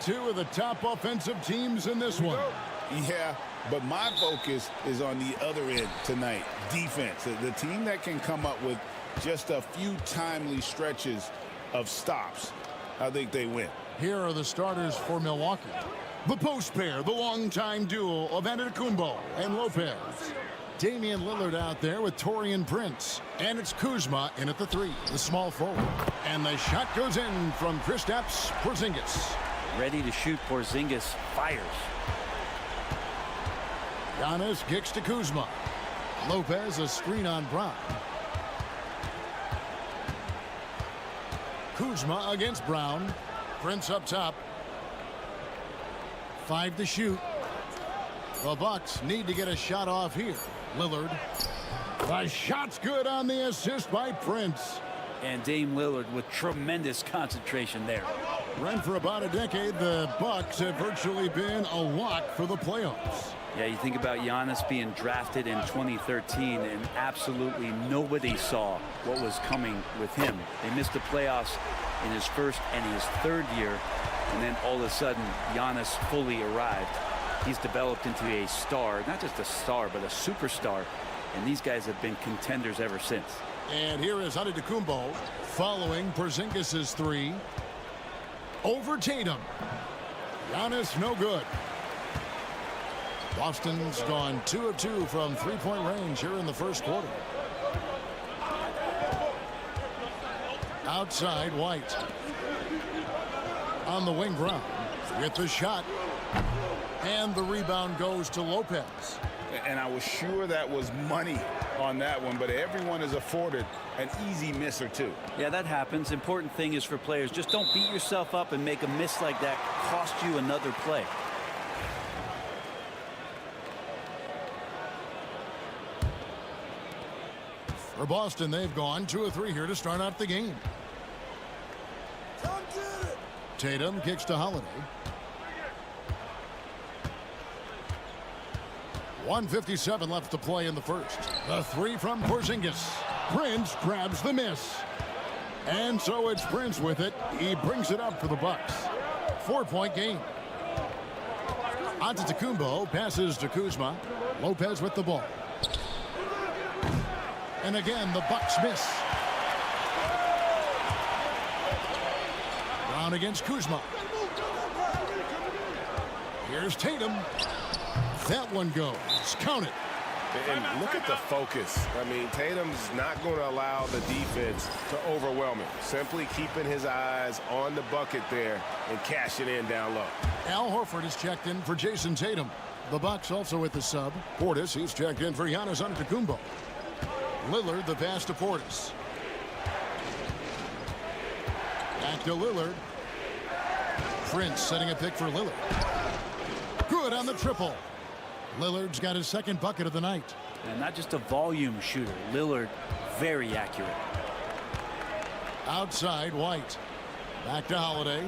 two of the top offensive teams in this one. Yeah, but my focus is on the other end tonight, defense. The team that can come up with just a few timely stretches of stops, I think they win. Here are the starters for Milwaukee. The post pair, the longtime duo of Antetokounmpo and Lopez. Damian Lillard out there with Taurean Prince. And it's Kuzma in at the three, the small forward. And the shot goes in from Kristaps Porzingis. Ready to shoot. Porzingis fires. Giannis kicks to Kuzma. Lopez a screen on Brown. Kuzma against Brown. Prince up top. 5 to shoot. The Bucks need to get a shot off here. Lillard. The shot's good on the assist by Prince. And Dame Lillard with tremendous concentration there. Run for about a decade, the Bucks have virtually been a lock for the playoffs. Yeah, you think about Giannis being drafted in 2013, and absolutely nobody saw what was coming with him. They missed the playoffs in his first and his third year, and then all of a sudden, Giannis fully arrived. He's developed into a star, not just a star, but a superstar, and these guys have been contenders ever since. And here is Antetokounmpo following Porzingis' three. Over Tatum. Giannis no good. Boston's gone 2 of 2 from three-point range here in the first quarter. Outside White. On the wing, Brown with the shot. And the rebound goes to Lopez. And I was sure that was money on that one, but everyone is afforded an easy miss or two. Yeah, that happens. Important thing is for players, just don't beat yourself up and make a miss like that cost you another play. For Boston, they've gone 2 of 3 here to start out the game. Tatum kicks to Holiday. 1:57 left to play in the first. The three from Porzingis. Prince grabs the miss. And so it's Prince with it. He brings it up for the Bucks. 4-point game. Antetokounmpo passes to Kuzma. Lopez with the ball. And again, the Bucks miss. Brown against Kuzma. Here's Tatum. That one goes. Count it. And look at the focus. I mean, Tatum's not going to allow the defense to overwhelm him. Simply keeping his eyes on the bucket there and cashing in down low. Al Horford is checked in for Jason Tatum. The Bucks also with the sub. Portis, he's checked in for Giannis Antetokounmpo. Lillard, the pass to Portis. Back to Lillard. Prince setting a pick for Lillard. Good on the triple. Lillard's got his second bucket of the night. And not just a volume shooter. Lillard, very accurate. Outside, White. Back to Holiday.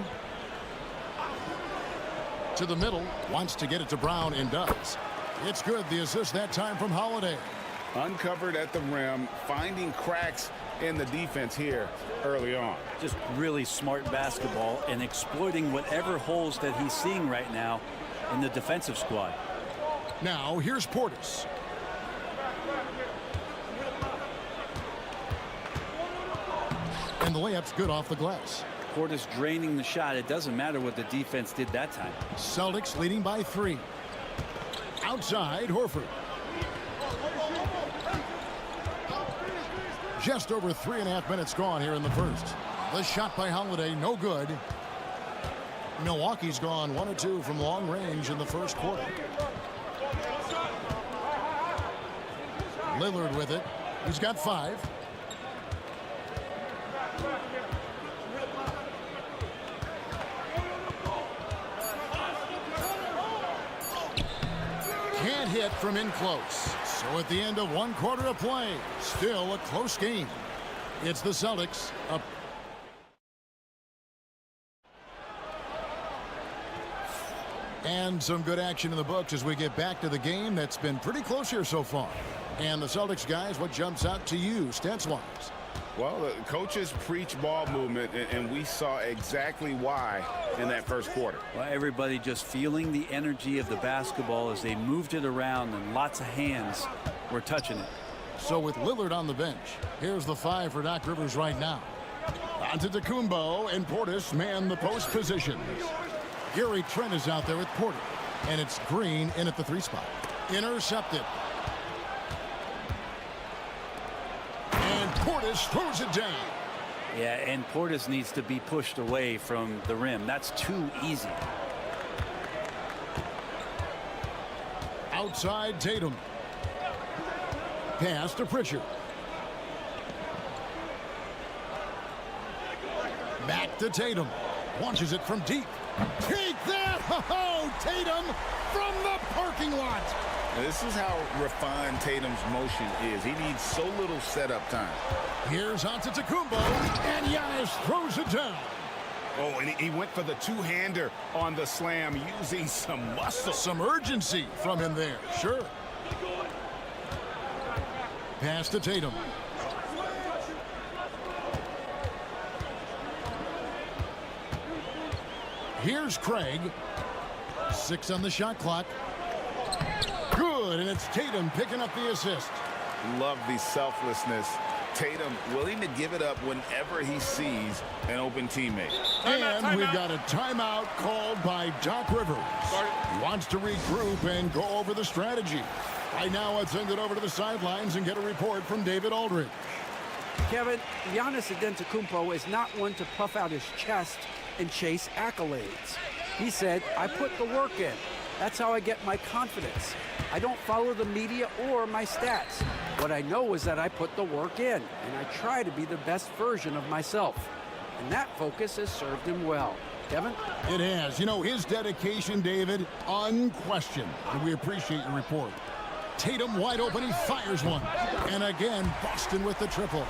To the middle. Wants to get it to Brown and does. It's good. The assist that time from Holiday. Uncovered at the rim, finding cracks in the defense here early on. Just really smart basketball and exploiting whatever holes that he's seeing right now in the defensive squad. Now, here's Portis. And the layup's good off the glass. Portis draining the shot. It doesn't matter what the defense did that time. Celtics leading by 3. Outside, Horford. Just over 3.5 minutes gone here in the first. The shot by Holiday, no good. Milwaukee's gone 1 of 2 from long range in the first quarter. Lillard with it. He's got 5. Can't hit from in close. So at the end of 1 quarter of play, still a close game. It's the Celtics up. And some good action in the books as we get back to the game that's been pretty close here so far. And the Celtics guys, what jumps out to you stats-wise? Well, the coaches preach ball movement, and we saw exactly why in that first quarter. Well, everybody just feeling the energy of the basketball as they moved it around, and lots of hands were touching it. So with Lillard on the bench, here's the 5 for Doc Rivers right now. Antetokounmpo and Portis man the post positions. Gary Trent is out there with Porter, and it's Green in at the 3 spot. Intercepted. And Portis throws it down. Yeah, and Portis needs to be pushed away from the rim. That's too easy. Outside Tatum. Pass to Pritchard. Back to Tatum. Launches it from deep. Take that! Oh, Tatum from the parking lot. This is how refined Tatum's motion is. He needs so little setup time. Here's Antetokounmpo, and Giannis throws it down. Oh, and he went for the two-hander on the slam using some muscle. Some urgency from him there, sure. Pass to Tatum. Here's Craig. 6 on the shot clock. Good, and it's Tatum picking up the assist. Love the selflessness. Tatum willing to give it up whenever he sees an open teammate. And we've got a timeout called by Doc Rivers. He wants to regroup and go over the strategy. Right now, let's send it over to the sidelines and get a report from David Aldridge. Kevin, Giannis Antetokounmpo is not one to puff out his chest and chase accolades. He said, I put the work in. That's how I get my confidence. I don't follow the media or my stats. What I know is that I put the work in, and I try to be the best version of myself. And that focus has served him well. Kevin? It has. You know, his dedication, David, unquestioned. And we appreciate your report. Tatum wide open, he fires one. And again, Boston with the triple.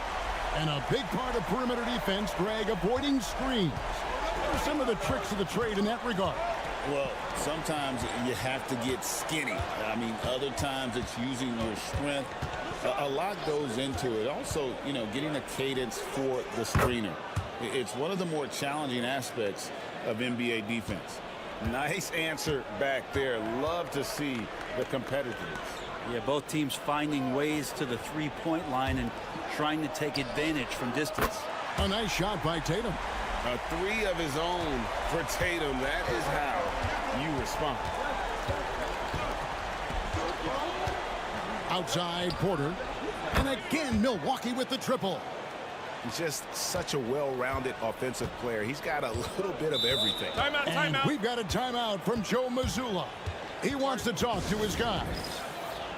And a big part of perimeter defense, Greg, avoiding screens. What are some of the tricks of the trade in that regard? Well, sometimes you have to get skinny. I mean, other times it's using your strength. A lot goes into it. Also, you know, getting a cadence for the screener. It's one of the more challenging aspects of NBA defense. Nice answer back there. Love to see the competitiveness. Yeah, both teams finding ways to the three-point line and trying to take advantage from distance. A nice shot by Tatum. A 3 of his own for Tatum. That is how you respond. Outside Porter. And again, Milwaukee with the triple. He's just such a well-rounded offensive player. He's got a little bit of everything. And we've got a timeout from Joe Mazzulla. He wants to talk to his guys.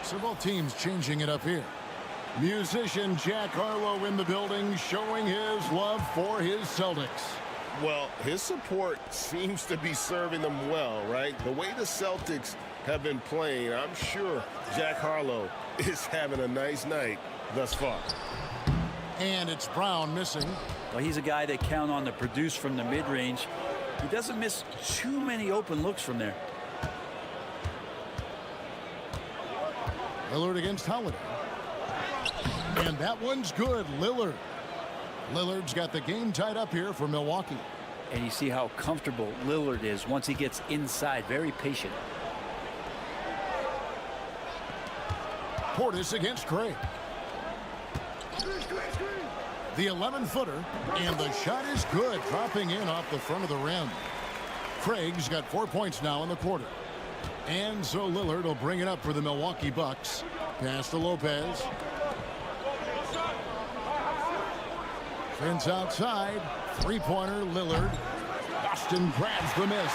So both teams changing it up here. Musician Jack Harlow in the building, showing his love for his Celtics. Well, his support seems to be serving them well, right? The way the Celtics have been playing, I'm sure Jack Harlow is having a nice night thus far. And it's Brown missing. Well, he's a guy they count on to produce from the mid-range. He doesn't miss too many open looks from there. Lillard against Holiday. And that one's good. Lillard's got the game tied up here for Milwaukee. And you see how comfortable Lillard is once he gets inside. Very patient. Portis against Craig. The 11-footer, and the shot is good, dropping in off the front of the rim. Craig's got 4 points now in the quarter. And so Lillard will bring it up for the Milwaukee Bucks. Pass to Lopez. Fence outside. Three-pointer, Lillard. Boston grabs the miss.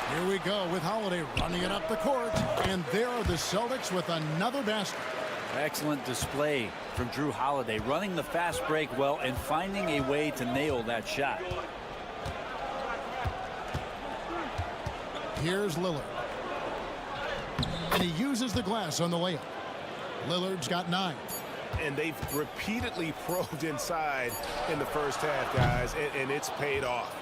Here we go with Holiday running it up the court. And there are the Celtics with another basket. Excellent display from Drew Holiday, running the fast break well and finding a way to nail that shot. Here's Lillard. And he uses the glass on the layup. Lillard's got 9. And they've repeatedly probed inside in the first half, guys, and it's paid off.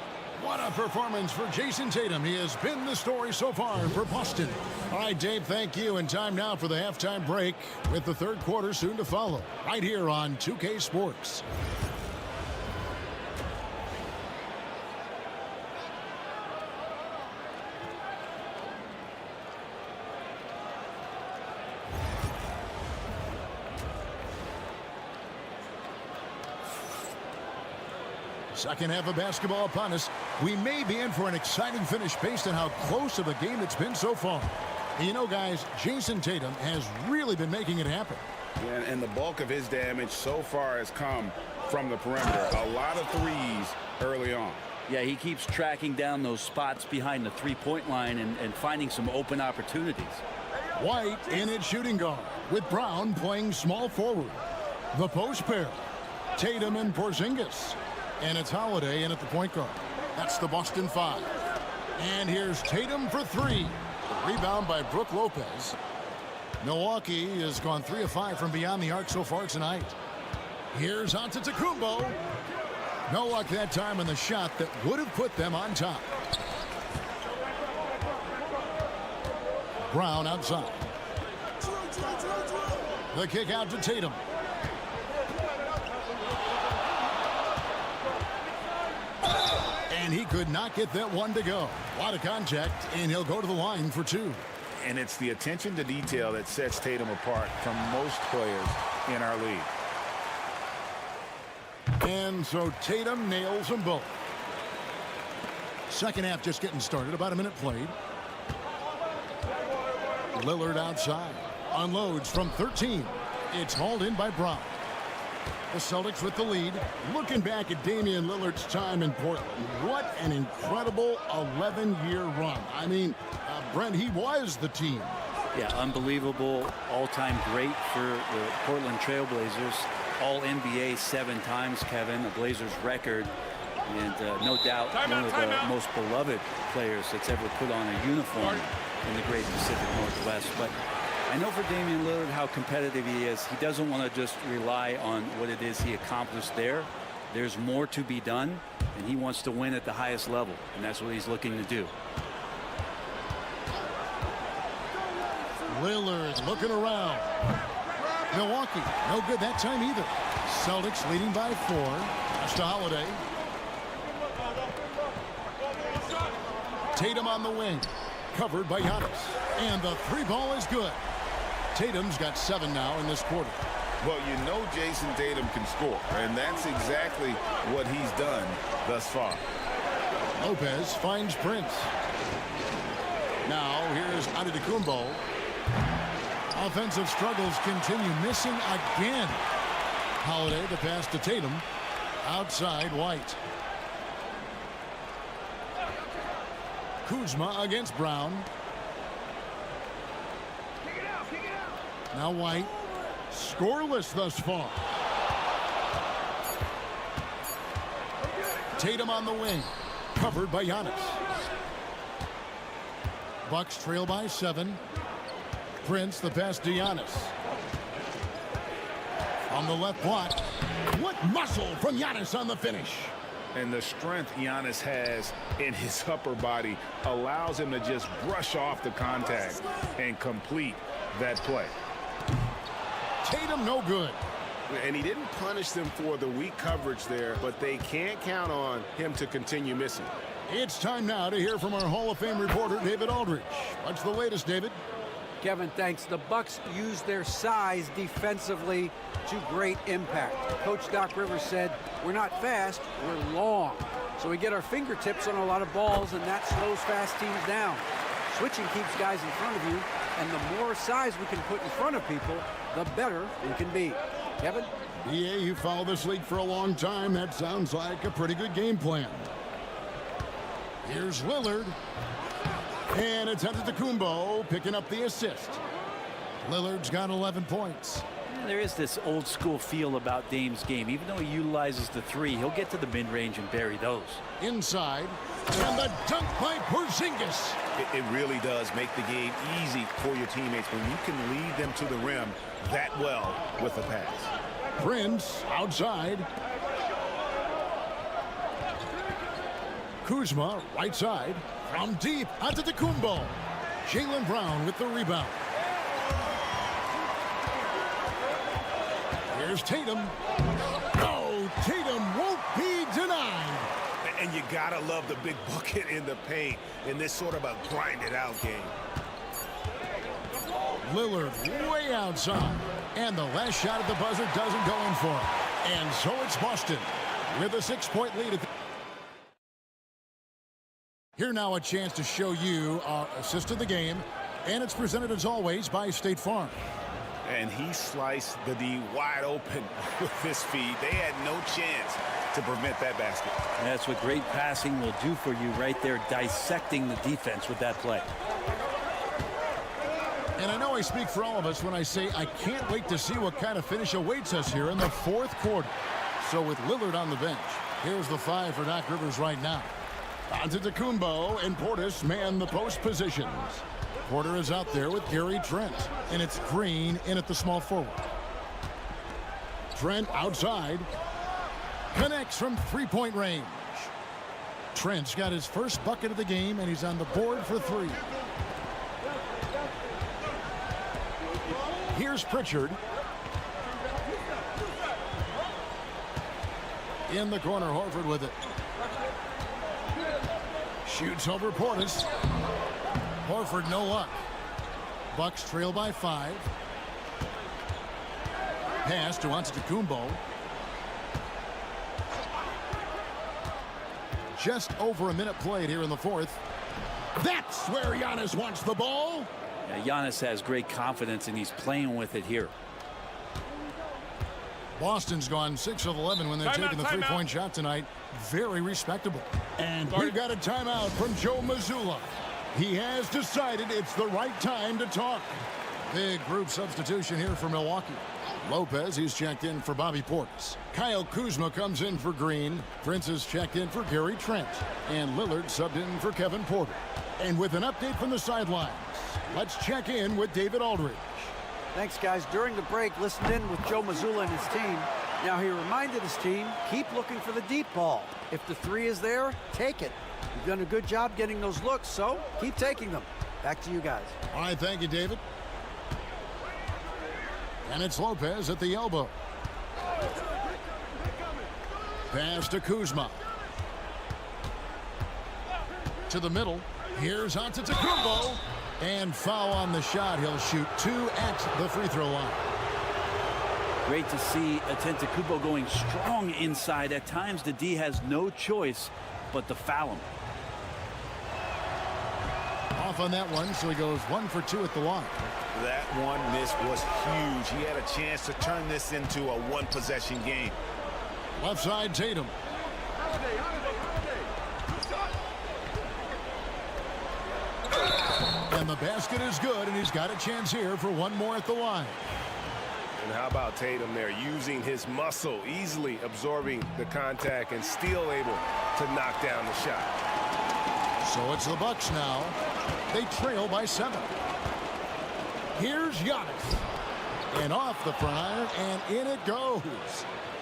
What a performance for Jason Tatum. He has been the story so far for Boston. All right, Dave, thank you. And time now for the halftime break with the third quarter soon to follow right here on 2K Sports. Second half of basketball upon us. We may be in for an exciting finish based on how close of a game it's been so far. And you know, guys, Jason Tatum has really been making it happen. Yeah, and the bulk of his damage so far has come from the perimeter. A lot of threes early on. Yeah, he keeps tracking down those spots behind the three-point line and finding some open opportunities. White in at shooting guard with Brown playing small forward. The post pair, Tatum and Porzingis. And it's Holiday in at the point guard. That's the Boston 5. And here's Tatum for three. Rebound by Brook Lopez. Milwaukee has gone 3 of 5 from beyond the arc so far tonight. Here's Antetokounmpo. No luck that time on the shot that would have put them on top. Brown outside. The kick out to Tatum. And he could not get that one to go. A lot of contact, and he'll go to the line for two. And it's the attention to detail that sets Tatum apart from most players in our league. And so Tatum nails them both. Second half just getting started. About a minute played. Lillard outside. Unloads from 13. It's hauled in by Brown. The Celtics with the lead. Looking back at Damian Lillard's time in Portland, what an incredible 11-year run. I mean, Brent, he was the team. Yeah, unbelievable, all-time great for the Portland Trailblazers. All-NBA 7 times, Kevin, a Blazers record. And no doubt one of the most beloved players that's ever put on a uniform in the great Pacific Northwest. But I know for Damian Lillard how competitive he is. He doesn't want to just rely on what it is he accomplished there. There's more to be done, and he wants to win at the highest level, and that's what he's looking to do. Lillard looking around. Milwaukee, no good that time either. Celtics leading by 4. That's to Holiday. Tatum on the wing. Covered by Giannis. And the three ball is good. Tatum's got 7 now in this quarter. Well, you know Jason Tatum can score, and that's exactly what he's done thus far. Lopez finds Prince. Now here's Antetokounmpo. Offensive struggles continue, missing again. Holiday, the pass to Tatum. Outside, White. Kuzma against Brown. Now White. Scoreless thus far. Tatum on the wing. Covered by Giannis. Bucks trail by 7. Prince, the pass to Giannis. On the left block. What muscle from Giannis on the finish. And the strength Giannis has in his upper body allows him to just brush off the contact and complete that play. Tatum no good. And he didn't punish them for the weak coverage there, but they can't count on him to continue missing. It's time now to hear from our Hall of Fame reporter, David Aldridge. What's the latest, David? Kevin, thanks. The Bucks use their size defensively to great impact. Coach Doc Rivers said, we're not fast, we're long. So we get our fingertips on a lot of balls, and that slows fast teams down. Switching keeps guys in front of you, and the more size we can put in front of people, the better we can be. Kevin? Yeah, you follow this league for a long time. That sounds like a pretty good game plan. Here's Lillard. And it's Antetokounmpo picking up the assist. Lillard's got 11 points. There is this old school feel about Dame's game. Even though he utilizes the 3, he'll get to the mid-range and bury those. Inside. And the dunk by Porzingis. It really does make the game easy for your teammates when you can lead them to the rim that well with a pass. Prince outside. Kuzma, right side. From deep, Antetokounmpo. Jaylen Brown with the rebound. Here's Tatum. Oh, Tatum won't be denied. And you gotta love the big bucket in the paint in this sort of a grinded-out game. Lillard way outside. And the last shot at the buzzer doesn't go in for him. And so it's Boston with a 6-point lead. Here now a chance to show you our assist of the game. And it's presented as always by State Farm. And he sliced the D wide open with this feed. They had no chance to prevent that basket. That's what great passing will do for you right there, dissecting the defense with that play. And I know I speak for all of us when I say I can't wait to see what kind of finish awaits us here in the fourth quarter. So with Lillard on the bench, here's the 5 for Doc Rivers right now. Antetokounmpo and Portis man the post positions. Porter is out there with Gary Trent, and it's Green in at the small forward. Trent outside. Connects from three-point range. Trent's got his first bucket of the game, and he's on the board for 3. Here's Pritchard. In the corner, Horford with it. Shoots over Portis. Horford no luck. Bucks trail by 5. Pass to Antetokounmpo. Just over a minute played here in the fourth. That's where Giannis wants the ball. Yeah, Giannis has great confidence, and he's playing with it here. Boston's gone 6 of 11 when they're taking the three-point shot tonight. Very respectable. And we've got a timeout from Joe Mazzulla. He has decided it's the right time to talk. Big group substitution here for Milwaukee. Lopez, he's checked in for Bobby Portis. Kyle Kuzma comes in for Green. Prince is checked in for Gary Trent. And Lillard subbed in for Kevin Porter. And with an update from the sidelines, let's check in with David Aldridge. Thanks, guys. During the break, listened in with Joe Mazzulla and his team. Now he reminded his team, keep looking for the deep ball. If the 3 is there, take it. You've done a good job getting those looks, so keep taking them. Back to you guys. All right, thank you, David. And it's Lopez at the elbow. Pass to Kuzma. To the middle. Here's Antetokounmpo. And foul on the shot. He'll shoot 2 at the free throw line. Great to see Antetokounmpo going strong inside. At times, the D has no choice but to foul him. Off on that one, so he goes 1 for 2 at the line. That one miss was huge. He had a chance to turn this into a one-possession game. Left side, Tatum. And the basket is good, and he's got a chance here for 1 more at the line. And how about Tatum there, using his muscle, easily absorbing the contact and still able to knock down the shot. So it's the Bucks now. They trail by 7. Here's Giannis. And off the prior, and in it goes.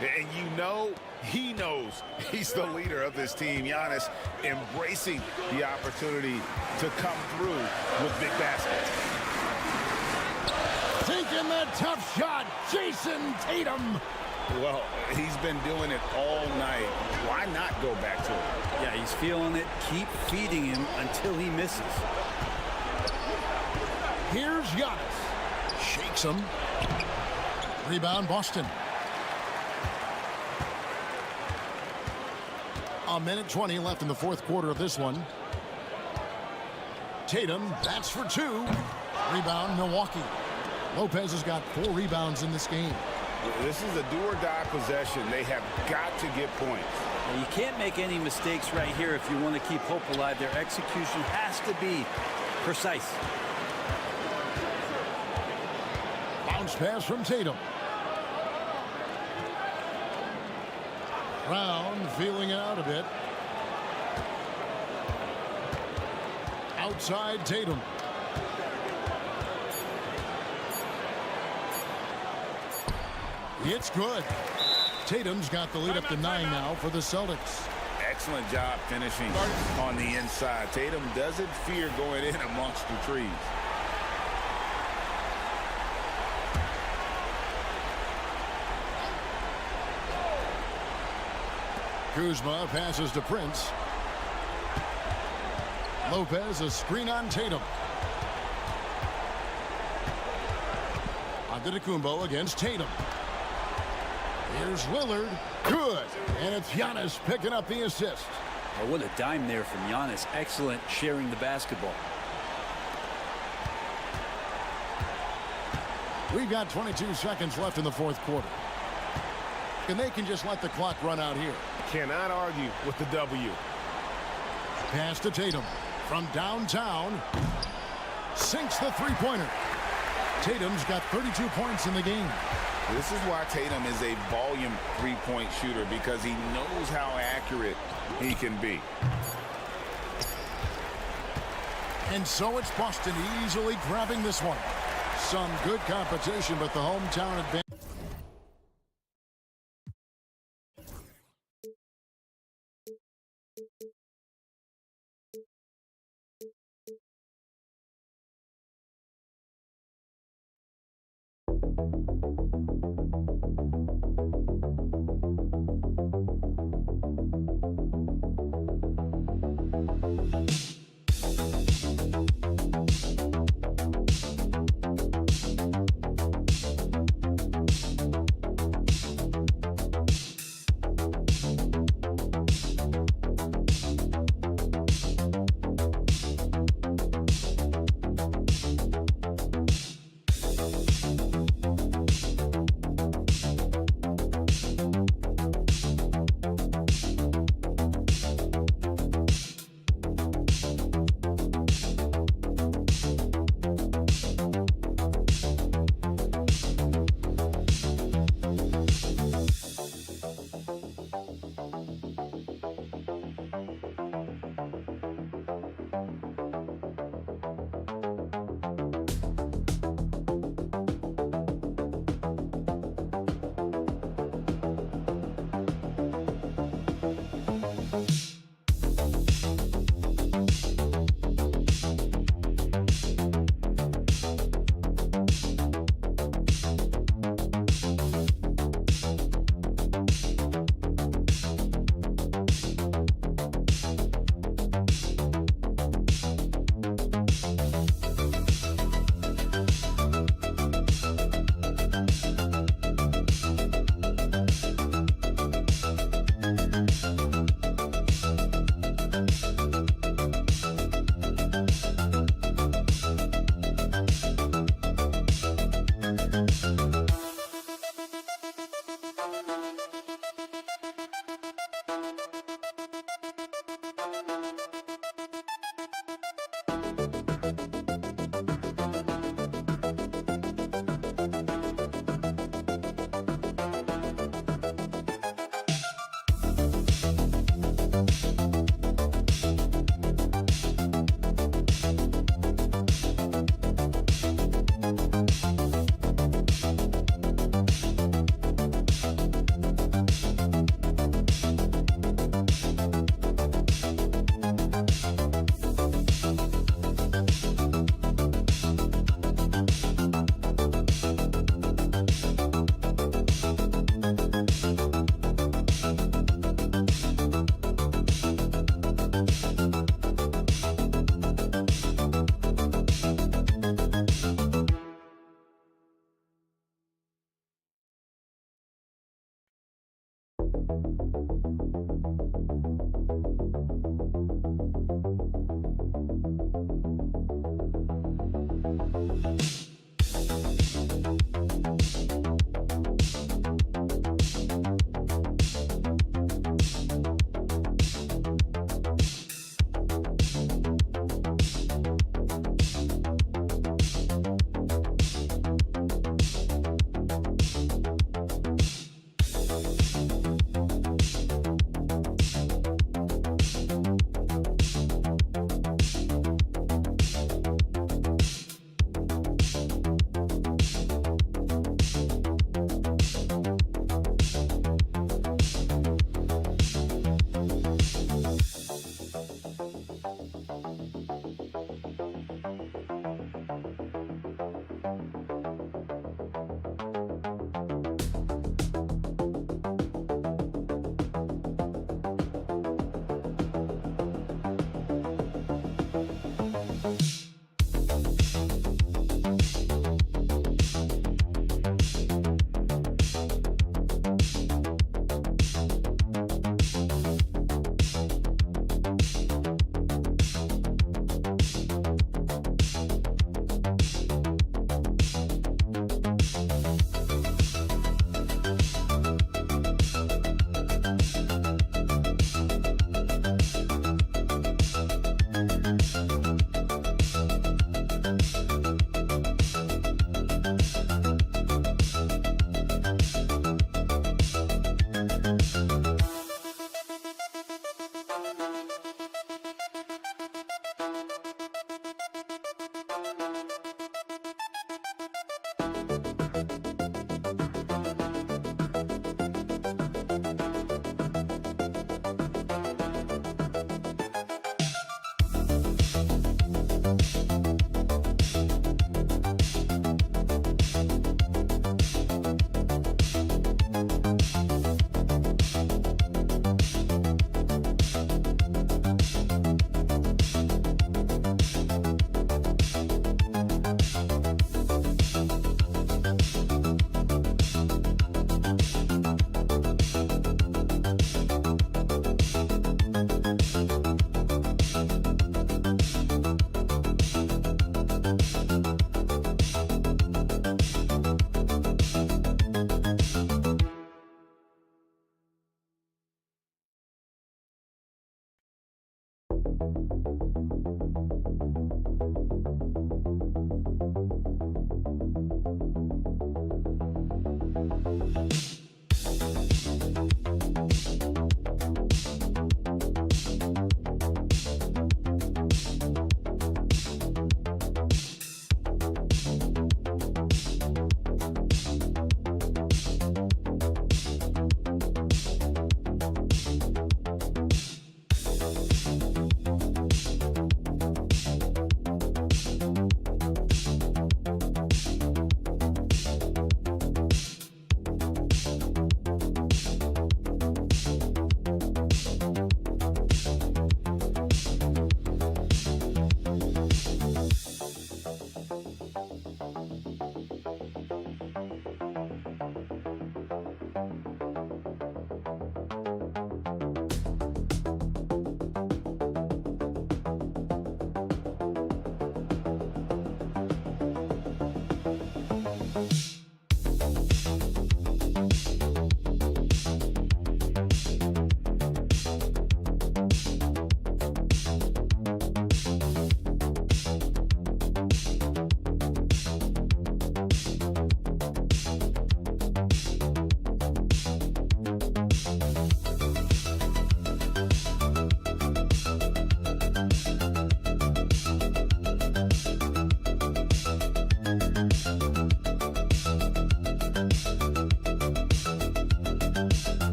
And you know, he knows he's the leader of this team. Giannis embracing the opportunity to come through with big baskets. Taking the tough shot, Jason Tatum. Well, he's been doing it all night. Why not go back to it? Yeah, he's feeling it. Keep feeding him until he misses. Here's Giannis. Shakes him. Rebound, Boston. A minute 20 left in the fourth quarter of this one. Tatum, that's for 2. Rebound, Milwaukee. Lopez has got 4 rebounds in this game. This is a do-or-die possession. They have got to get points. Now, you can't make any mistakes right here if you want to keep hope alive. Their execution has to be precise. Bounce pass from Tatum. Brown feeling it out a bit. Outside Tatum. It's good. Tatum's got the lead up to 9 now for the Celtics. Excellent job finishing on the inside. Tatum doesn't fear going in amongst the trees. Kuzma passes to Prince. Lopez, a screen on Tatum. Antetokounmpo against Tatum. Here's Lillard. Good. And it's Giannis picking up the assist. Oh, what a dime there from Giannis. Excellent sharing the basketball. We've got 22 seconds left in the fourth quarter. And they can just let the clock run out here. Cannot argue with the W. Pass to Tatum. From downtown. Sinks the three-pointer. Tatum's got 32 points in the game. This is why Tatum is a volume three-point shooter, because he knows how accurate he can be. And so it's Boston easily grabbing this one. Some good competition, but the hometown advantage.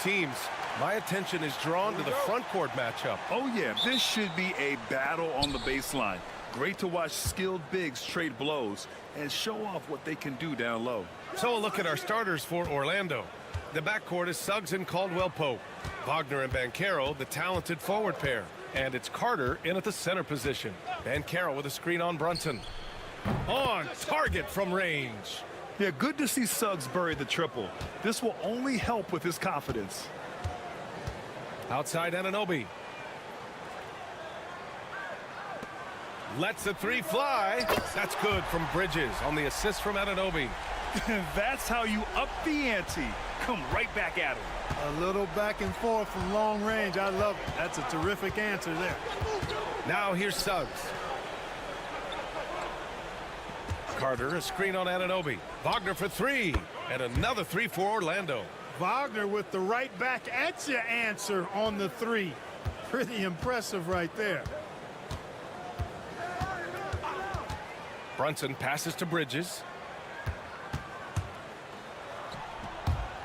Teams, my attention is drawn to the front court matchup. Oh yeah, this should be a battle on the baseline. Great to watch skilled bigs trade blows and show off what they can do down low. So a look at our starters for Orlando. The backcourt is Suggs and Caldwell-Pope. Wagner and Banchero, the talented forward pair. And it's Carter in at the center position. Banchero with a screen on Brunson. On target from range. Yeah, good to see Suggs bury the triple. This will only help with his confidence. Outside Anunoby. Lets the three fly. That's good from Bridges on the assist from Anunoby. That's how you up the ante. Come right back at him. A little back and forth from long range. I love it. That's a terrific answer there. Now here's Suggs. Carter, a screen on Anunoby. Wagner for three. And another three for Orlando. Wagner with the right back at you answer on the three. Pretty impressive right there. Brunson passes to Bridges.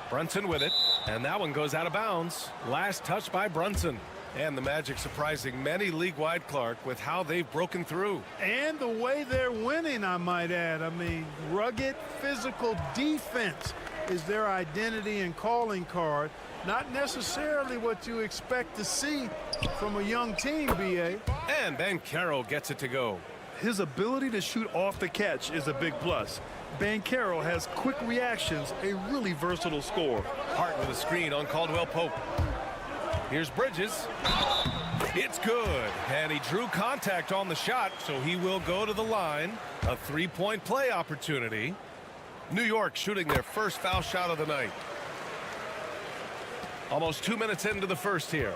Brunson with it. And that one goes out of bounds. Last touch by Brunson. And the Magic surprising many league-wide, Clark, with how they've broken through. And the way they're winning, I might add. I mean, rugged physical defense is their identity and calling card. Not necessarily what you expect to see from a young team, B.A. And Banchero gets it to go. His ability to shoot off the catch is a big plus. Banchero has quick reactions, a really versatile scorer. Hart with a screen on Caldwell-Pope. Here's Bridges. It's good. And he drew contact on the shot, so he will go to the line. A three-point play opportunity. New York shooting their first foul shot of the night. Almost 2 minutes into the first here.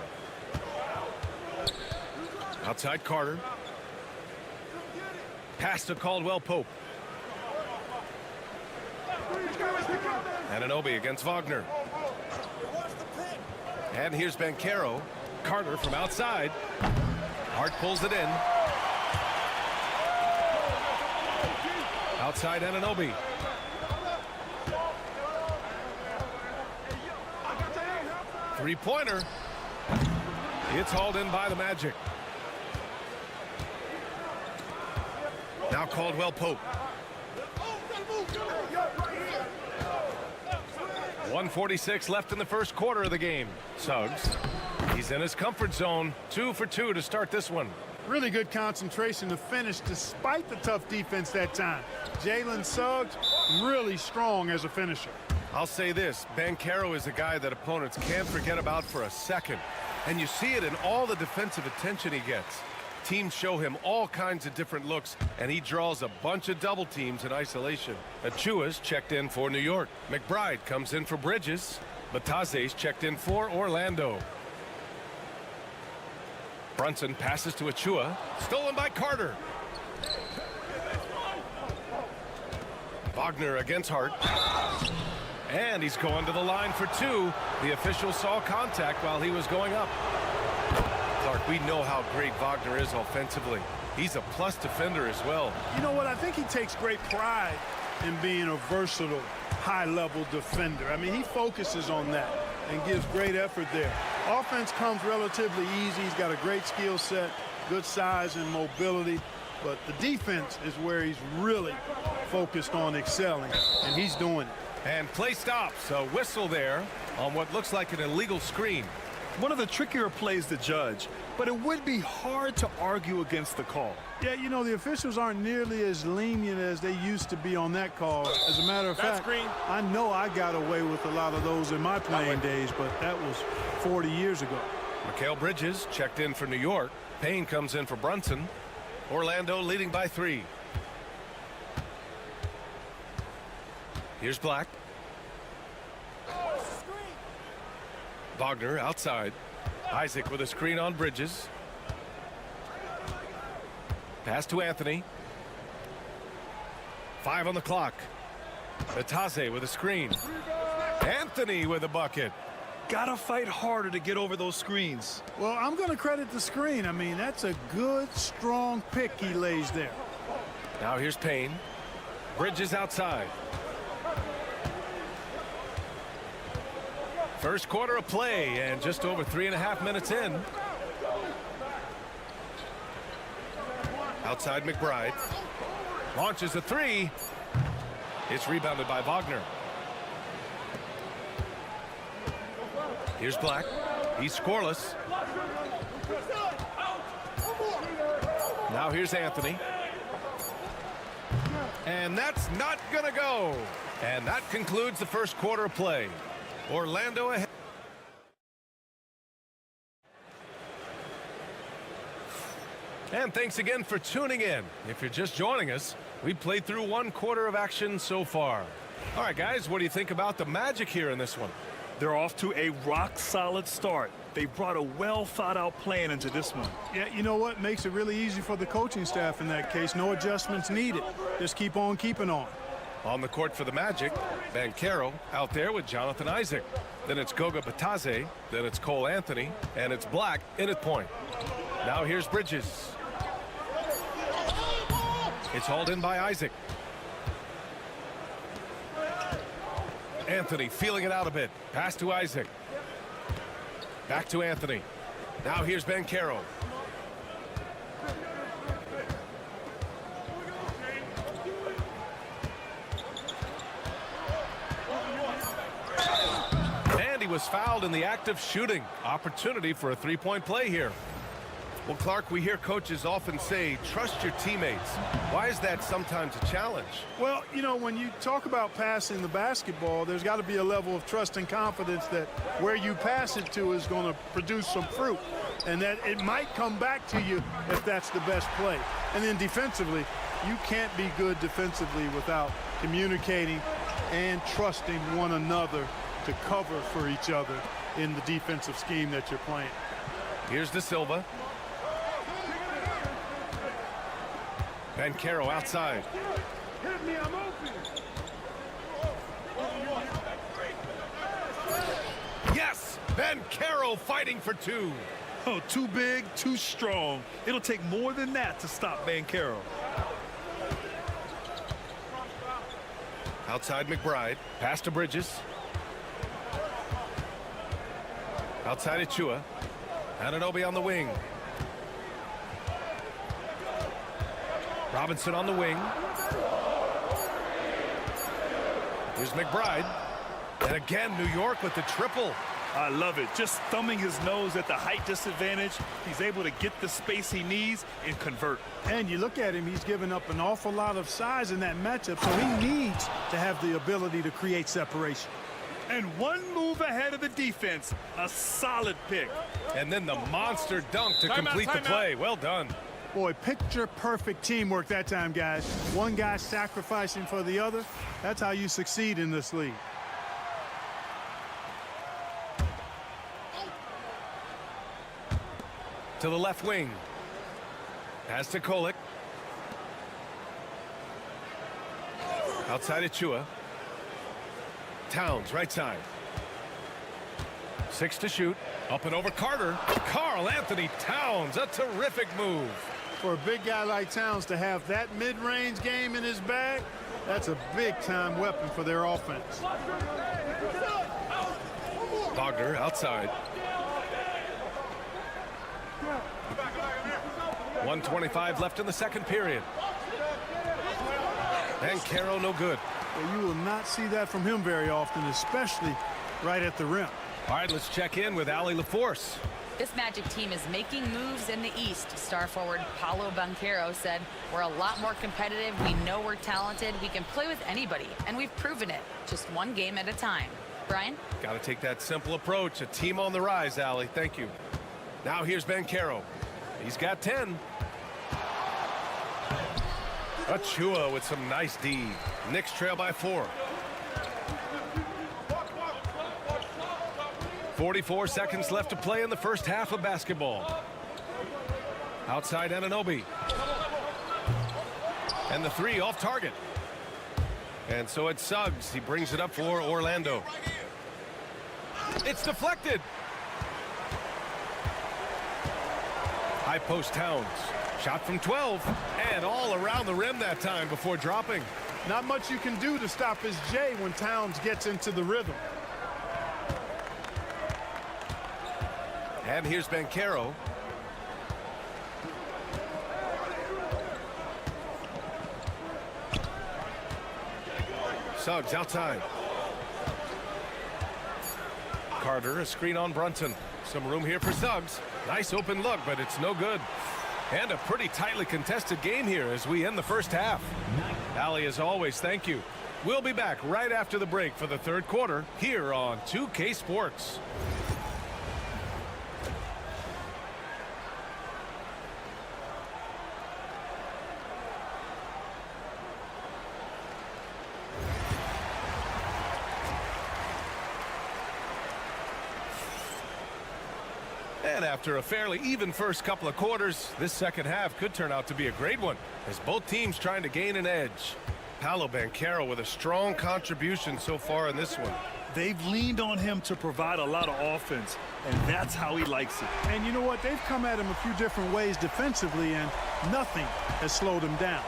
Outside Carter. Pass to Caldwell-Pope. Anunoby against Wagner. And here's Banchero. Carter from outside. Hart pulls it in. Outside Anunoby. Three-pointer. It's hauled in by the Magic. Now Caldwell-Pope. 1:46 left in the first quarter of the game. Suggs, he's in his comfort zone. 2 for 2 to start this one. Really good concentration to finish despite the tough defense that time. Jalen Suggs, really strong as a finisher. I'll say this, Banchero is a guy that opponents can't forget about for a second. And you see it in all the defensive attention he gets. Teams show him all kinds of different looks, and he draws a bunch of double teams in isolation. Achua's checked in for New York. McBride comes in for Bridges. Bataze's checked in for Orlando. Brunson passes to Achua. Stolen by Carter. Wagner against Hart. And he's going to the line for 2. The official saw contact while he was going up. Clark, we know how great Wagner is offensively. He's a plus defender as well. You know what? I think he takes great pride in being a versatile, high-level defender. I mean, he focuses on that and gives great effort there. Offense comes relatively easy. He's got a great skill set, good size and mobility. But the defense is where he's really focused on excelling, and he's doing it. And play stops. A whistle there on what looks like an illegal screen. One of the trickier plays to judge, but it would be hard to argue against the call. Yeah, you know, the officials aren't nearly as lenient as they used to be on that call. As a matter of fact, I know I got away with a lot of those in my playing days, but that was 40 years ago. Mikal Bridges checked in for New York. Payne comes in for Brunson. Orlando leading by 3. Here's Black. Wagner outside. Isaac with a screen on Bridges. Pass to Anthony. 5 on the clock. Bataze with a screen. Anthony with a bucket. Gotta fight harder to get over those screens. Well, I'm going to credit the screen. I mean, that's a good, strong pick he lays there. Now here's Payne. Bridges outside. First quarter of play and just over 3.5 minutes in. Outside McBride. Launches a 3. It's rebounded by Wagner. Here's Black. He's scoreless. Now here's Anthony. And that's not gonna go. And that concludes the first quarter of play. Orlando ahead. And thanks again for tuning in. If you're just joining us, we played through 1 quarter of action so far. All right, guys, what do you think about the Magic here in this one? They're off to a rock-solid start. They brought a well-thought-out plan into this one. Yeah, you know what? Makes it really easy for the coaching staff in that case. No adjustments needed. Just keep on keeping on. On the court for the Magic, Banchero out there with Jonathan Isaac. Then it's Goga Bataze. Then it's Cole Anthony. And it's Black in at point. Now here's Bridges. It's hauled in by Isaac. Anthony feeling it out a bit. Pass to Isaac. Back to Anthony. Now here's Banchero. And he was fouled in the act of shooting. Opportunity for a 3-point play here. Well, Clark, we hear coaches often say, trust your teammates. Why is that sometimes a challenge? Well, you know, when you talk about passing the basketball, there's got to be a level of trust and confidence that where you pass it to is going to produce some fruit, and that it might come back to you if that's the best play. And then defensively, you can't be good defensively without communicating and trusting one another to cover for each other in the defensive scheme that you're playing. Here's De Silva. Banchero outside. Yes! Banchero fighting for 2. Oh, too big, too strong. It'll take more than that to stop Banchero. Outside McBride. Pass to Bridges. Outside Achua. Anunoby on the wing. Robinson on the wing. Here's McBride. And again, New York with the triple. I love it. Just thumbing his nose at the height disadvantage. He's able to get the space he needs and convert. And you look at him, he's given up an awful lot of size in that matchup, so he needs to have the ability to create separation. And one move ahead of the defense. A solid pick. And then the monster dunk to complete the play. Well done. Boy, picture-perfect teamwork that time, guys. One guy sacrificing for the other. That's how you succeed in this league. To the left wing. Pass to Kolek. Outside Achua. Towns, right side. 6 to shoot. Up and over Carter. Karl Anthony Towns, a terrific move. For a big guy like Towns to have that mid-range game in his bag, that's a big-time weapon for their offense. Wagner outside. 1:25 left in the second period. And Caro no good. Well, you will not see that from him very often, especially right at the rim. All right, let's check in with Allie LaForce. This Magic team is making moves in the East. Star forward Paolo Banchero said, "We're a lot more competitive. We know we're talented. We can play with anybody, and we've proven it. Just one game at a time." Brian? Got to take that simple approach. A team on the rise, Allie. Thank you. Now here's Banchero. He's got 10. Achua with some nice D. Knicks trail by 4. 44 seconds left to play in the first half of basketball. Outside Anunoby. And the 3 off target. And so it's Suggs. He brings it up for Orlando. It's deflected. High post Towns. Shot from 12. And all around the rim that time before dropping. Not much you can do to stop his J when Towns gets into the rhythm. And here's Banchero. Suggs outside. Carter, a screen on Brunson. Some room here for Suggs. Nice open look, but it's no good. And a pretty tightly contested game here as we end the first half. Allie, as always, thank you. We'll be back right after the break for the third quarter here on 2K Sports. And after a fairly even first couple of quarters, this second half could turn out to be a great one as both teams trying to gain an edge. Paolo Banchero with a strong contribution so far in this one. They've leaned on him to provide a lot of offense, and that's how he likes it. And you know what? They've come at him a few different ways defensively, and nothing has slowed him down.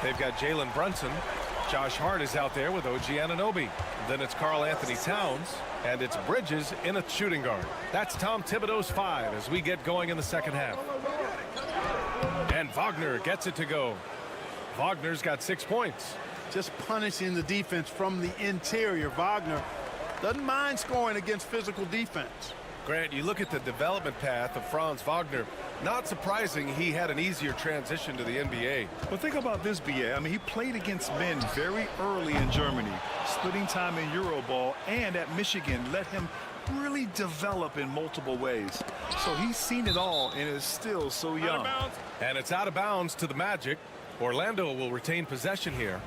They've got Jalen Brunson. Josh Hart is out there with OG Anunoby. Then it's Karl Anthony Towns. And it's Bridges in a shooting guard. That's Tom Thibodeau's 5 as we get going in the second half. And Wagner gets it to go. Wagner's got 6 points. Just punishing the defense from the interior. Wagner doesn't mind scoring against physical defense. Grant, you look at the development path of Franz Wagner. Not surprising he had an easier transition to the NBA. But think about this, BA. I mean, he played against men very early in Germany, splitting time in Euroball, and at Michigan let him really develop in multiple ways. So he's seen it all and is still so young. And it's out of bounds to the Magic. Orlando will retain possession here.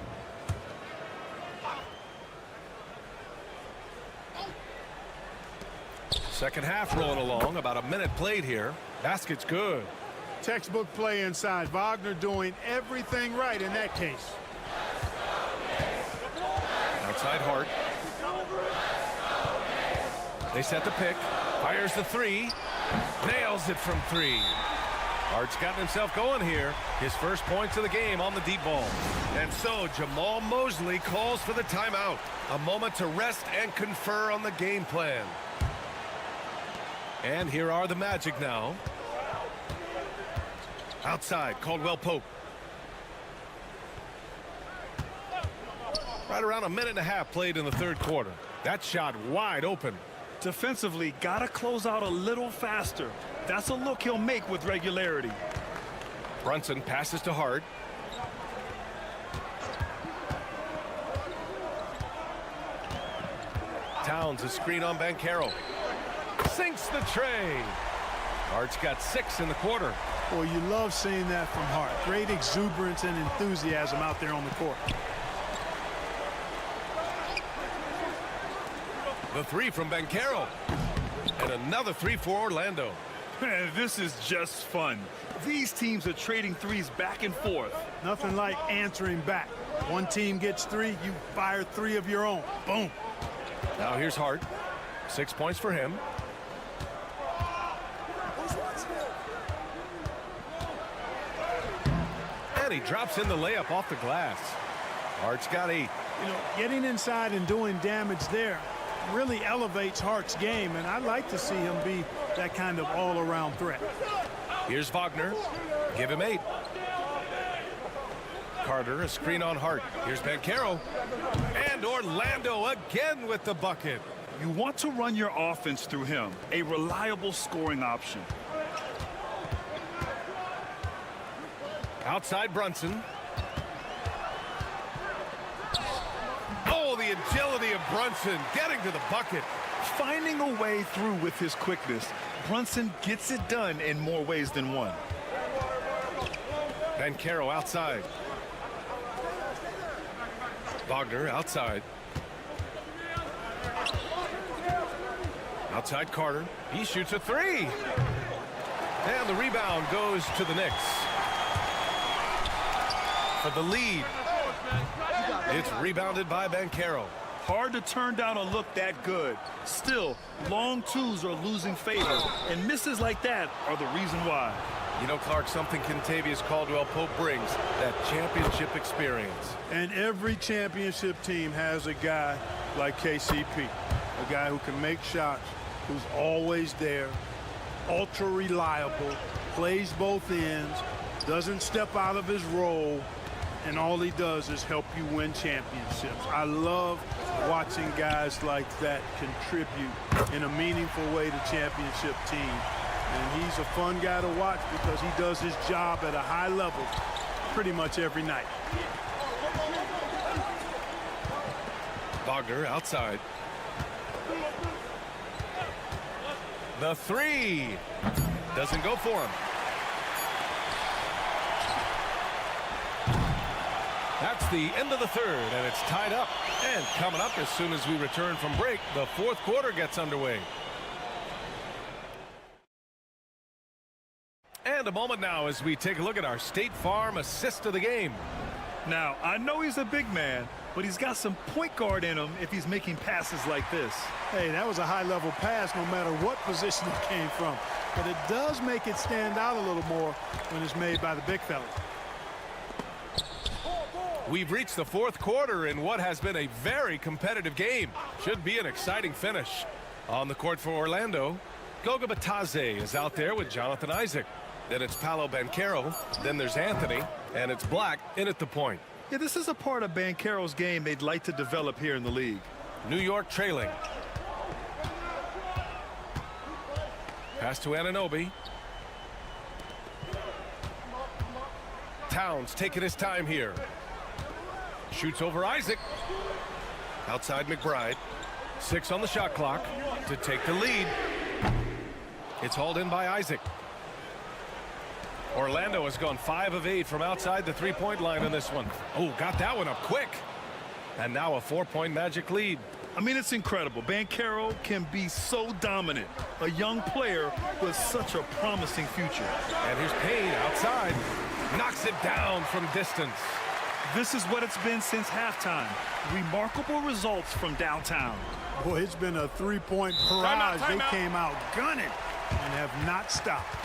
Second half rolling along, about a minute played here. Basket's good. Textbook play inside. Wagner doing everything right in that case. Outside Hart. They set the pick. Fires the 3. Nails it from 3. Hart's gotten himself going here. His first points of the game on the deep ball. And so Jamal Mosley calls for the timeout. A moment to rest and confer on the game plan. And here are the Magic now. Outside, Caldwell Pope. Right around a minute and a half played in the third quarter. That shot wide open. Defensively, got to close out a little faster. That's a look he'll make with regularity. Brunson passes to Hart. Towns a screen on Banchero. Sinks the tray. Hart's got 6 in the quarter. Well, you love seeing that from Hart. Great exuberance and enthusiasm out there on the court. The 3 from Banchero. And another 3 for Orlando. This is just fun. These teams are trading threes back and forth. Nothing like answering back. One team gets 3, you fire 3 of your own. Boom. Now here's Hart. 6 points for him. And he drops in the layup off the glass. Hart's got 8. You know, getting inside and doing damage there really elevates Hart's game, and I'd like to see him be that kind of all-around threat. Here's Wagner. Give him 8. Carter, a screen on Hart. Here's Banchero. And Orlando again with the bucket. You want to run your offense through him, a reliable scoring option. Outside Brunson. Oh, the agility of Brunson getting to the bucket. Finding a way through with his quickness, Brunson gets it done in more ways than one. Banchero outside. Wagner outside. Outside Carter. He shoots a 3. And the rebound goes to the Knicks. For the lead. It's rebounded by Banchero. Hard to turn down a look that good. Still, long twos are losing favor, and misses like that are the reason why. You know, Clark, something Kentavious Caldwell-Pope brings, that championship experience. And every championship team has a guy like KCP, a guy who can make shots, who's always there, ultra reliable, plays both ends, doesn't step out of his role, and all he does is help you win championships. I love watching guys like that contribute in a meaningful way to championship teams. And he's a fun guy to watch because he does his job at a high level pretty much every night. Wagner outside. The 3 doesn't go for him. That's the end of the third, and it's tied up. And coming up as soon as we return from break, the fourth quarter gets underway. And a moment now as we take a look at our State Farm assist of the game. Now, I know he's a big man, but he's got some point guard in him if he's making passes like this. Hey, that was a high-level pass no matter what position it came from. But it does make it stand out a little more when it's made by the big fella. We've reached the fourth quarter in what has been a very competitive game. Should be an exciting finish. On the court for Orlando, Goga Bitadze is out there with Jonathan Isaac. Then it's Paolo Banchero. Then there's Anthony. And it's Black in at the point. Yeah, this is a part of Banchero's game they'd like to develop here in the league. New York trailing. Pass to Anunoby. Towns taking his time here. Shoots over Isaac. Outside McBride. 6 on the shot clock to take the lead. It's hauled in by Isaac. Orlando has gone 5 of 8 from outside the three-point line in this one. Oh, got that one up quick. And now a 4-point Magic lead. I mean, it's incredible. Banchero can be so dominant. A young player with such a promising future. And here's Payne outside. Knocks it down from distance. This is what it's been since halftime. Remarkable results from downtown. Boy, it's been a three-point barrage. They came out gunning and have not stopped.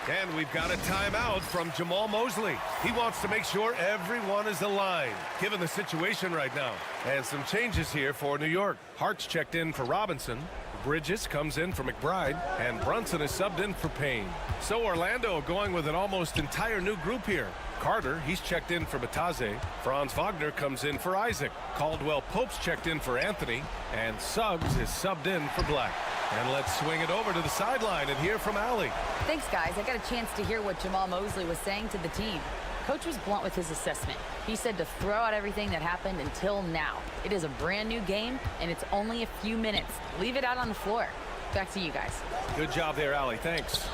And we've got a timeout from Jamal Mosley. He wants to make sure everyone is aligned, given the situation right now. And some changes here for New York. Hart's checked in for Robinson. Bridges comes in for McBride. And Brunson is subbed in for Payne. So Orlando going with an almost entire new group here. Carter, he's checked in for Bataze. Franz Wagner comes in for Isaac. Caldwell Pope's checked in for Anthony. And Suggs is subbed in for Black. And let's swing it over to the sideline and hear from Allie. Thanks, guys. I got a chance to hear what Jamal Mosley was saying to the team. Coach was blunt with his assessment. He said to throw out everything that happened until now. It is a brand new game, and it's only a few minutes. Leave it out on the floor. Back to you guys. Good job there, Allie. Thanks.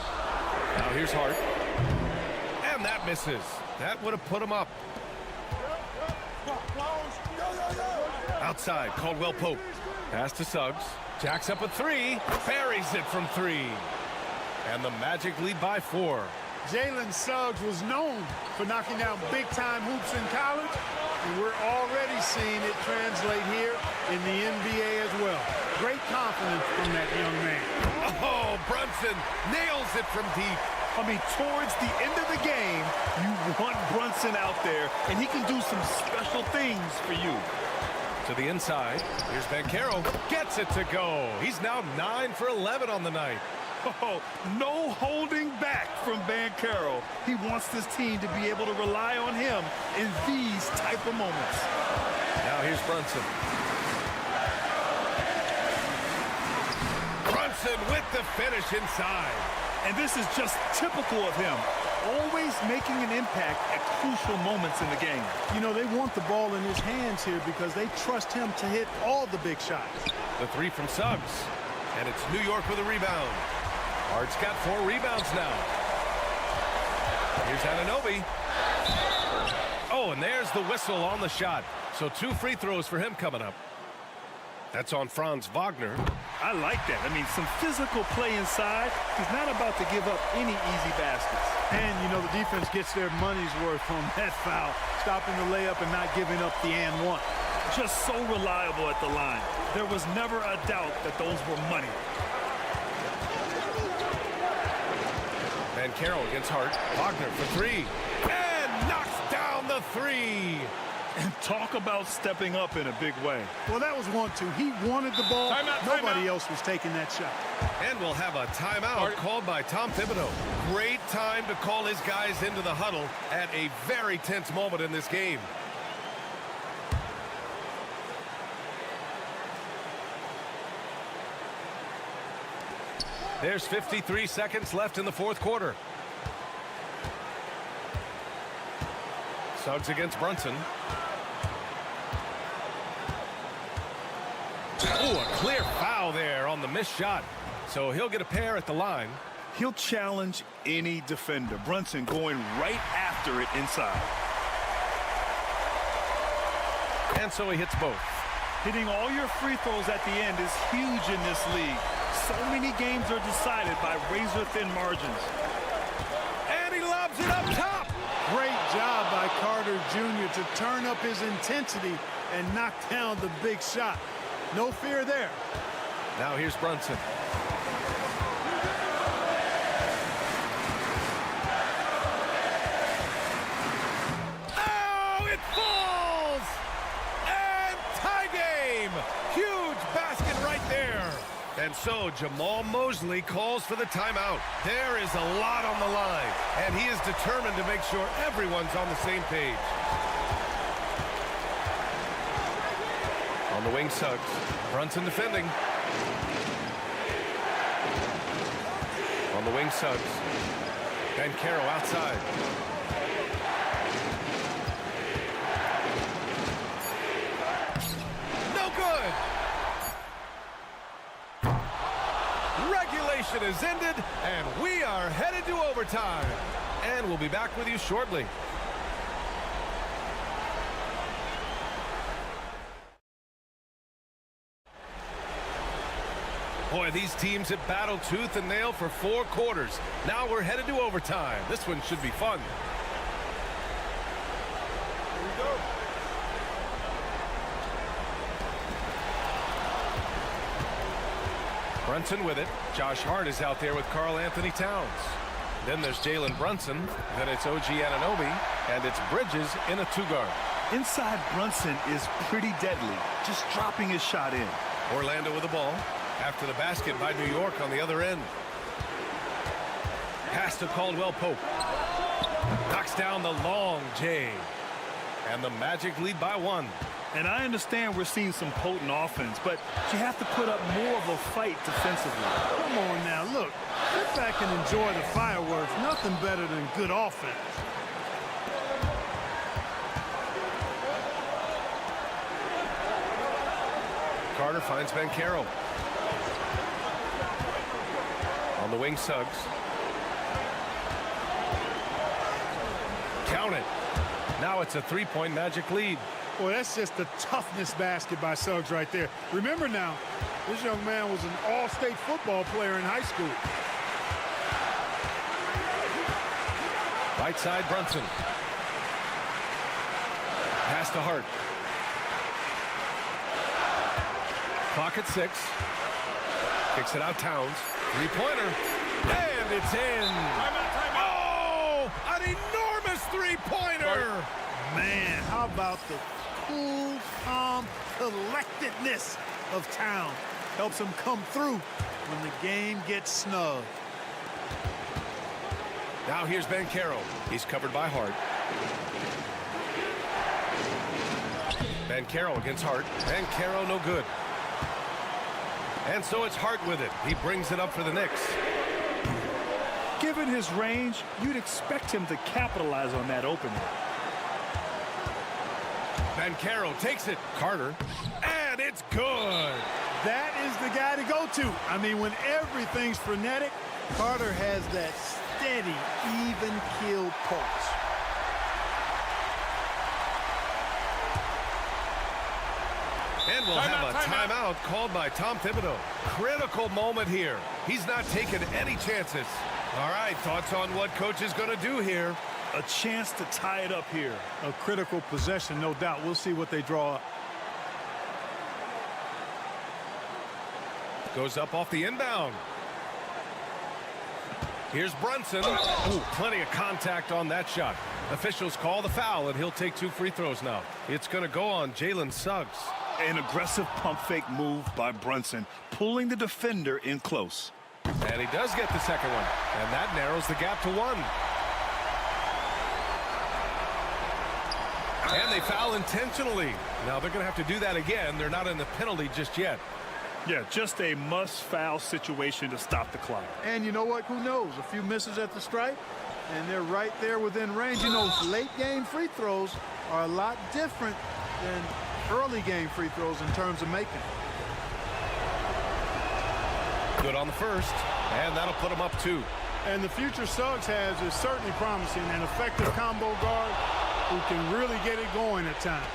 Now here's Hart. And that misses. That would have put him up. Outside, Caldwell Pope. Pass to Suggs. Jacks up a three. Buries it from three. And the Magic lead by 4. Jalen Suggs was known for knocking down big-time hoops in college, and we're already seeing it translate here in the NBA as well. Great confidence from that young man. Oh, Brunson nails it from deep. I mean, towards the end of the game, you want Brunson out there, and he can do some special things for you. To the inside. Here's Banchero. Gets it to go. He's now 9 for 11 on the night. Oh, no holding back from Banchero. He wants this team to be able to rely on him in these type of moments. Now here's Brunson. Brunson with the finish inside. And this is just typical of him. Always making an impact at crucial moments in the game. You know, they want the ball in his hands here because they trust him to hit all the big shots. The three from Suggs. And it's New York with a rebound. Hart's got 4 rebounds now. Here's Anunoby. Oh, and there's the whistle on the shot. So 2 free throws for him coming up. That's on Franz Wagner. I like that. I mean, some physical play inside. He's not about to give up any easy baskets. And, you know, the defense gets their money's worth on that foul, stopping the layup and not giving up the and one. Just so reliable at the line. There was never a doubt that those were money. Banchero against Hart. Wagner for 3. And knocks down the 3. And talk about stepping up in a big way. Well, that was 1-2. He wanted the ball. Nobody else was taking that shot. And we'll have a timeout called by Tom Thibodeau. Great time to call his guys into the huddle at a very tense moment in this game. There's 53 seconds left in the 4th quarter. Suggs against Brunson. Oh, a clear foul there on the missed shot. So he'll get a pair at the line. He'll challenge any defender. Brunson going right after it inside. And so he hits both. Hitting all your free throws at the end is huge in this league. So many games are decided by razor-thin margins. And he lobs it up top. Great job by Carter Jr. to turn up his intensity and knock down the big shot. No fear there. Now here's Brunson. Oh, it falls! And tie game! Huge basket right there. And so Jamal Mosley calls for the timeout. There is a lot on the line, and he is determined to make sure everyone's on the same page. On the wing, Suggs. Brunson defending. On the wing, Suggs. Banchero outside. No good! Regulation is ended, and we are headed to overtime. And we'll be back with you shortly. Boy, these teams have battled tooth and nail for 4 quarters. Now we're headed to overtime. This one should be fun. Here we go. Brunson with it. Josh Hart is out there with Karl Anthony Towns. Then there's Jalen Brunson. Then it's OG Anunoby. And it's Bridges in a 2-guard. Inside Brunson is pretty deadly, just dropping his shot in. Orlando with the ball. After the basket by New York on the other end. Pass to Caldwell Pope. Knocks down the long J. And the Magic lead by 1. And I understand we're seeing some potent offense, but you have to put up more of a fight defensively. Come on now, look. Sit back and enjoy the fireworks. Nothing better than good offense. Carter finds Banchero. On the wing, Suggs. Count it. Now it's a 3-point Magic lead. Boy, that's just the toughness basket by Suggs right there. Remember now, this young man was an all-state football player in high school. Right side, Brunson. Pass to Hart. Clock at 6. Kicks it out, Towns. Three-pointer. And it's in. Oh, an enormous three-pointer. Man, how about the cool, calm collectedness of Town? Helps him come through when the game gets snug. Now here's Banchero. He's covered by Hart. Banchero against Hart. Banchero no good. And so it's Hart with it. He brings it up for the Knicks. Given his range, you'd expect him to capitalize on that opening. Banchero takes it. Carter. And it's good. That is the guy to go to. I mean, when everything's frenetic, Carter has that steady, even keel pulse. And we'll have a timeout called by Tom Thibodeau. Critical moment here. He's not taking any chances. All right, thoughts on what coach is going to do here? A chance to tie it up here. A critical possession, no doubt. We'll see what they draw up. Goes up off the inbound. Here's Brunson. Ooh, plenty of contact on that shot. Officials call the foul, and he'll take 2 free throws now. It's going to go on Jalen Suggs. An aggressive pump fake move by Brunson, pulling the defender in close. And he does get the second one, and that narrows the gap to 1. And they foul intentionally. Now they're going to have to do that again. They're not in the penalty just yet. Yeah, just a must-foul situation to stop the clock. And you know what? Who knows? A few misses at the stripe, and they're right there within range. You know, late-game free throws are a lot different than early-game free throws in terms of making. Good on the first, and that'll put him up 2. And the future Suggs has is certainly promising. An effective combo guard who can really get it going at times.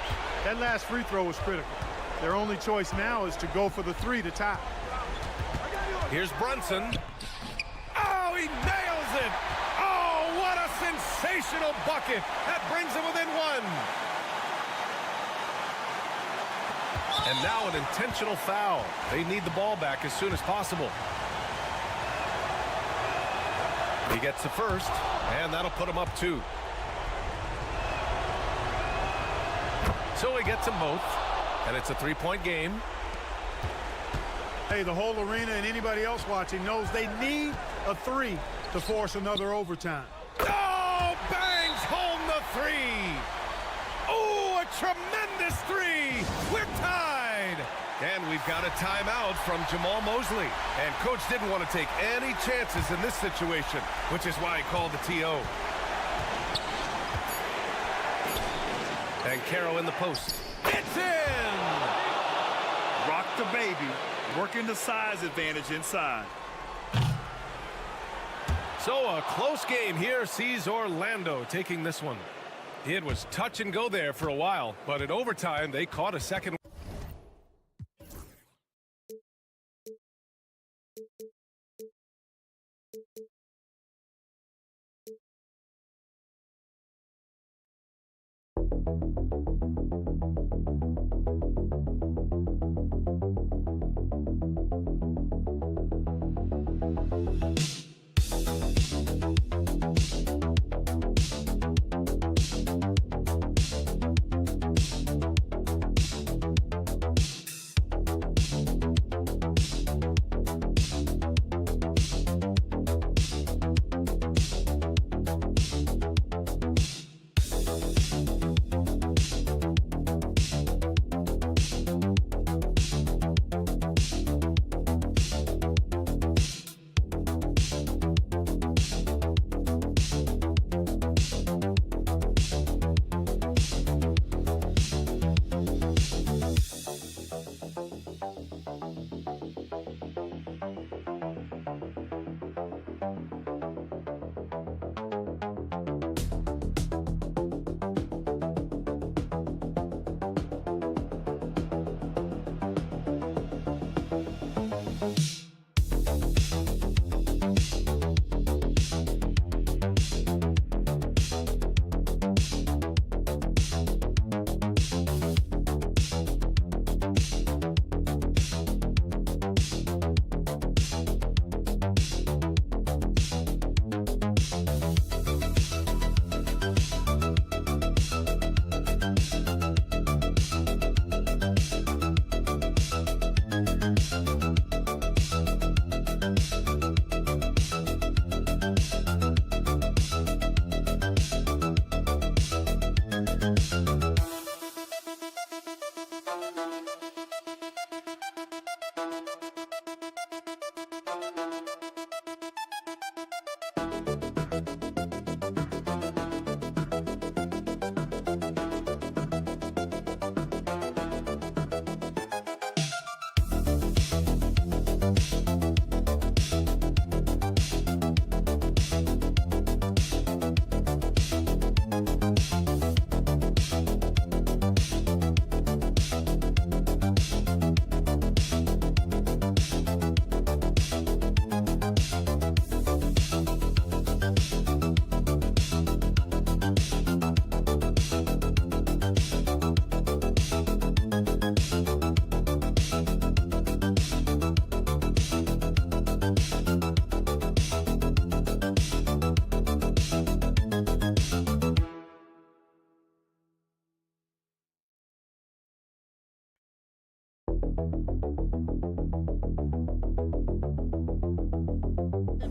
That last free throw was critical. Their only choice now is to go for the 3 to tie. Here's Brunson. Oh, he nails it. Oh, what a sensational bucket. That brings him within 1. And now an intentional foul. They need the ball back as soon as possible. He gets the first, and that'll put him up 2. So he gets them both, and it's a 3-point game. Hey, the whole arena and anybody else watching knows they need a 3 to force another overtime. Oh, bangs home the 3. Oh, a tremendous 3. We're tied. And we've got a timeout from Jamal Mosley. And coach didn't want to take any chances in this situation, which is why he called the TO. And Caro in the post. It's in! Rock the baby, working the size advantage inside. So a close game here sees Orlando taking this one. It was touch and go there for a while, but in overtime they caught a second.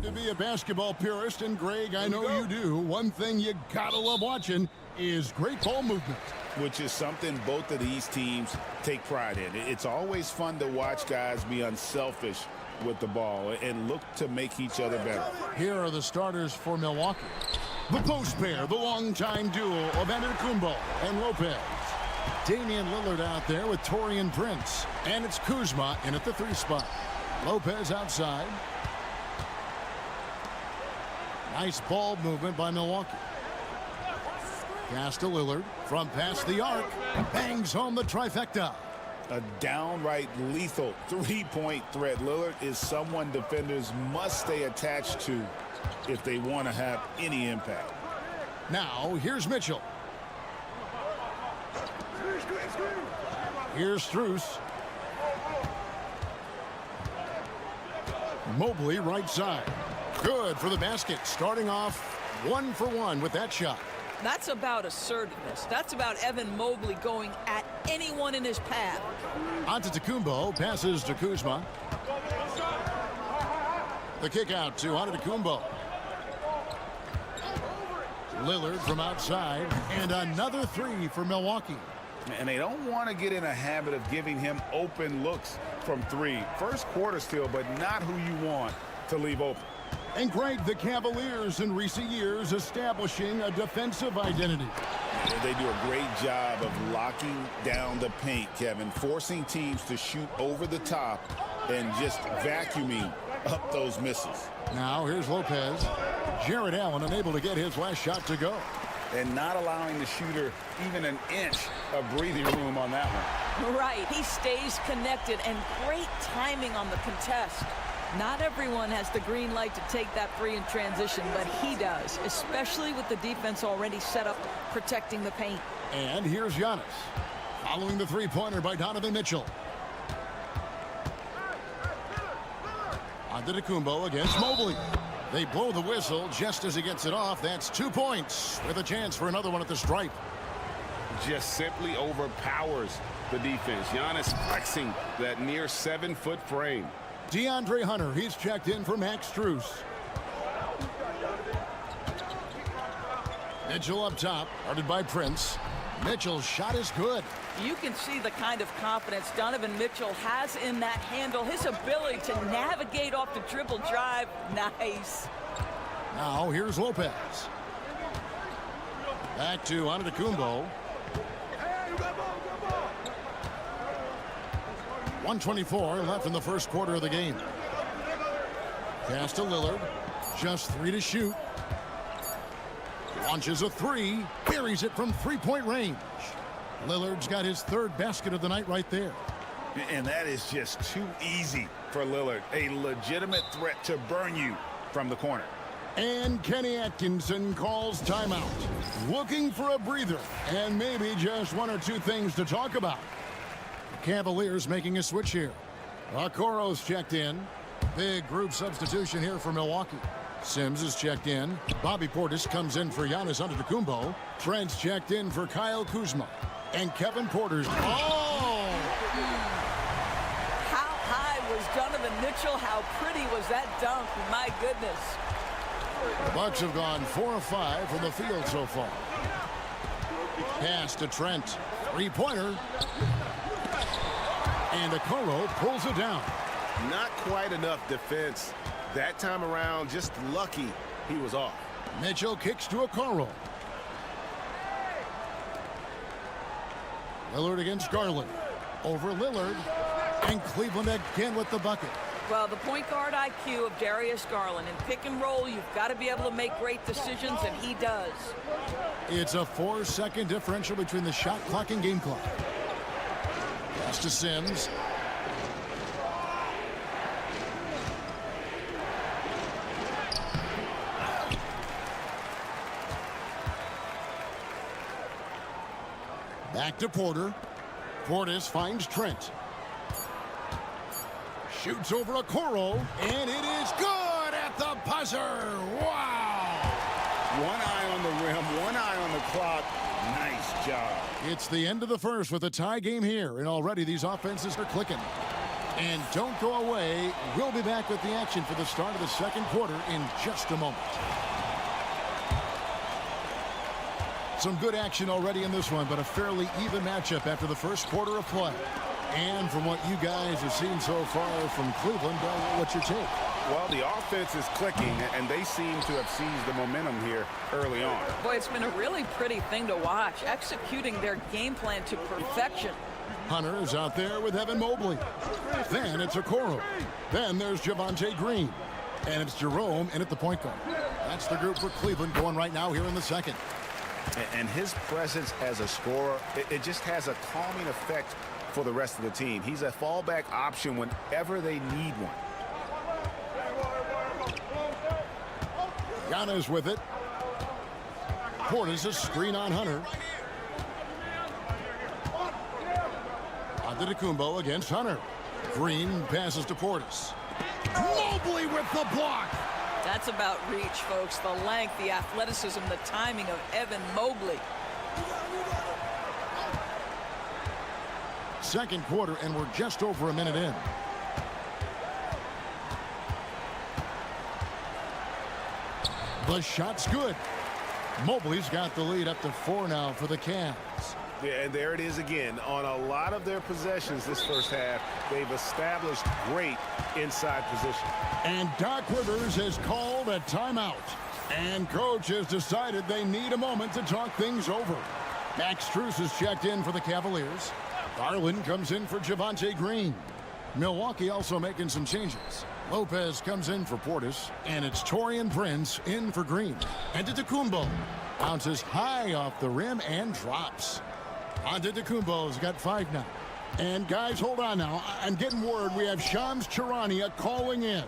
To be a basketball purist, and Greg, I know you do, one thing you gotta love watching is great ball movement. Which is something both of these teams take pride in. It's always fun to watch guys be unselfish with the ball and look to make each other better. Here are the starters for Milwaukee. The post pair, the longtime duo of Antetokounmpo and Lopez. Damian Lillard out there with Taurean Prince. And it's Kuzma in at the 3 spot. Lopez outside. Nice ball movement by Milwaukee. Pass to Lillard from past the arc. Bangs home the trifecta. A downright lethal three-point threat. Lillard is someone defenders must stay attached to if they want to have any impact. Now, here's Mitchell. Here's Strus. Mobley right side. Good for the basket. Starting off 1 for 1 with that shot. That's about assertiveness. That's about Evan Mobley going at anyone in his path. Antetokounmpo passes to Kuzma. The kick out to Antetokounmpo. Lillard from outside, and another 3 for Milwaukee. And they don't want to get in a habit of giving him open looks from 3. First quarter still, but not who you want to leave open. And Greg, the Cavaliers in recent years establishing a defensive identity. They do a great job of locking down the paint, Kevin, forcing teams to shoot over the top and just vacuuming up those misses. Now here's Lopez. Jared Allen unable to get his last shot to go. And not allowing the shooter even an inch of breathing room on that one. Right, he stays connected, and great timing on the contest. Not everyone has the green light to take that 3 in transition, but he does, especially with the defense already set up protecting the paint. And here's Giannis, following the 3-pointer by Donovan Mitchell. Antetokounmpo against Mobley. They blow the whistle just as he gets it off. That's 2 points with a chance for another one at the stripe. Just simply overpowers the defense. Giannis flexing that near 7-foot frame. DeAndre Hunter, he's checked in for Max Strus. Mitchell up top, guarded by Prince. Mitchell's shot is good. You can see the kind of confidence Donovan Mitchell has in that handle. His ability to navigate off the dribble drive, nice. Now here's Lopez. Back to Antetokounmpo. 1:24 left in the first quarter of the game. Pass to Lillard. Just 3 to shoot. Launches a 3. Buries it from 3-point range. Lillard's got his 3rd basket of the night right there. And that is just too easy for Lillard. A legitimate threat to burn you from the corner. And Kenny Atkinson calls timeout. Looking for a breather and maybe just 1 or 2 things to talk about. Cavaliers making a switch here. Okoro's checked in. Big group substitution here for Milwaukee. Sims is checked in. Bobby Portis comes in for Giannis Antetokounmpo. Trent's checked in for Kyle Kuzma. And Kevin Porter's... Oh! How high was Donovan Mitchell? How pretty was that dunk? My goodness. The Bucks have gone 4 of 5 from the field so far. Pass to Trent. Three-pointer. And Okoro pulls it down. Not quite enough defense. That time around, just lucky he was off. Mitchell kicks to Okoro. Lillard against Garland. Over Lillard. And Cleveland again with the bucket. Well, the point guard IQ of Darius Garland. In pick and roll, you've got to be able to make great decisions, and he does. It's a 4-second differential between the shot clock and game clock. Pass to Sims. Back to Porter. Portis finds Trent. Shoots over Okoro, and it is good at the buzzer. Wow! One eye on the rim, one eye on the clock. Nice job. It's the end of the first with a tie game here, and already these offenses are clicking. And don't go away. We'll be back with the action for the start of the second quarter in just a moment. Some good action already in this one, but a fairly even matchup after the first quarter of play. And from what you guys have seen so far from Cleveland, what's your take? Well, the offense is clicking, and they seem to have seized the momentum here early on. Boy, it's been a really pretty thing to watch, executing their game plan to perfection. Hunter is out there with Evan Mobley. Then it's Okoro. Then there's Javonte Green. And it's Jerome in at the point guard. That's the group for Cleveland going right now here in the second. And his presence as a scorer, it just has a calming effect for the rest of the team. He's a fallback option whenever they need one. Giannis with it. Portis a screen on Hunter. Antetokounmpo against Hunter. Green passes to Portis. Mobley with the block. That's about reach, folks. The length, the athleticism, the timing of Evan Mobley. Second quarter, and we're just over a minute in. The shot's good. Mobley's got the lead up to 4 now for the Cavs. Yeah, and there it is again. On a lot of their possessions this first half, they've established great inside position. And Doc Rivers has called a timeout. And coach has decided they need a moment to talk things over. Max Strus has checked in for the Cavaliers. Garland comes in for Javonte Green. Milwaukee also making some changes. Lopez comes in for Portis, and it's Taurean Prince in for Green. Antetokounmpo bounces high off the rim and drops. Antetokounmpo's got 5 now. And guys, hold on now. I'm getting word we have Shams Charania calling in.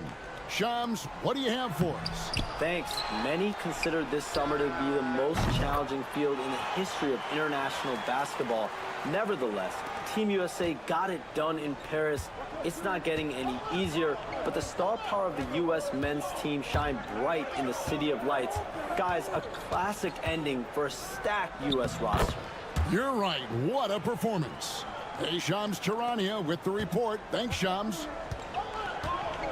Shams, what do you have for us? Thanks. Many consider this summer to be the most challenging field in the history of international basketball. Nevertheless, Team USA got it done in Paris. It's not getting any easier, but the star power of the U.S. men's team shined bright in the City of Lights. Guys, a classic ending for a stacked U.S. roster. You're right. What a performance. Hey, Shams Charania with the report. Thanks, Shams.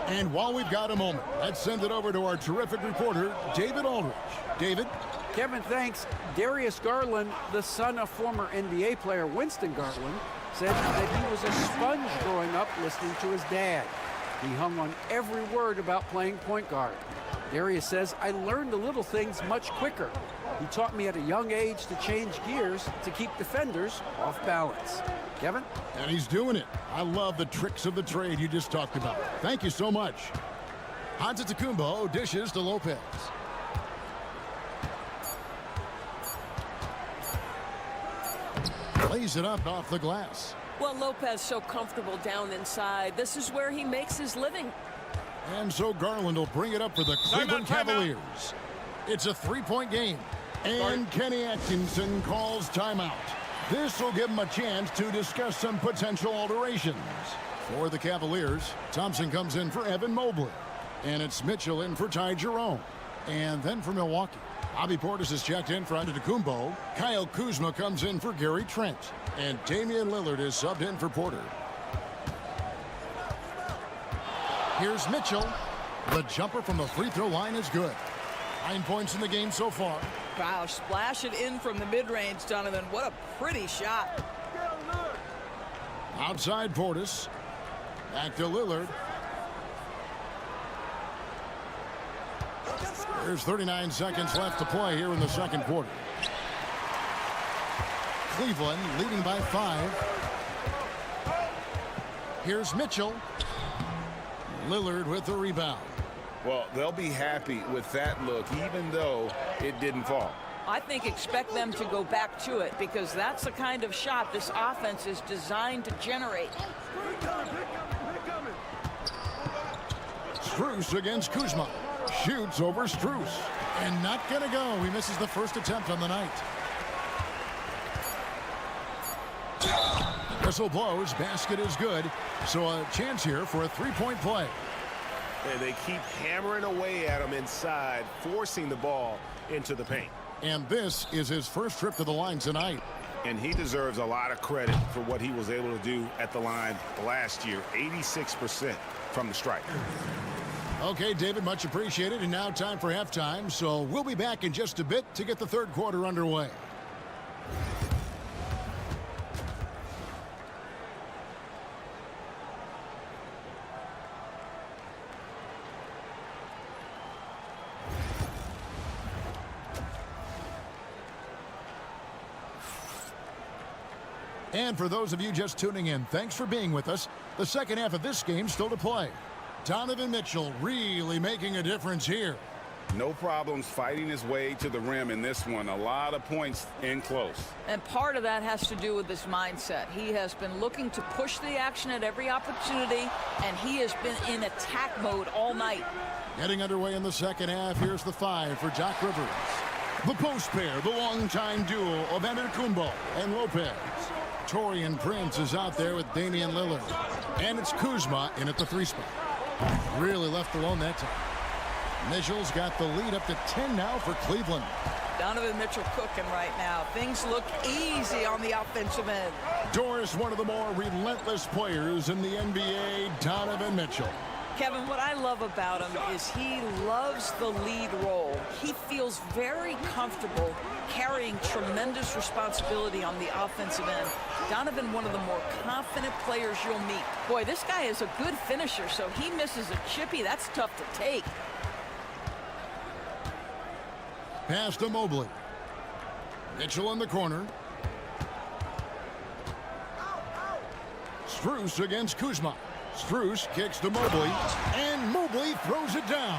And while we've got a moment, let's send it over to our terrific reporter, David Aldridge. David? Kevin, thanks. Darius Garland, the son of former NBA player Winston Garland, said that he was a sponge growing up listening to his dad. He hung on every word about playing point guard. Darius says, I learned the little things much quicker. He taught me at a young age to change gears to keep defenders off balance. Kevin? And he's doing it. I love the tricks of the trade you just talked about. Thank you so much. Antetokounmpo dishes to Lopez. Lays it up off the glass. Well, Lopez so comfortable down inside. This is where he makes his living. And so Garland will bring it up for the Cleveland Cavaliers. It's a 3-point game. And Kenny Atkinson calls timeout. This will give him a chance to discuss some potential alterations. For the Cavaliers, Thompson comes in for Evan Mobley. And it's Mitchell in for Ty Jerome. And then for Milwaukee, Bobby Portis is checked in for Antetokounmpo. Kyle Kuzma comes in for Gary Trent. And Damian Lillard is subbed in for Porter. Here's Mitchell. The jumper from the free throw line is good. 9 points in the game so far. Wow, splash it in from the mid-range, Donovan. What a pretty shot. Outside Portis. Back to Lillard. There's 39 seconds left to play here in the second quarter. Cleveland leading by 5. Here's Mitchell. Lillard with the rebound. Well, they'll be happy with that look, even though it didn't fall. I think expect them to go back to it because that's the kind of shot this offense is designed to generate. Strus against Kuzma. Shoots over Strus. And not going to go. He misses the first attempt on the night. Whistle blows. Basket is good. So a chance here for a three-point play. And they keep hammering away at him inside, forcing the ball into the paint. And this is his first trip to the line tonight. And he deserves a lot of credit for what he was able to do at the line last year. 86% from the stripe. Okay, David, much appreciated. And now time for halftime. So we'll be back in just a bit to get the third quarter underway. And for those of you just tuning in, thanks for being with us. The second half of this game still to play. Donovan Mitchell really making a difference here. No problems fighting his way to the rim in this one. A lot of points in close. And part of that has to do with his mindset. He has been looking to push the action at every opportunity, and he has been in attack mode all night. Getting underway in the second half, here's the 5 for Doc Rivers. The post pair, the longtime duo of Antetokounmpo and Lopez. Taurean Prince is out there with Damian Lillard. And it's Kuzma in at the 3 spot. Really left alone that time. Mitchell's got the lead up to 10 now for Cleveland. Donovan Mitchell cooking right now. Things look easy on the offensive end. Doris, one of the more relentless players in the NBA, Donovan Mitchell. Kevin, what I love about him is he loves the lead role. He feels very comfortable carrying tremendous responsibility on the offensive end. Donovan, one of the more confident players you'll meet. Boy, this guy is a good finisher, so he misses a chippy. That's tough to take. Pass to Mobley. Mitchell in the corner. Strus against Kuzma. Strus kicks to Mobley, and Mobley throws it down.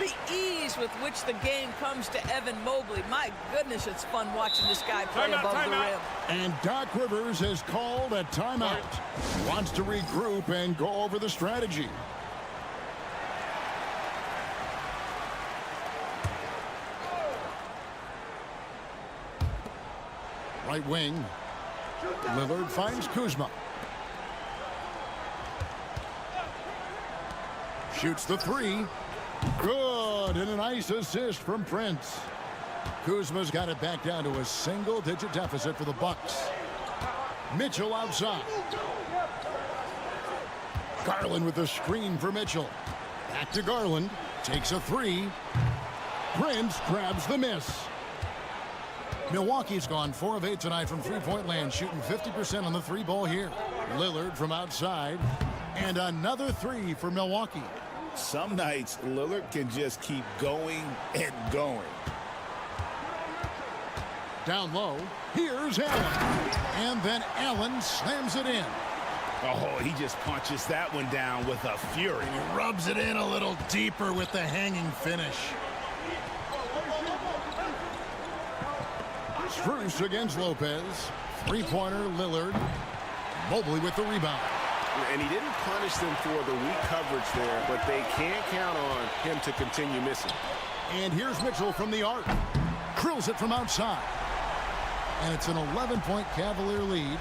The ease with which the game comes to Evan Mobley. My goodness, it's fun watching this guy play above the rim. And Doc Rivers has called a timeout. Wants to regroup and go over the strategy. Right wing. Lillard finds Kuzma. Shoots the 3. Good, and a nice assist from Prince. Kuzma's got it back down to a single-digit deficit for the Bucks. Mitchell outside. Garland with the screen for Mitchell. Back to Garland. Takes a 3. Prince grabs the miss. Milwaukee's gone 4 of 8 tonight from three-point land, shooting 50% on the 3-ball here. Lillard from outside. And another 3 for Milwaukee. Some nights, Lillard can just keep going and going. Down low, here's Allen. And then Allen slams it in. Oh, he just punches that one down with a fury. And he rubs it in a little deeper with the hanging finish. Strus against Lopez. Three-pointer, Lillard. Mobley with the rebound. And he didn't punish them for the weak coverage there, but they can't count on him to continue missing. And here's Mitchell from the arc. Drills it from outside. And it's an 11-point Cavalier lead.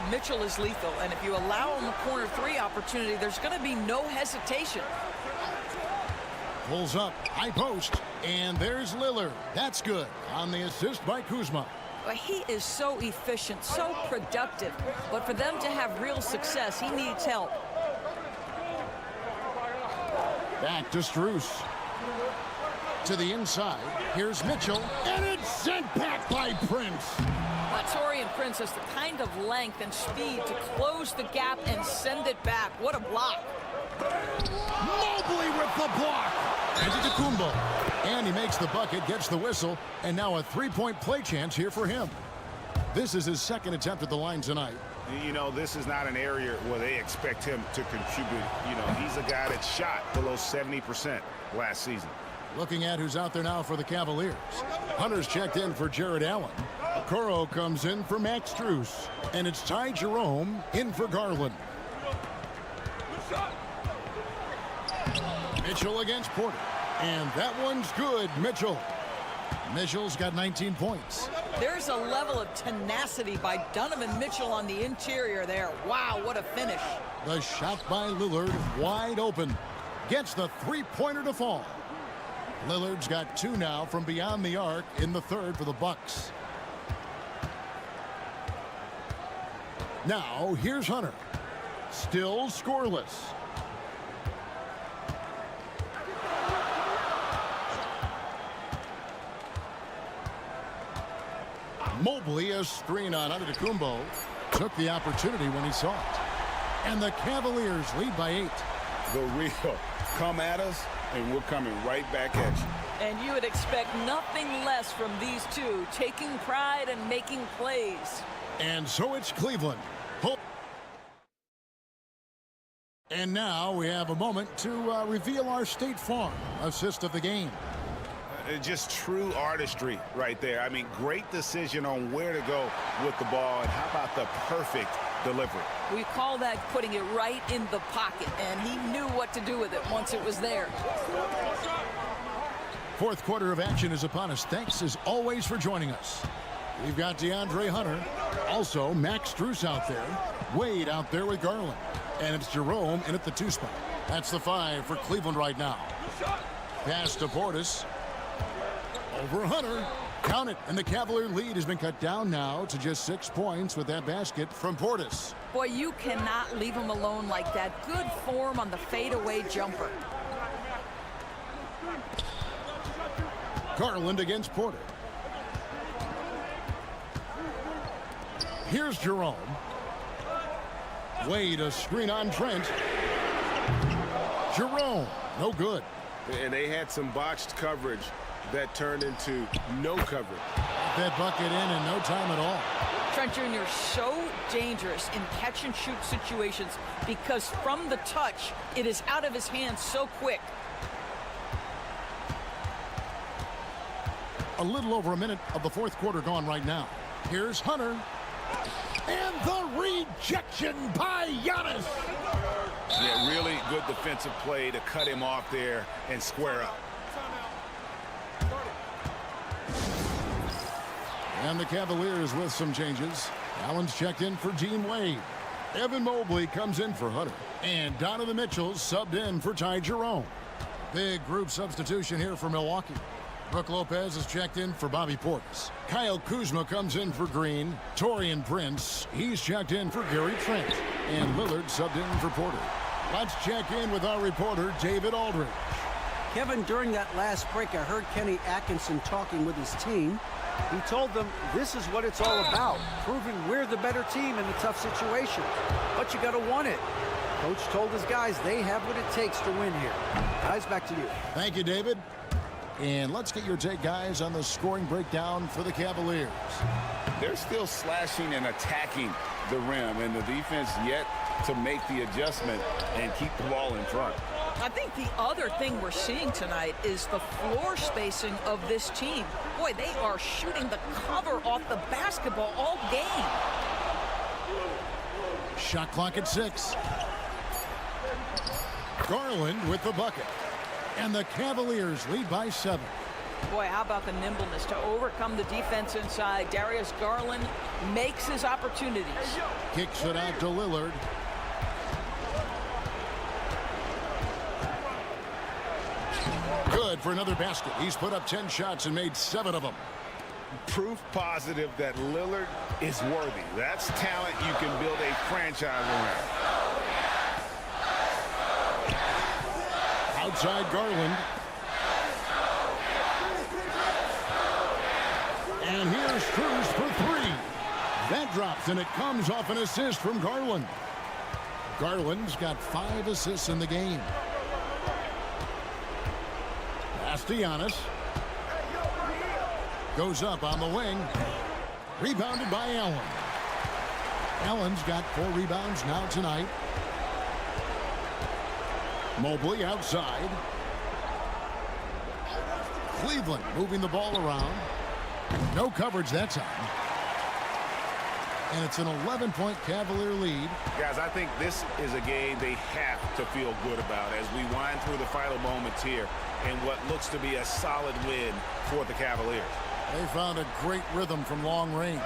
Mitchell is lethal, and if you allow him a corner 3 opportunity, there's going to be no hesitation. Pulls up, high post, and there's Lillard. That's good on the assist by Kuzma. He is so efficient, so productive, but for them to have real success, he needs help. Back to Strus. To the inside. Here's Mitchell. And it's sent back by Prince. Torian Prince has the kind of length and speed to close the gap and send it back. What a block. Mobley with the block. Antetokounmpo. And he makes the bucket, gets the whistle, and now a three-point play chance here for him. This is his second attempt at the line tonight. You know, this is not an area where they expect him to contribute. You know, he's a guy that shot below 70% last season. Looking at who's out there now for the Cavaliers. Hunter's checked in for Jared Allen. Okoro comes in for Max Strus. And it's Ty Jerome in for Garland. Mitchell against Porter. And that one's good, Mitchell. Mitchell's got 19 points. There's a level of tenacity by Donovan Mitchell on the interior there. Wow, what a finish. The shot by Lillard wide open. Gets the three-pointer to fall. Lillard's got 2 now from beyond the arc in the third for the Bucks. Now here's Hunter. Still scoreless. Mobley, a screen on Antetokounmpo, took the opportunity when he saw it. And the Cavaliers lead by 8. The real come at us, and we're coming right back at you. And you would expect nothing less from these two, taking pride and making plays. And so it's Cleveland. And now we have a moment to reveal our State Farm assist of the game. Just true artistry right there. I mean, great decision on where to go with the ball, and how about the perfect delivery? We call that putting it right in the pocket, and he knew what to do with it once it was there. Fourth quarter of action is upon us. Thanks as always for joining us. We've got DeAndre Hunter, also Max Strus out there, Wade out there with Garland, and it's Jerome in at the 2 spot. That's the 5 for Cleveland right now. Pass to Portis. Over Hunter. Count it. And the Cavalier lead has been cut down now to just 6 points with that basket from Portis. Boy, you cannot leave him alone like that. Good form on the fadeaway jumper. Garland against Porter. Here's Jerome. Wade, a screen on Trent. Jerome, no good. And they had some botched coverage that turned into no coverage. That bucket in no time at all. Trent Jr. so dangerous in catch and shoot situations because from the touch, it is out of his hands so quick. A little over a minute of the fourth quarter gone right now. Here's Hunter. And the rejection by Giannis. Yeah, really good defensive play to cut him off there and square up. And the Cavaliers with some changes. Allen's checked in for Dean Wade. Evan Mobley comes in for Hunter. And Donovan Mitchell subbed in for Ty Jerome. Big group substitution here for Milwaukee. Brook Lopez is checked in for Bobby Portis. Kyle Kuzma comes in for Green. Torian Prince, he's checked in for Gary Trent. And Lillard subbed in for Porter. Let's check in with our reporter, David Aldridge. Kevin, during that last break, I heard Kenny Atkinson talking with his team. He told them this is what it's all about, proving we're the better team in a tough situation. But you got to want it. Coach told his guys they have what it takes to win here. Guys, back to you. Thank you, David. And let's get your take, guys, on the scoring breakdown for the Cavaliers. They're still slashing and attacking the rim, and the defense yet to make the adjustment and keep the ball in front. I think the other thing we're seeing tonight is the floor spacing of this team. Boy, they are shooting the cover off the basketball all game. Shot clock at 6. Garland with the bucket. And the Cavaliers lead by 7. Boy, how about the nimbleness to overcome the defense inside. Darius Garland makes his opportunities. Kicks it out to Lillard. Good for another basket. He's put up 10 shots and made 7 of them. Proof positive that Lillard is worthy. That's talent you can build a franchise around. Outside Garland. And here's Cruz for three. That drops, and it comes off an assist from Garland. Garland's got 5 assists in the game. Pass to Giannis. Goes up on the wing. Rebounded by Allen. Allen's got 4 rebounds now tonight. Mobley outside. Cleveland moving the ball around. No coverage that time. And it's an 11-point Cavalier lead. Guys, I think this is a game they have to feel good about as we wind through the final moments here in what looks to be a solid win for the Cavaliers. They found a great rhythm from long range.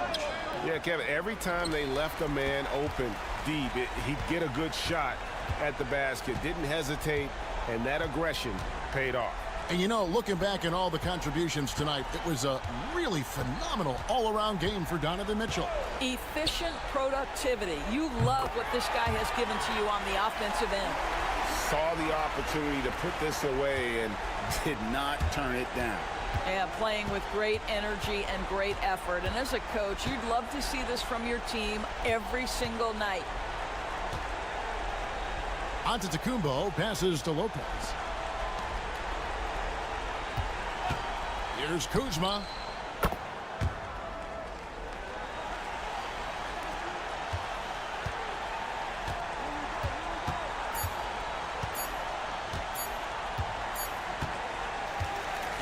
Yeah, Kevin, every time they left a man open deep, he'd get a good shot at the basket, didn't hesitate, and that aggression paid off. And you know, looking back at all the contributions tonight, it was a really phenomenal all-around game for Donovan Mitchell. Efficient productivity. You love what this guy has given to you on the offensive end. Saw the opportunity to put this away and did not turn it down. Yeah, playing with great energy and great effort. And as a coach, you'd love to see this from your team every single night. Antetokounmpo passes to Lopez. Here's Kuzma.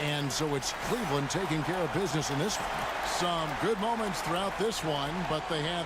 And so it's Cleveland taking care of business in this one. Some good moments throughout this one, but they had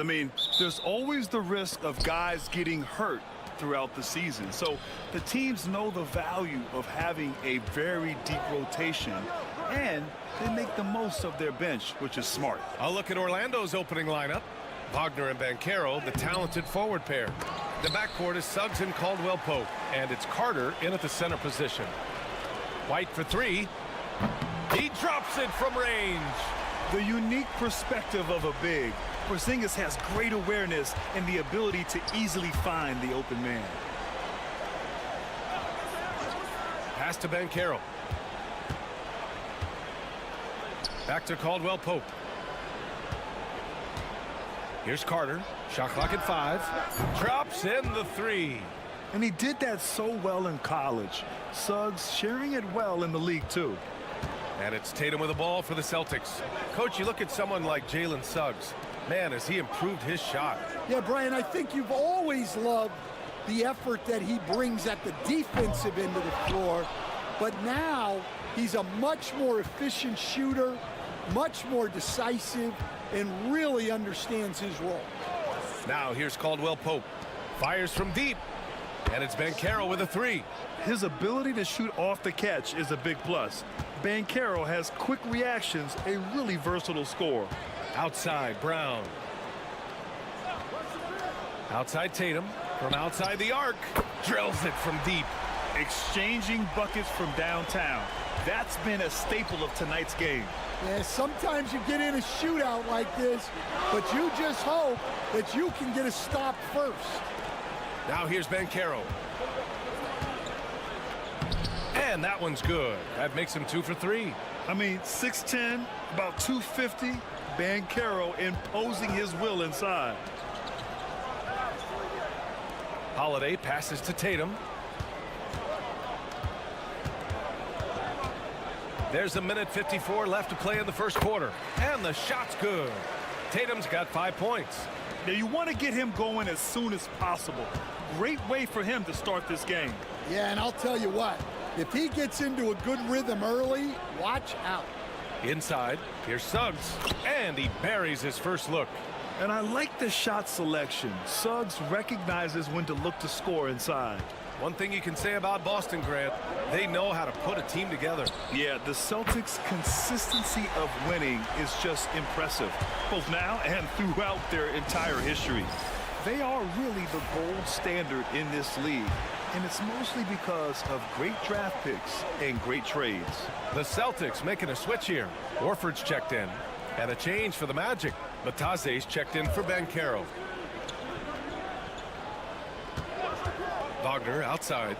I mean, there's always the risk of guys getting hurt throughout the season. So the teams know the value of having a very deep rotation, and they make the most of their bench, which is smart. I'll look at Orlando's opening lineup. Wagner and Banchero, the talented forward pair. The backcourt is Suggs and Caldwell-Pope, and it's Carter in at the center position. White for three. He drops it from range. The unique perspective of a big. Porzingis has great awareness and the ability to easily find the open man. Pass to Banchero. Back to Caldwell-Pope. Here's Carter. Shot clock at 5. Drops in the 3. And he did that so well in college. Suggs sharing it well in the league, too. And it's Tatum with the ball for the Celtics. Coach, you look at someone like Jalen Suggs. Man, has he improved his shot. Yeah, Brian, I think you've always loved the effort that he brings at the defensive end of the floor. But now he's a much more efficient shooter, much more decisive, and really understands his role. Now here's Caldwell-Pope. Fires from deep. And it's Banchero with a three. His ability to shoot off the catch is a big plus. Banchero has quick reactions, a really versatile scorer. Outside, Brown. Outside Tatum. From outside the arc. Drills it from deep. Exchanging buckets from downtown. That's been a staple of tonight's game. Yeah, sometimes you get in a shootout like this, but you just hope that you can get a stop first. Now here's Banchero. And that one's good. That makes him 2 for 3. I mean, 6'10", about 250. Banchero imposing his will inside. Holiday passes to Tatum. There's 1:54 left to play in the first quarter. And the shot's good. Tatum's got 5 points. Now you want to get him going as soon as possible. Great way for him to start this game. Yeah, and I'll tell you what, if he gets into a good rhythm early, watch out. Inside, here's Suggs. And he buries his first look. And I like the shot selection. Suggs recognizes when to look to score inside. One thing you can say about Boston, Grant, they know how to put a team together. Yeah, the Celtics' consistency of winning is just impressive, both now and throughout their entire history. They are really the gold standard in this league, and it's mostly because of great draft picks and great trades. The Celtics making a switch here. Horford's checked in, and a change for the Magic. Batase's checked in for Banchero. Wagner outside.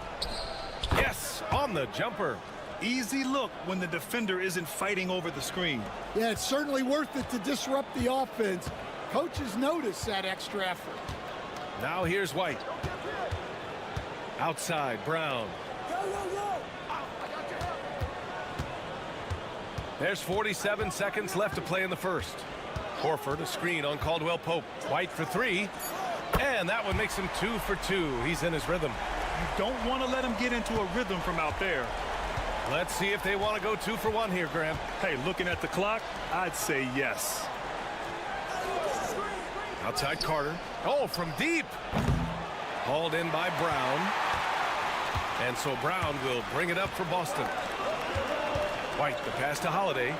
Yes, on the jumper. Easy look when the defender isn't fighting over the screen. Yeah, it's certainly worth it to disrupt the offense. Coaches notice that extra effort. Now here's White. Outside, Brown. There's 47 seconds left to play in the first. Horford, a screen on Caldwell Pope. White for 3. And that one makes him 2 for 2. He's in his rhythm. You don't want to let him get into a rhythm from out there. Let's see if they want to go 2 for 1 here, Graham. Hey, looking at the clock, I'd say yes. Outside Carter. Oh, from deep. Hauled in by Brown. And so Brown will bring it up for Boston. White, the pass to Holiday.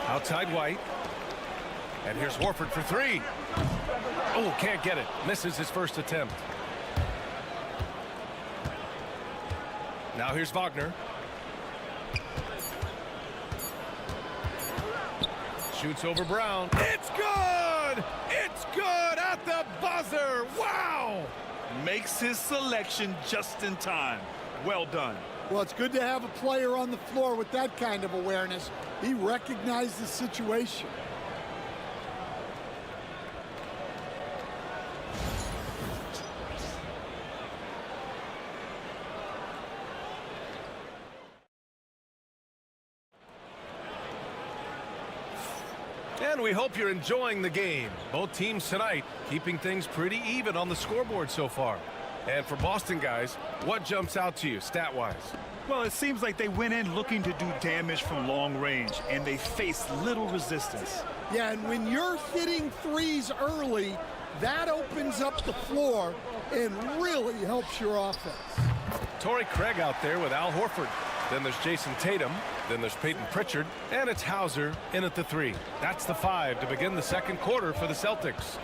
Outside White. And here's Horford for 3. Oh, can't get it. Misses his first attempt. Now here's Wagner. Shoots over Brown. It's good! It's good at the buzzer! Wow! Makes his selection just in time. Well done. Well, it's good to have a player on the floor with that kind of awareness. He recognized the situation. And we hope you're enjoying the game. Both teams tonight keeping things pretty even on the scoreboard so far. And for Boston guys, what jumps out to you stat-wise? Well, it seems like they went in looking to do damage from long range, and they faced little resistance. Yeah, and when you're hitting threes early, that opens up the floor and really helps your offense. Torrey Craig out there with Al Horford. Then there's Jason Tatum. Then there's Peyton Pritchard. And it's Hauser in at the 3. That's the 5 to begin the second quarter for the Celtics.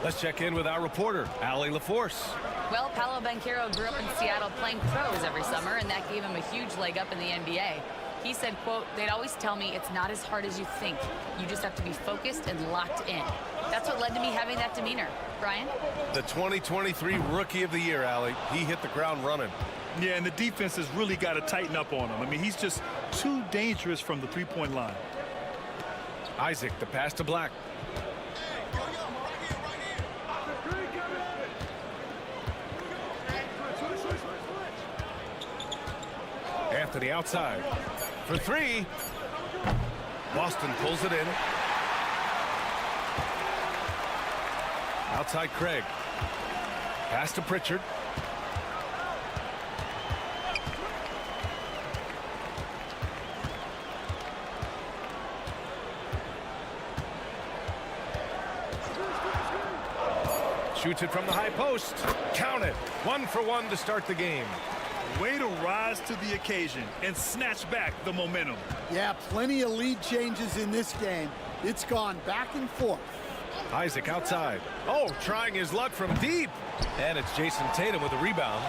Let's check in with our reporter, Allie LaForce. Well, Paolo Banchero grew up in Seattle playing pros every summer, and that gave him a huge leg up in the NBA. He said, quote, "They'd always tell me it's not as hard as you think. You just have to be focused and locked in." That's what led to me having that demeanor. Brian? The 2023 Rookie of the Year, Allie. He hit the ground running. Yeah, and the defense has really got to tighten up on him. I mean, he's just too dangerous from the three-point line. Isaac, the pass to Black. Anthony outside for 3. Boston pulls it in. Outside Craig. Pass to Pritchard. shoots it from the high post. Count it. 1 for 1 to start the game. Way to rise to the occasion and snatch back the momentum. Yeah, plenty of lead changes in this game. It's gone back and forth. Isaac outside. Oh, trying his luck from deep. And it's Jason Tatum with the rebound.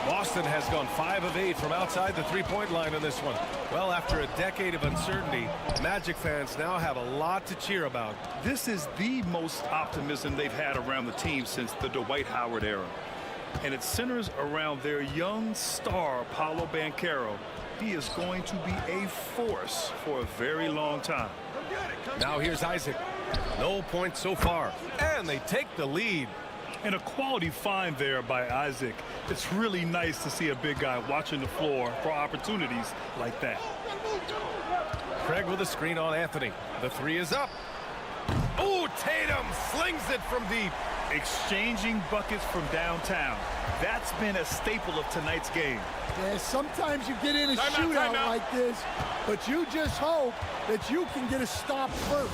Boston has gone 5 of 8 from outside the three-point line in this one. Well, after a decade of uncertainty, Magic fans now have a lot to cheer about. This is the most optimism they've had around the team since the Dwight Howard era. And it centers around their young star, Paolo Banchero. He is going to be a force for a very long time. Now here's Isaac. No points so far. And they take the lead. And a quality find there by Isaac. It's really nice to see a big guy watching the floor for opportunities like that. Craig with a screen on Anthony. The three is up. Oh, Tatum slings it from deep. Exchanging buckets from downtown. That's been a staple of tonight's game. Yeah, sometimes you get in a shootout like this, but you just hope that you can get a stop first.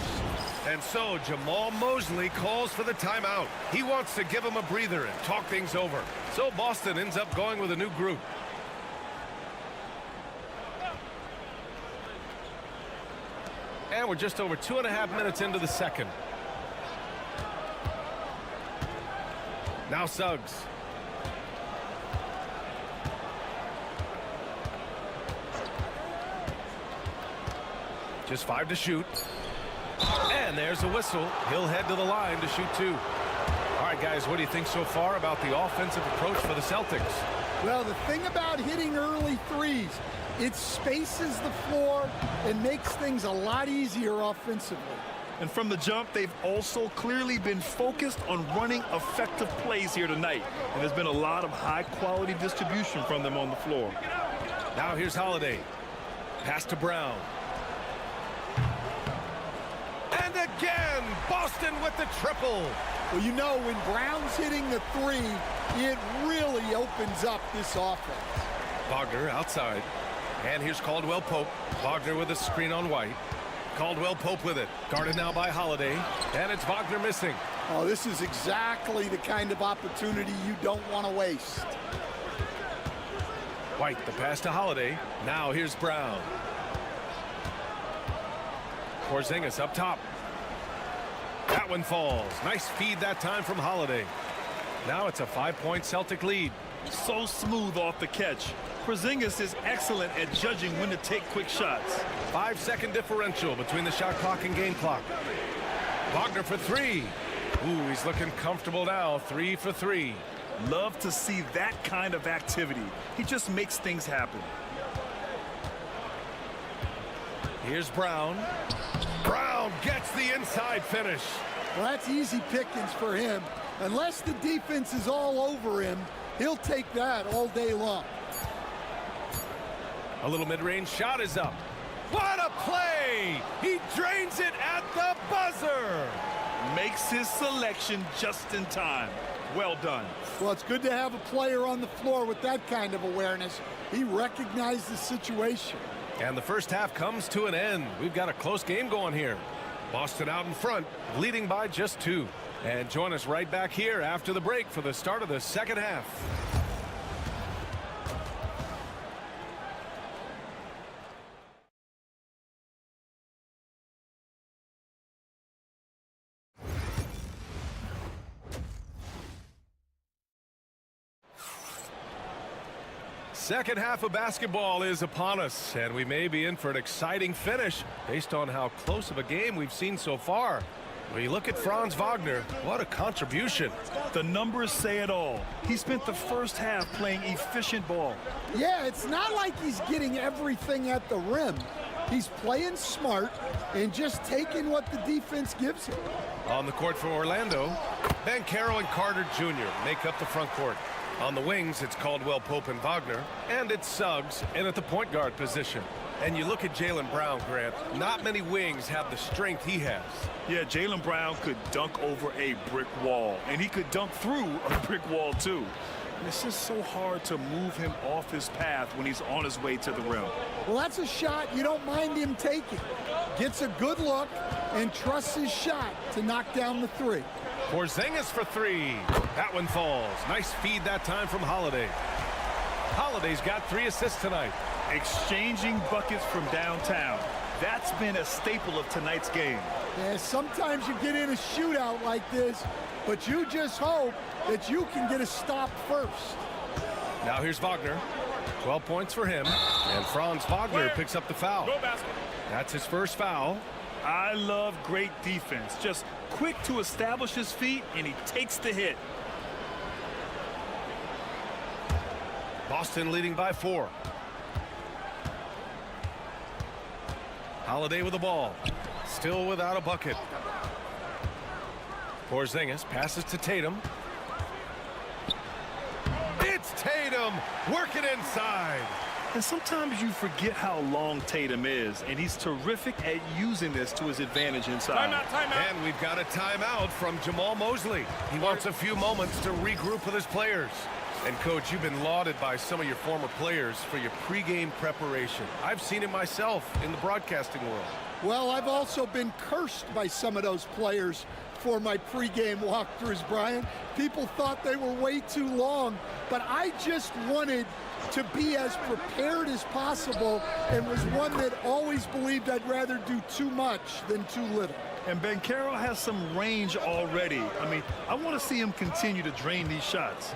And so Jamal Mosley calls for the timeout. He wants to give him a breather and talk things over. So Boston ends up going with a new group. And we're just over 2.5 minutes into the second. Now Suggs. Just 5 to shoot. And there's a whistle. He'll head to the line to shoot 2. All right, guys, what do you think so far about the offensive approach for the Celtics? Well, the thing about hitting early threes, it spaces the floor and makes things a lot easier offensively. And from the jump, they've also clearly been focused on running effective plays here tonight. And there's been a lot of high-quality distribution from them on the floor. Now here's Holiday. Pass to Brown. And again, Boston with the triple. Well, you know, when Brown's hitting the three, it really opens up this offense. Wagner outside. And here's Caldwell Pope. Wagner with a screen on White. Caldwell Pope with it. Guarded now by Holiday. And it's Wagner missing. Oh, this is exactly the kind of opportunity you don't want to waste. White, the pass to Holiday. Now here's Brown. Porzingis up top. That one falls. Nice feed that time from Holiday. Now it's a 5-point Celtic lead. So smooth off the catch. Porzingis is excellent at judging when to take quick shots. 5-second differential between the shot clock and game clock. Wagner for 3. Ooh, he's looking comfortable now. 3 for 3. Love to see that kind of activity. He just makes things happen. Here's Brown. Brown gets the inside finish. Well, that's easy pickings for him. Unless the defense is all over him, he'll take that all day long. A little mid-range shot is up. What a play! He drains it at the buzzer. Makes his selection just in time. Well done. Well, it's good to have a player on the floor with that kind of awareness. He recognized the situation. And the first half comes to an end. We've got a close game going here. Boston out in front, leading by just 2. And join us right back here after the break for the start of the second half. Second half of basketball is upon us, and we may be in for an exciting finish based on how close of a game we've seen so far. When you look at Franz Wagner, what a contribution. The numbers say it all. He spent the first half playing efficient ball. Yeah, it's not like he's getting everything at the rim. He's playing smart and just taking what the defense gives him. On the court for Orlando, Banchero and Carter Jr. make up the front court. On the wings, it's Caldwell Pope and Wagner, and it's Suggs in at the point guard position. And you look at Jaylen Brown, Grant, not many wings have the strength he has. Yeah, Jaylen Brown could dunk over a brick wall, and he could dunk through a brick wall too. And it's just so hard to move him off his path when he's on his way to the rim. Well, that's a shot you don't mind him taking. Gets a good look and trusts his shot to knock down the 3. Porzingis for three. That one falls. Nice feed that time from Holiday. Holiday's got 3 assists tonight. Exchanging buckets from downtown. That's been a staple of tonight's game. Yeah, sometimes you get in a shootout like this, but you just hope that you can get a stop first. Now here's Wagner. 12 points for him. And Franz Wagner picks up the foul. That's his first foul. I love great defense. Just quick to establish his feet, and he takes the hit. Boston leading by 4. Holiday with the ball. Still without a bucket. Porzingis passes to Tatum. It's Tatum working inside. And sometimes you forget how long Tatum is, and he's terrific at using this to his advantage inside. Timeout. And we've got a timeout from Jamal Mosley. He wants a few moments to regroup with his players. And, Coach, you've been lauded by some of your former players for your pregame preparation. I've seen it myself in the broadcasting world. Well, I've also been cursed by some of those players for my pregame walkthroughs, Brian. People thought they were way too long, but I just wanted to be as prepared as possible and was one that always believed I'd rather do too much than too little. And Banchero has some range already. I mean, I want to see him continue to drain these shots.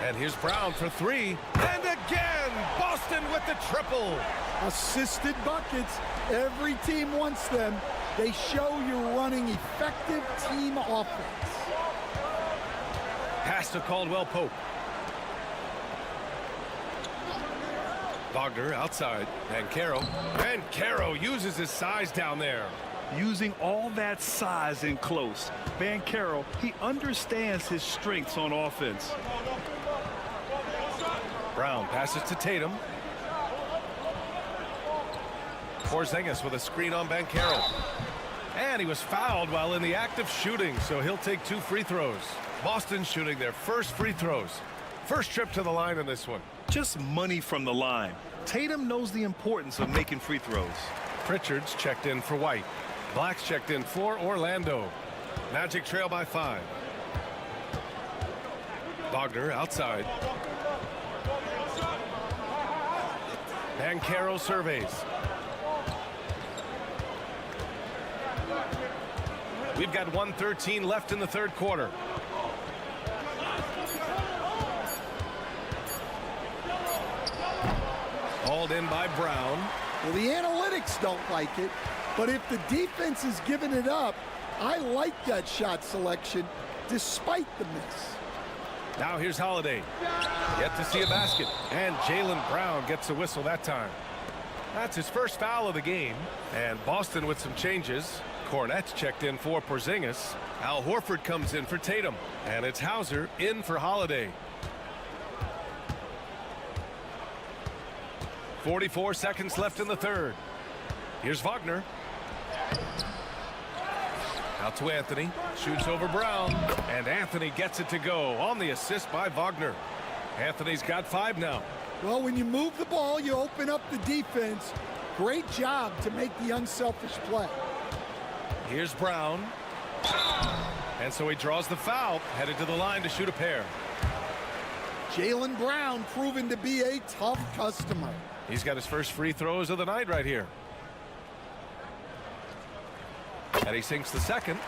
And here's Brown for 3. And again, Boston with the triple. Assisted buckets. Every team wants them. They show you're running effective team offense. Pass to Caldwell Pope. Wagner outside. And Caro uses his size down there. Using all that size in close. Banchero, he understands his strengths on offense. Brown passes to Tatum. Porzingis with a screen on Banchero. And he was fouled while in the act of shooting, so he'll take 2 free throws. Boston shooting their first free throws. First trip to the line in this one. Just money from the line. Tatum knows the importance of making free throws. Pritchard's checked in for White. Black's checked in for Orlando. Magic trail by 5. Wagner outside. Banchero surveys. We've got 1:13 left in the third quarter. Hauled in by Brown. Well, the analytics don't like it, but if the defense is giving it up, I like that shot selection despite the miss. Now here's Holiday. Yet to see a basket. And Jaylen Brown gets a whistle that time. That's his first foul of the game. And Boston with some changes. Cornette's checked in for Porzingis. Al Horford comes in for Tatum. And it's Hauser in for Holiday. 44 seconds left in the third. Here's Wagner. Out to Anthony. Shoots over Brown. And Anthony gets it to go on the assist by Wagner. Anthony's got 5 now. Well, when you move the ball, you open up the defense. Great job to make the unselfish play. Here's Brown. And so he draws the foul. Headed to the line to shoot a pair. Jaylen Brown proven to be a tough customer. He's got his first free throws of the night right here. And he sinks the second.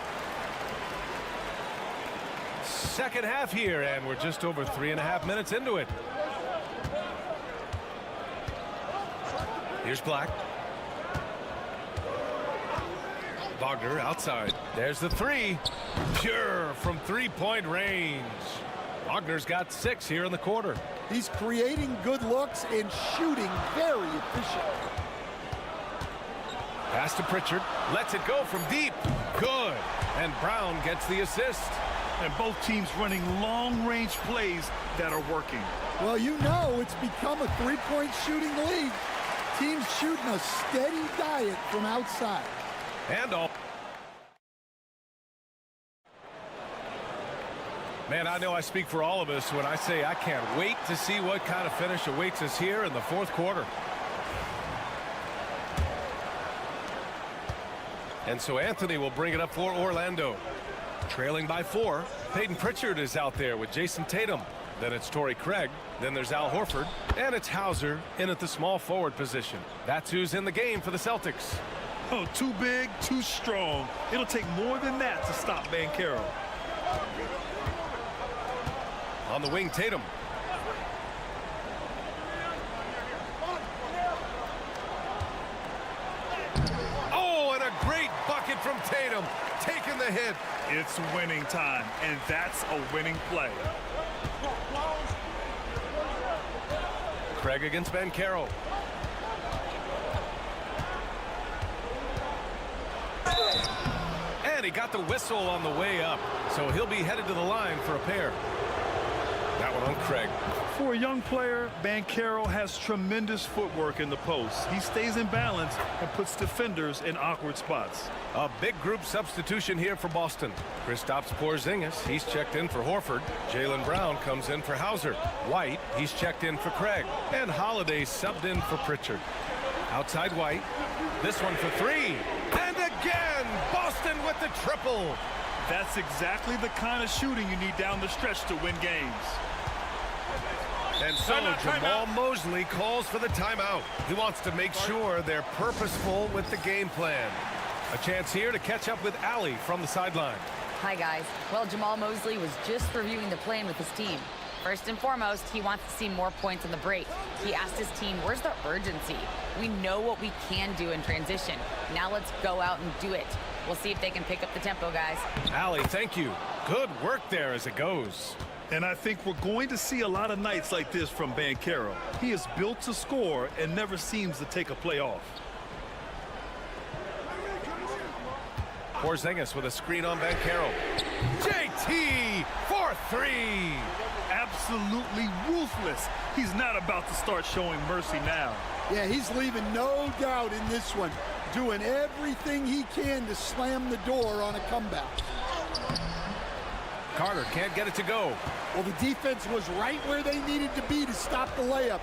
Second half here, and we're just over 3.5 minutes into it. Here's Black. Wagner outside. There's the 3. Pure from 3-point range. Wagner's got 6 here in the quarter. He's creating good looks and shooting very efficient. Pass to Pritchard. Lets it go from deep. Good. And Brown gets the assist. And both teams running long-range plays that are working. Well, you know it's become a 3-point shooting league. Teams shooting a steady diet from outside. And all. Man, I know I speak for all of us when I say I can't wait to see what kind of finish awaits us here in the fourth quarter. And so Anthony will bring it up for Orlando. Trailing by 4. Peyton Pritchard is out there with Jason Tatum. Then it's Torrey Craig. Then there's Al Horford. And it's Hauser in at the small forward position. That's who's in the game for the Celtics. Oh, too big, too strong. It'll take more than that to stop Banchero. On the wing, Tatum. Oh, and a great bucket from Tatum. Taking the hit. It's winning time, and that's a winning play. Craig against Banchero. And he got the whistle on the way up, so he'll be headed to the line for a pair. That one on Craig. For a young player, Banchero has tremendous footwork in the post. He stays in balance and puts defenders in awkward spots. A big group substitution here for Boston. Kristaps Porzingis, he's checked in for Horford. Jaylen Brown comes in for Hauser. White, he's checked in for Craig. And Holiday subbed in for Pritchard. Outside White. This one for 3. And again, Boston with the triple. That's exactly the kind of shooting you need down the stretch to win games. And so Jamal Mosley calls for the timeout. He wants to make sure they're purposeful with the game plan. A chance here to catch up with Allie from the sideline. Hi, guys. Well, Jamal Mosley was just reviewing the plan with his team. First and foremost, he wants to see more points on the break. He asked his team, where's the urgency? We know what we can do in transition. Now let's go out and do it. We'll see if they can pick up the tempo, guys. Allie, thank you. Good work there as it goes. And I think we're going to see a lot of nights like this from Banchero. He is built to score and never seems to take a play off. Porzingis with a screen on Banchero. JT for 3. Absolutely ruthless. He's not about to start showing mercy now. Yeah, he's leaving no doubt in this one. Doing everything he can to slam the door on a comeback. Carter can't get it to go. Well, the defense was right where they needed to be to stop the layup.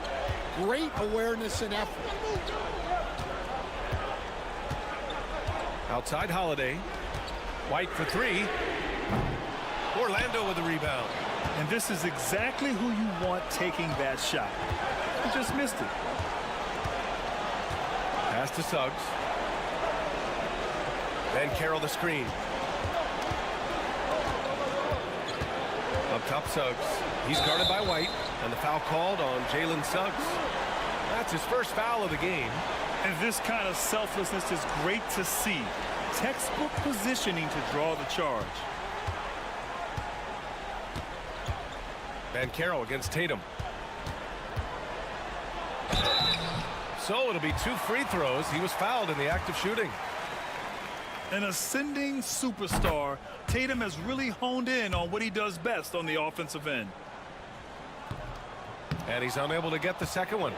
Great awareness and effort. Outside Holiday. White for 3. Orlando with the rebound. And this is exactly who you want taking that shot. He just missed it. Pass to Suggs. Banchero the screen. Up top Suggs. He's guarded by White. And the foul called on Jalen Suggs. That's his first foul of the game. And this kind of selflessness is great to see. Textbook positioning to draw the charge. Banchero against Tatum. So it'll be 2 free throws. He was fouled in the act of shooting. An ascending superstar, Tatum has really honed in on what he does best on the offensive end. And he's unable to get the second one.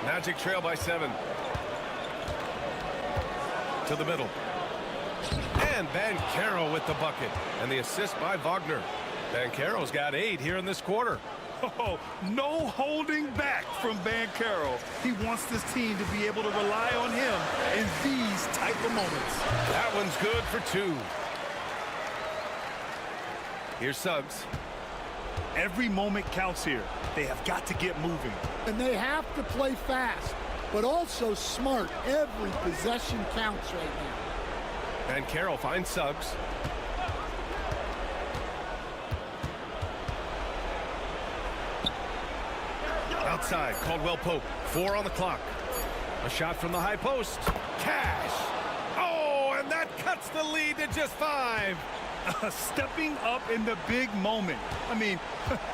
Magic trail by 7. To the middle. And Banchero with the bucket. And the assist by Wagner. Banchero's got 8 here in this quarter. Oh, no holding back from Banchero. He wants this team to be able to rely on him in these type of moments. That one's good for 2. Here's Suggs. Every moment counts here. They have got to get moving. And they have to play fast, but also smart. Every possession counts right now. Banchero finds Suggs. Outside, Caldwell Pope. 4 on the clock. A shot from the high post. Cash. Oh, and that cuts the lead to just 5. Stepping up in the big moment. I mean,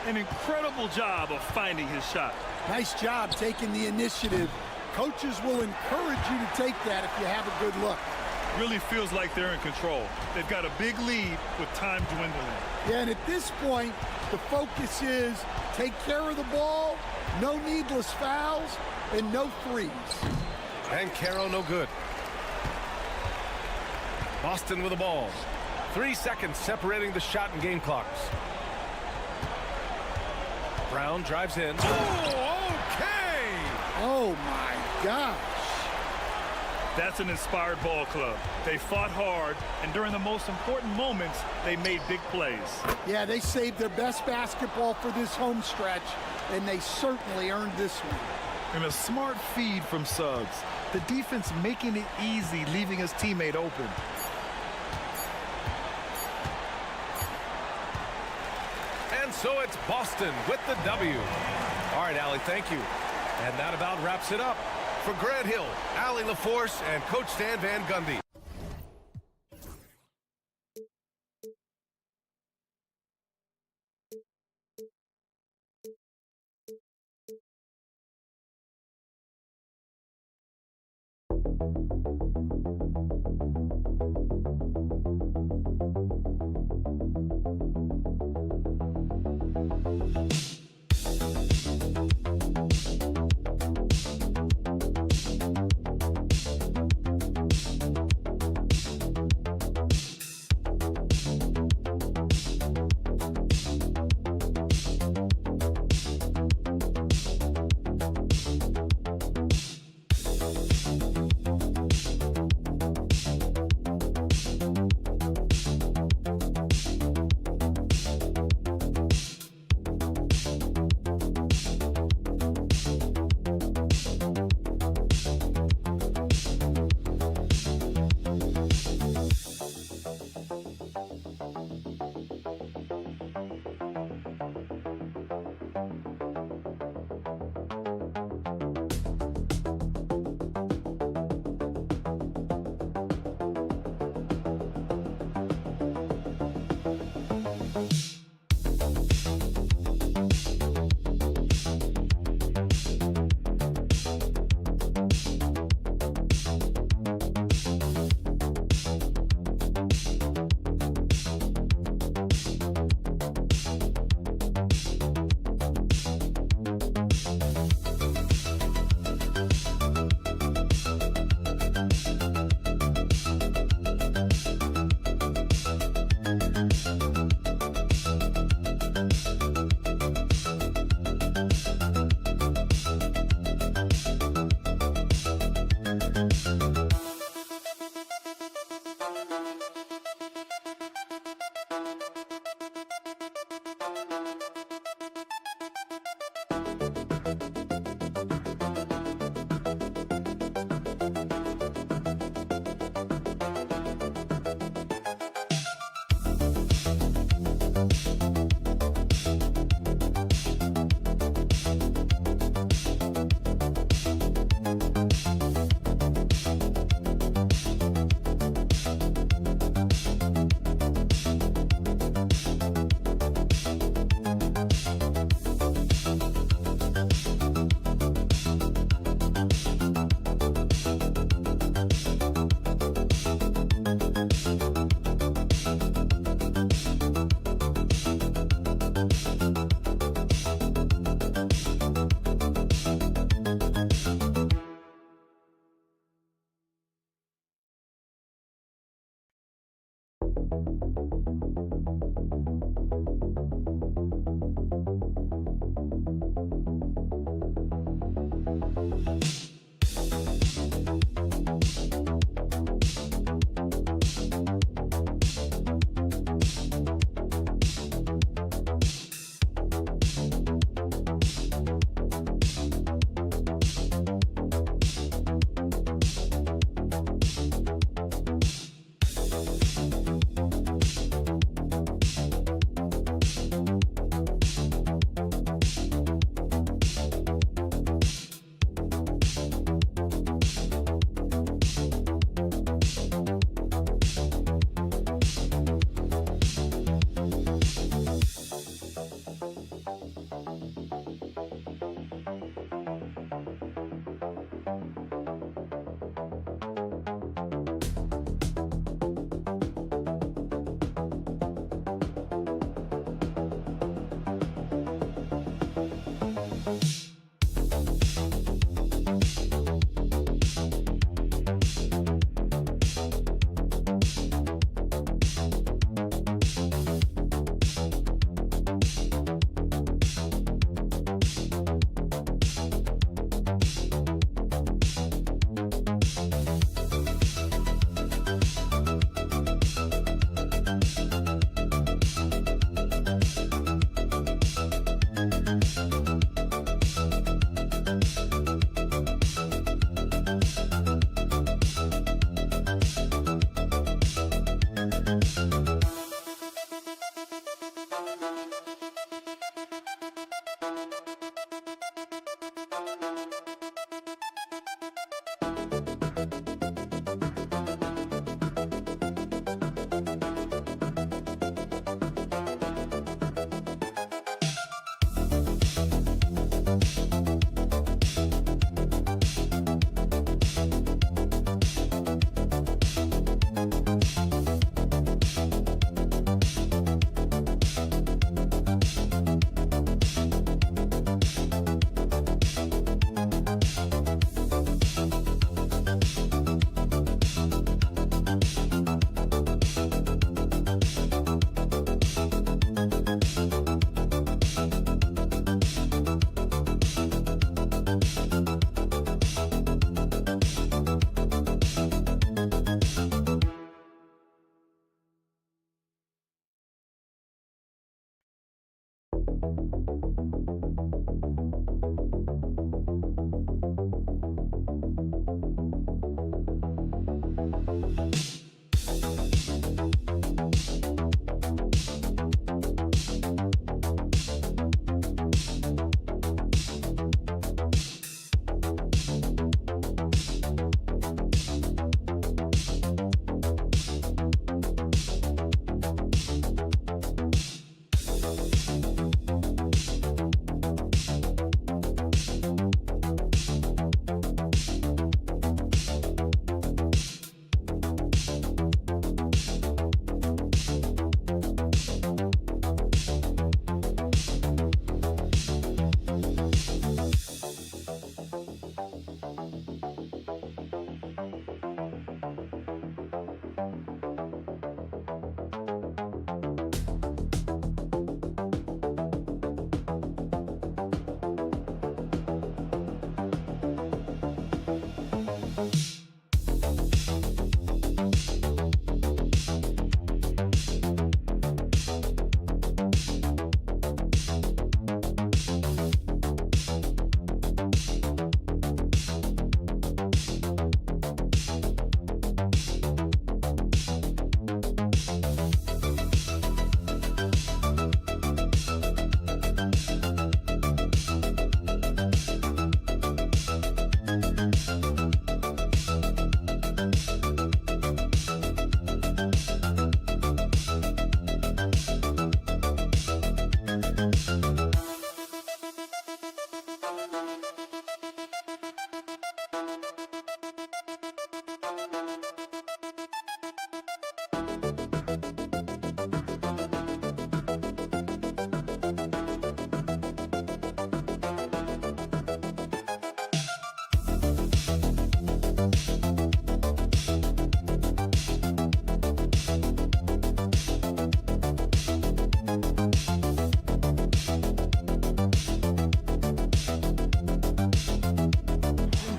an incredible job of finding his shot. Nice job taking the initiative. Coaches will encourage you to take that if you have a good look. Really feels like they're in control. They've got a big lead with time dwindling. Yeah, and at this point, the focus is take care of the ball, no needless fouls, and no threes. Banchero no good. Boston with the ball. 3 seconds separating the shot and game clocks. Brown drives in. Oh, okay! Oh, my gosh. That's an inspired ball club. They fought hard, and during the most important moments, they made big plays. Yeah, they saved their best basketball for this home stretch, and they certainly earned this one. And a smart feed from Suggs. The defense making it easy, leaving his teammate open. And so it's Boston with the W. All right, Allie, thank you. And that about wraps it up. For Grant Hill, Allie LaForce, and Coach Stan Van Gundy.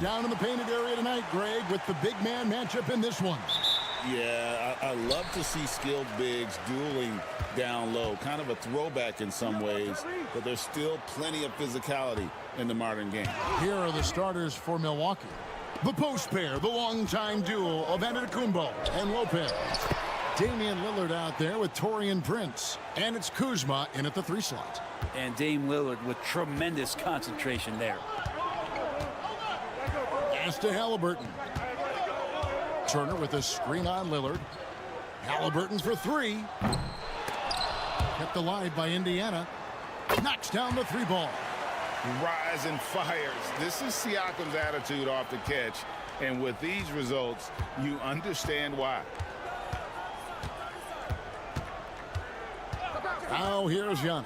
Down in the painted area tonight, Greg, with the big man matchup in this one. Yeah, I love to see skilled bigs dueling down low. Kind of a throwback in some ways, but there's still plenty of physicality in the modern game. Here are the starters for Milwaukee. The post pair, the longtime duo of Antetokounmpo and Lopez. Damian Lillard out there with Taurean Prince. And it's Kuzma in at the 3 slot. And Dame Lillard with tremendous concentration there. Pass to Halliburton. Turner with a screen on Lillard. Halliburton for 3. Kept alive by Indiana. Knocks down the 3 ball. Rise and fires. This is Siakam's attitude off the catch. And with these results, you understand why. Now here's Giannis.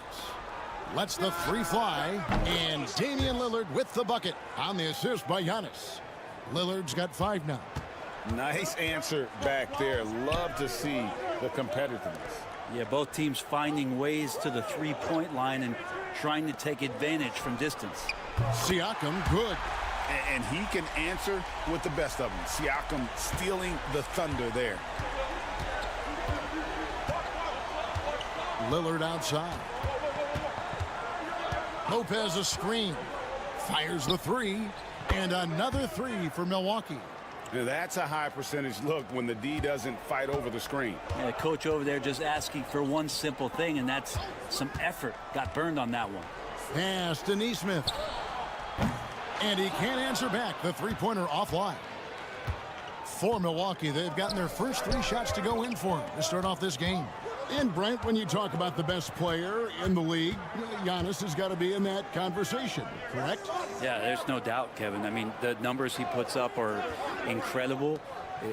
Lets the 3 fly. And Damian Lillard with the bucket on the assist by Giannis. Lillard's got 5 now. Nice answer back there. Love to see the competitiveness. Yeah, both teams finding ways to the 3-point line and trying to take advantage from distance. Siakam, good. And he can answer with the best of them. Siakam stealing the thunder there. Lillard outside. Lopez a screen. Fires the 3. And another 3 for Milwaukee. Now that's a high percentage look when the D doesn't fight over the screen. Yeah, the coach over there just asking for one simple thing, and that's some effort. Got burned on that one. Pass to Nesmith. And he can't answer back. The 3-pointer offline. For Milwaukee, they've gotten their first 3 shots to go in for him to start off this game. And Brent, when you talk about the best player in the league, Giannis has got to be in that conversation, correct? Yeah, there's no doubt, Kevin. I mean, the numbers he puts up are incredible.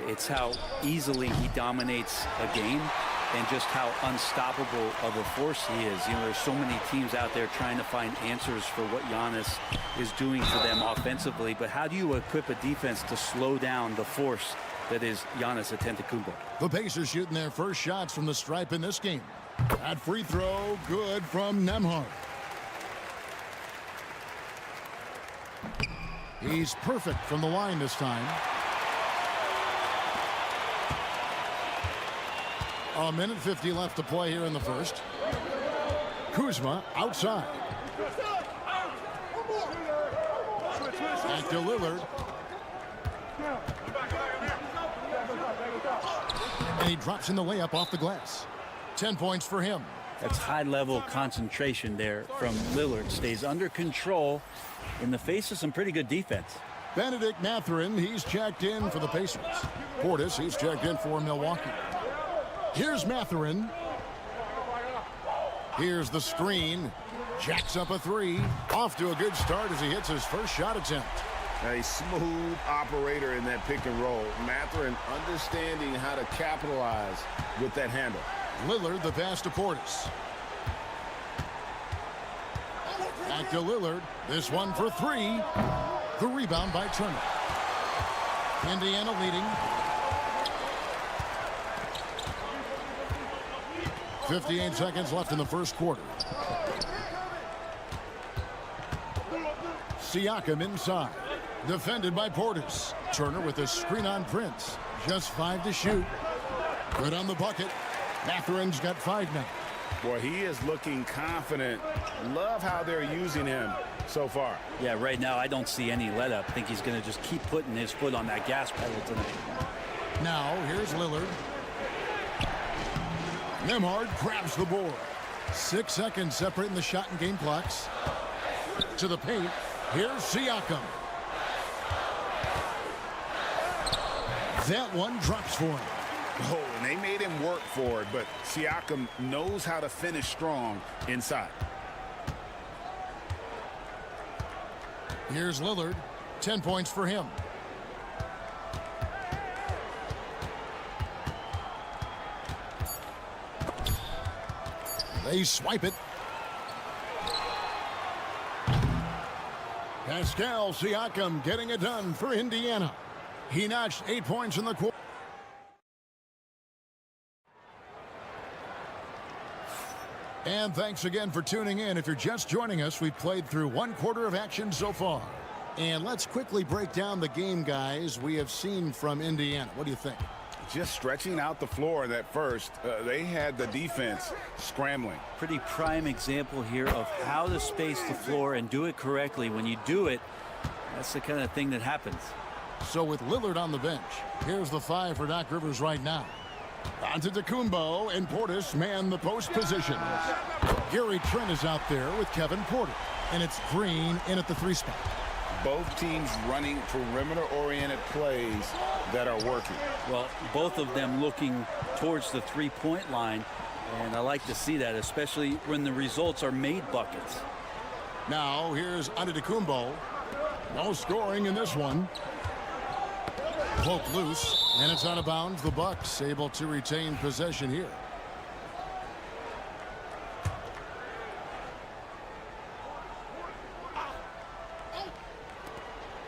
It's how easily he dominates a game and just how unstoppable of a force he is. You know, there's so many teams out there trying to find answers for what Giannis is doing for them offensively. But how do you equip a defense to slow down the force that is Giannis Antetokounmpo? The Pacers shooting their first shots from the stripe in this game. That free throw, good from Nembhard. He's perfect from the line this time. A minute 50 left to play here in the first. Kuzma outside. Back to Lillard. And he drops in the layup off the glass. 10 points for him. That's high-level concentration there from Lillard. Stays under control in the face of some pretty good defense. Benedict Mathurin, he's checked in for the Pacers. Portis, he's checked in for Milwaukee. Here's Mathurin. Here's the screen. Jacks up a three. Off to a good start as he hits his first shot attempt. A smooth operator in that pick and roll. Mathurin understanding how to capitalize with that handle. Lillard, the pass to Portis. Back to Lillard. This one for three. The rebound by Turner. Indiana leading. 58 seconds left in the first quarter. Siakam inside. Defended by Portis. Turner with a screen on Prince. Just 5 to shoot. Good on the bucket. Mathurin's got 5 now. Boy, he is looking confident. Love how they're using him so far. Yeah, right now I don't see any let up. I think he's going to just keep putting his foot on that gas pedal tonight. Now, here's Lillard. Nembhard grabs the board. 6 seconds separating the shot and game clocks. To the paint. Here's Siakam. That one drops for him. Oh, and they made him work for it, but Siakam knows how to finish strong inside. Here's Lillard. 10 points for him. They swipe it. Pascal Siakam getting it done for Indiana. He notched 8 points in the quarter. And thanks again for tuning in. If you're just joining us, we've played through 1 quarter of action so far. And let's quickly break down the game, guys, we have seen from Indiana. What do you think? Just stretching out the floor in that first. They had the defense scrambling. Pretty prime example here of how to space the floor and do it correctly. When you do it, that's the kind of thing that happens. So with Lillard on the bench, here's the 5 for Doc Rivers right now. Antetokounmpo and Portis man the post positions. Gary Trent is out there with Kevin Porter. And it's Green in at the 3 spot. Both teams running perimeter-oriented plays that are working. Well, both of them looking towards the 3-point line. And I like to see that, especially when the results are made buckets. Now here's Antetokounmpo. No scoring in this one. Poke loose, and it's out of bounds. The Bucks able to retain possession here.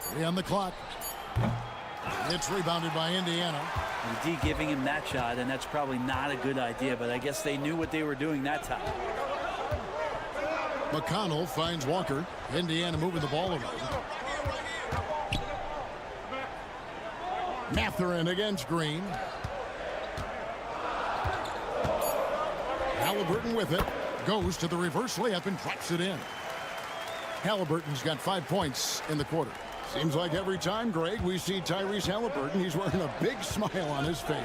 Three on the clock. It's rebounded by Indiana. And D giving him that shot, and that's probably not a good idea, but I guess they knew what they were doing that time. McConnell finds Walker. Indiana moving the ball around. Mathurin against Green. Halliburton with it. Goes to the reverse layup and drops it in. Halliburton's got 5 points in the quarter. Seems like every time, Greg, we see Tyrese Halliburton, he's wearing a big smile on his face.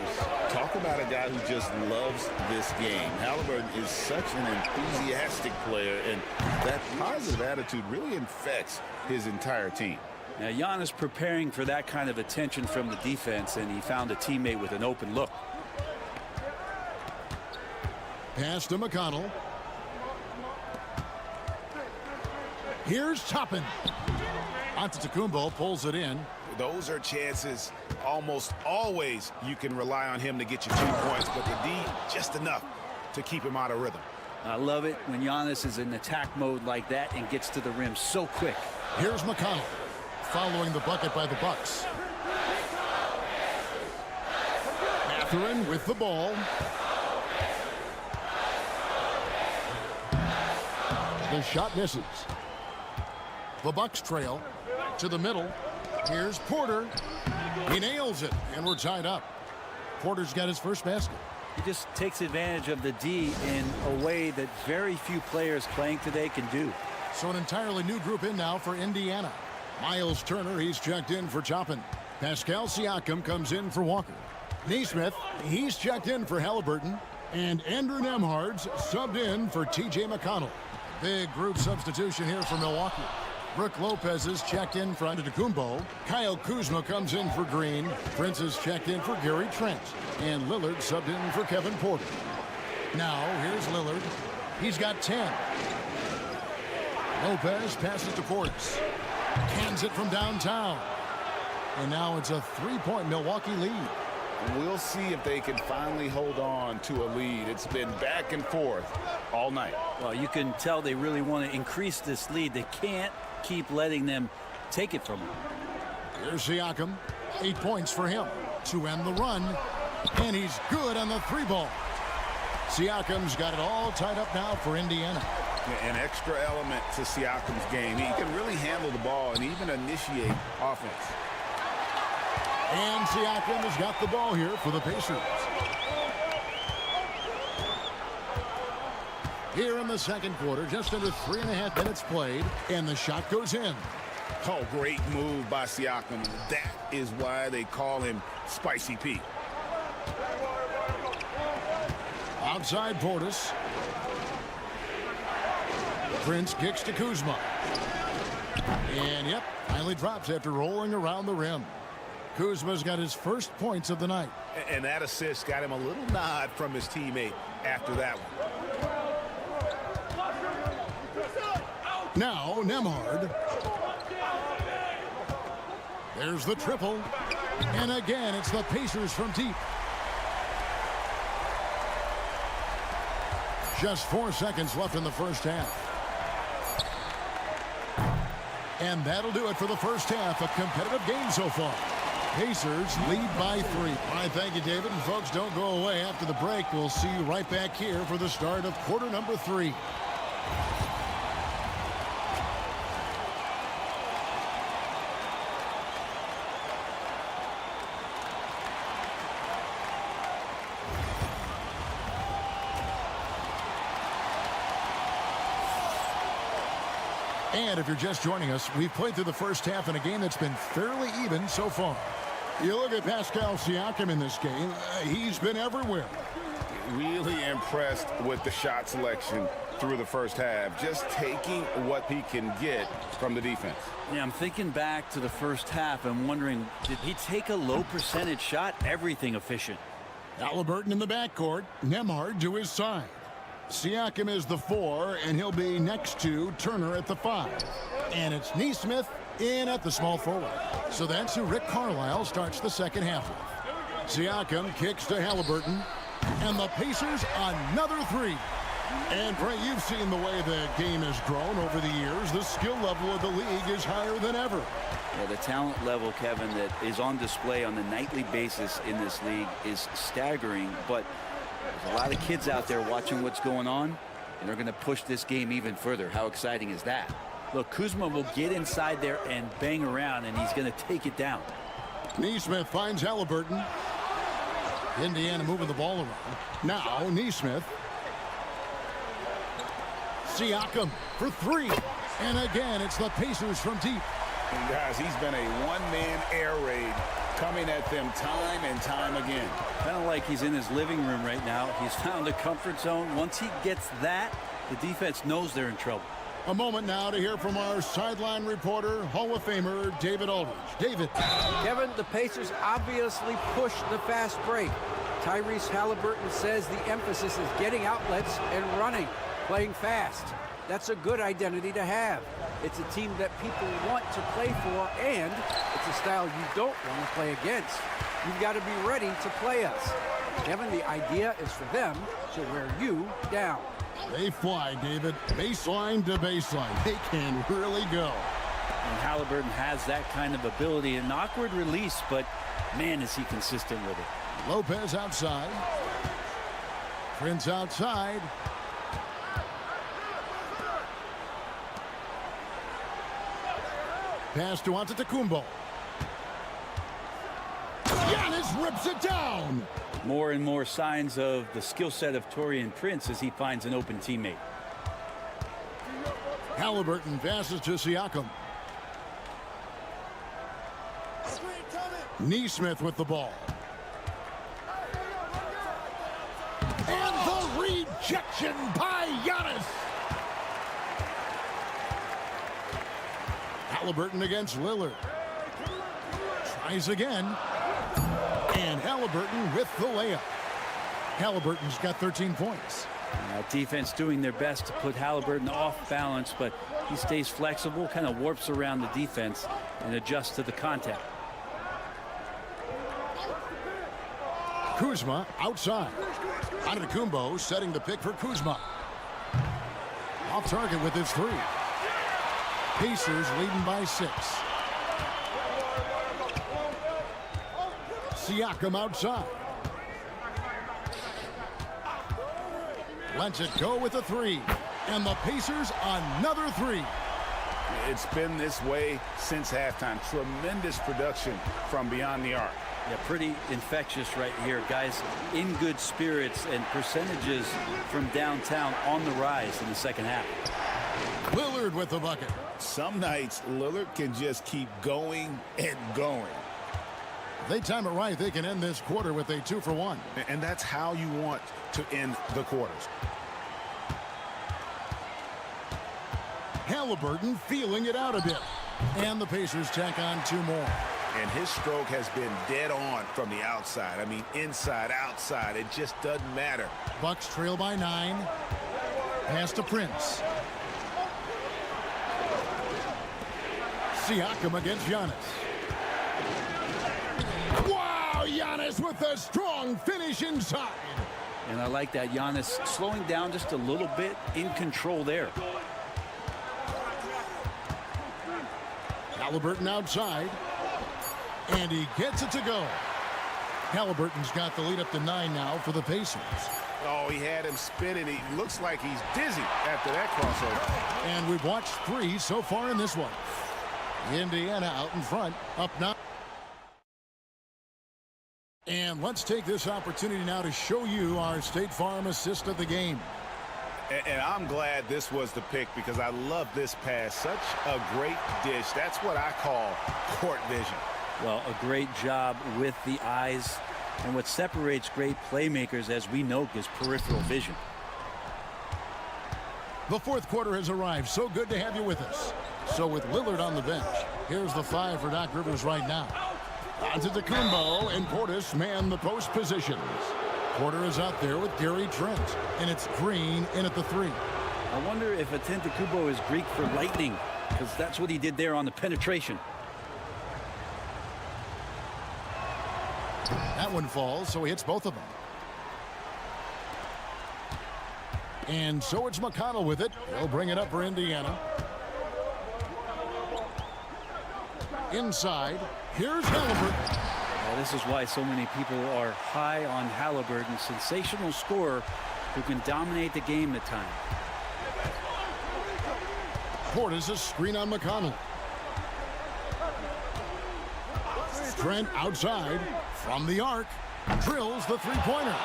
Talk about a guy who just loves this game. Halliburton is such an enthusiastic player, and that positive attitude really infects his entire team. Now, Giannis preparing for that kind of attention from the defense, and he found a teammate with an open look. Pass to McConnell. Here's Toppin. Antetokounmpo pulls it in. Those are chances almost always you can rely on him to get you 2 points, but the D just enough to keep him out of rhythm. I love it when Giannis is in attack mode like that and gets to the rim so quick. Here's McConnell following the bucket by the Bucks. Mathurin with the ball. The shot misses. The Bucks trail to the middle. Here's Porter. He nails it, and we're tied up. Porter's got his first basket. He just takes advantage of the D in a way that very few players playing today can do. So an entirely new group in now for Indiana. Miles Turner, he's checked in for Toppin. Pascal Siakam comes in for Walker. Neesmith, he's checked in for Halliburton. And Andrew Nembhard's subbed in for T.J. McConnell. Big group substitution here for Milwaukee. Brook Lopez is checked in for Antetokounmpo. Kyle Kuzma comes in for Green. Prince is checked in for Gary Trent. And Lillard subbed in for Kevin Porter. Now, here's Lillard. He's got 10. Lopez passes to Portis. Cans it from downtown. And now it's a 3-point Milwaukee lead. We'll see if they can finally hold on to a lead. It's been back and forth all night. Well, you can tell they really want to increase this lead. They can't keep letting them take it from them. Here's Siakam. 8 points for him to end the run. And he's good on the 3-ball. Siakam's got it all tied up now for Indiana. An extra element to Siakam's game. He can really handle the ball and even initiate offense. And Siakam has got the ball here for the Pacers. Here in the second quarter, just under 3.5 minutes played, and the shot goes in. Oh, great move by Siakam. That is why they call him Spicy Pete. Outside Portis. Prince kicks to Kuzma. And, yep, finally drops after rolling around the rim. Kuzma's got his first points of the night. And that assist got him a little nod from his teammate after that one. Now, Nembhard. There's the triple. And again, it's the Pacers from deep. Just 4 seconds left in the first half. And that'll do it for the first half. A competitive game so far. Pacers lead by 3. All right, thank you, David. And folks, don't go away. After the break, we'll see you right back here for the start of quarter number 3. And if you're just joining us, we've played through the first half in a game that's been fairly even so far. You look at Pascal Siakam in this game, he's been everywhere. Really impressed with the shot selection through the first half, just taking what he can get from the defense. Yeah, I'm thinking back to the first half and wondering, did he take a low percentage shot? Everything efficient. Halliburton in the backcourt, Nembhard to his side. Siakam is the 4, and he'll be next to Turner at the 5. And it's Neesmith in at the small forward. So that's who Rick Carlisle starts the second half with. Siakam kicks to Halliburton, and the Pacers another 3. And Bray, you've seen the way the game has grown over the years. The skill level of the league is higher than ever. Yeah, the talent level, Kevin, that is on display on a nightly basis in this league is staggering, but there's a lot of kids out there watching what's going on, and they're going to push this game even further. How exciting is that? Look, Kuzma will get inside there and bang around, and he's going to take it down. Neesmith finds Halliburton. Indiana moving the ball around. Now, Neesmith. Siakam for 3. And again, it's the Pacers from deep. And guys, he's been a one-man air raid coming at them time and time again. Kind of like he's in his living room right now. He's found a comfort zone. Once he gets that, the defense knows they're in trouble. A moment now to hear from our sideline reporter, Hall of Famer David Aldridge. David. Kevin, the Pacers obviously pushed the fast break. Tyrese Halliburton says the emphasis is getting outlets and running, playing fast. That's a good identity to have. It's a team that people want to play for, and it's a style you don't want to play against. You've got to be ready to play us. Kevin, the idea is for them to wear you down. They fly, David. Baseline to baseline. They can really go. And Halliburton has that kind of ability. An awkward release, but man, is he consistent with it. Lopez outside. Prince outside. Pass to Antetokounmpo. Giannis rips it down. More and more signs of the skill set of Taurean Prince as he finds an open teammate. Halliburton passes to Siakam. Neesmith with the ball. And the rejection by Giannis. Halliburton against Lillard. Tries again. And Halliburton with the layup. Halliburton's got 13 points. Defense doing their best to put Halliburton off balance, but he stays flexible, kind of warps around the defense and adjusts to the contact. Kuzma outside. Antetokounmpo setting the pick for Kuzma. Off target with his three. Pacers leading by 6. Siakam outside. Lets it go with a 3. And the Pacers another 3. It's been this way since halftime. Tremendous production from beyond the arc. Yeah, pretty infectious right here. Guys in good spirits and percentages from downtown on the rise in the second half. Lillard with the bucket. Some nights, Lillard can just keep going and going. If they time it right, they can end this quarter with a 2-for-1. And that's how you want to end the quarters. Halliburton feeling it out a bit. And the Pacers tack on 2 more. And his stroke has been dead on from the outside. I mean, inside, outside. It just doesn't matter. Bucks trail by 9. Pass to Prince. Siakam against Giannis. Wow, Giannis with a strong finish inside. And I like that. Giannis slowing down just a little bit, in control there. Halliburton outside. And he gets it to go. Halliburton's got the lead up to 9 now for the Pacers. Oh, he had him spinning. He looks like he's dizzy after that crossover. And we've watched 3 so far in this one. Indiana out in front, up 9. And let's take this opportunity now to show you our State Farm assist of the game. And I'm glad this was the pick because I love this pass. Such a great dish. That's what I call court vision. Well, a great job with the eyes. And what separates great playmakers, as we know, is peripheral vision. The fourth quarter has arrived. So good to have you with us. So with Lillard on the bench, here's the 5 for Doc Rivers right now. Antetokounmpo and Portis man the post positions. Porter is out there with Gary Trent, and it's Green in at the 3. I wonder if Antetokounmpo is Greek for lightning, because that's what he did there on the penetration. That one falls, so he hits both of them. And so it's McConnell with it. He'll bring it up for Indiana. Inside, here's Halliburton. Well, this is why so many people are high on Halliburton. Sensational scorer who can dominate the game at times. Portis a screen on McConnell. Trent outside from the arc. Drills the 3-pointer.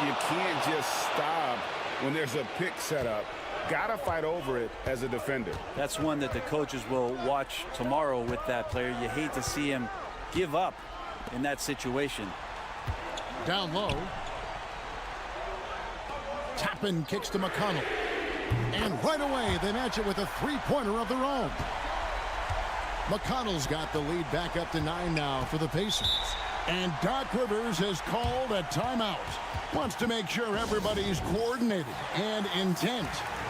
You can't just stop when there's a pick set up. Gotta fight over it as a defender. That's one that the coaches will watch tomorrow with that player. You hate to see him give up in that situation. Down low. Tappan kicks to McConnell. And right away they match it with a 3-pointer of their own. McConnell's got the lead back up to 9 now for the Pacers. And Doc Rivers has called a timeout. Wants to make sure everybody's coordinated and intent.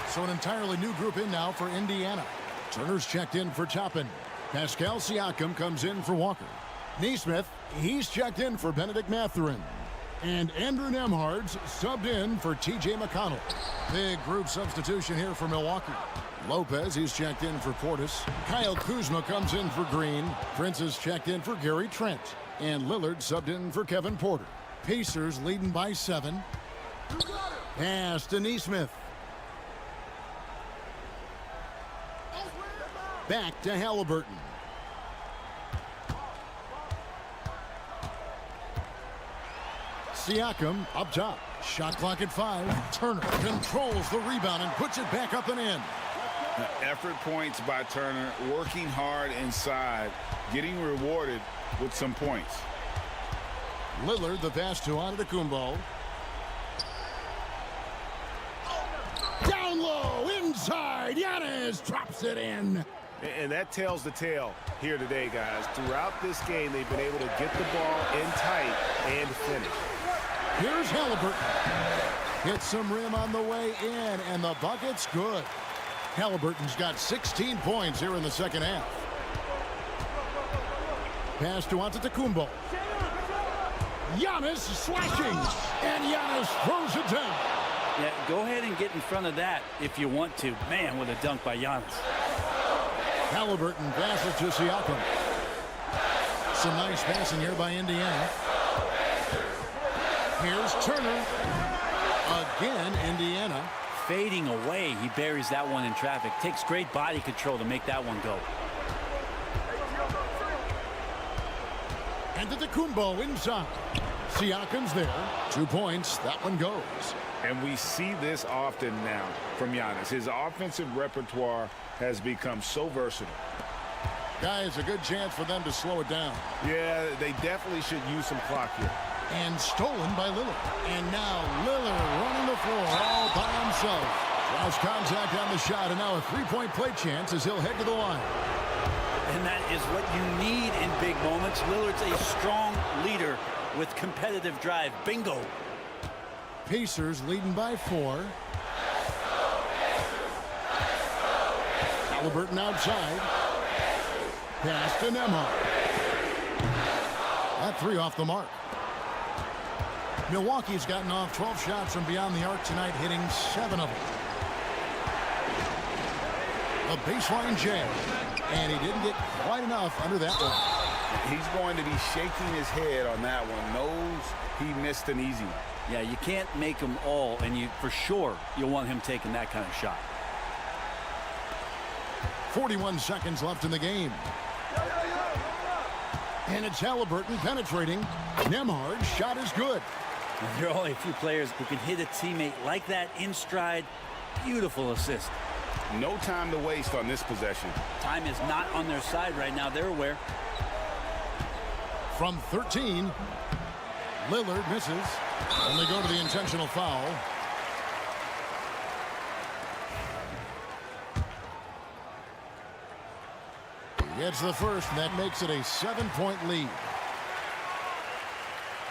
So an entirely new group in now for Indiana. Turner's checked in for Toppin. Pascal Siakam comes in for Walker. Neesmith, he's checked in for Benedict Mathurin. And Andrew Nembhard's subbed in for T.J. McConnell. Big group substitution here for Milwaukee. Lopez, he's checked in for Portis. Kyle Kuzma comes in for Green. Prince is checked in for Gary Trent. And Lillard subbed in for Kevin Porter. Pacers leading by 7. Pass to Neesmith. Back to Halliburton. Siakam up top. Shot clock at 5. Turner controls the rebound and puts it back up and in. Effort points by Turner, working hard inside, getting rewarded with some points. Lillard, the pass to Antetokounmpo. Down low, inside, Giannis drops it in. And that tells the tale here today, guys. Throughout this game, they've been able to get the ball in tight and finish. Here's Halliburton. Hits some rim on the way in, and the bucket's good. Halliburton's got 16 points here in the second half. Pass to Antetokounmpo. Giannis slashing, and Giannis throws it down. Yeah, go ahead and get in front of that if you want to. Man, what a dunk by Giannis. Halliburton passes to Siakam. Some nice passing here by Indiana. Here's Turner. Again, Indiana. Fading away, he buries that one in traffic. Takes great body control to make that one go. Antetokounmpo inside. Siakam's there. 2 points. That one goes. And we see this often now from Giannis. His offensive repertoire has become so versatile. Guys, a good chance for them to slow it down. Yeah, they definitely should use some clock here. And stolen by Lillard. And now Lillard running the floor all by himself. Draws contact on the shot, and now a three-point play chance as he'll head to the line. And that is what you need in big moments. Lillard's a strong leader with competitive drive. Bingo. Pacers leading by 4. Halliburton outside. Pass to Nembhard. That 3 off the mark. Milwaukee's gotten off 12 shots from beyond the arc tonight, hitting 7 of them. A baseline jam, and he didn't get quite enough under that one. He's going to be shaking his head on that one. Knows he missed an easy one. Yeah, you can't make them all, and you for sure you'll want him taking that kind of shot. 41 seconds left in the game. And it's Halliburton penetrating. Nembhard's shot is good. And there are only a few players who can hit a teammate like that in stride. Beautiful assist. No time to waste on this possession. Time is not on their side right now. They're aware. From 13, Lillard misses. And they go to the intentional foul. He gets the first, and that makes it a 7-point lead.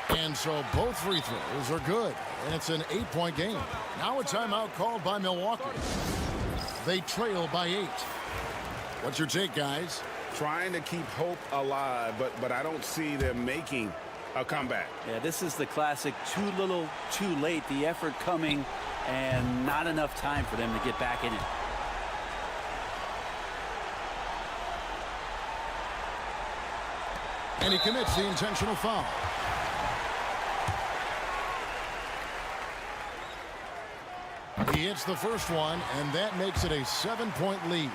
And so both free throws are good, and it's an 8-point game. Now a timeout called by Milwaukee. They trail by 8. What's your take, guys? Trying to keep hope alive, but I don't see them making a comeback. Yeah, this is the classic too little, too late. The effort coming and not enough time for them to get back in it. And he commits the intentional foul. He hits the first one, and that makes it a 7-point lead.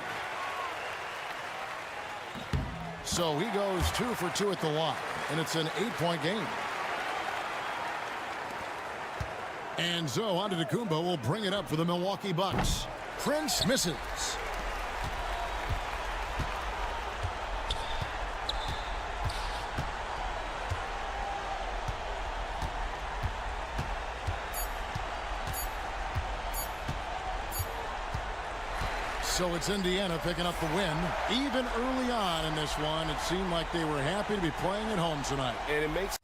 So he goes 2 for 2 at the line, and it's an 8-point game. And so Antetokounmpo will bring it up for the Milwaukee Bucks. Prince misses. So it's Indiana picking up the win. Even early on in this one, it seemed like they were happy to be playing at home tonight. And it makes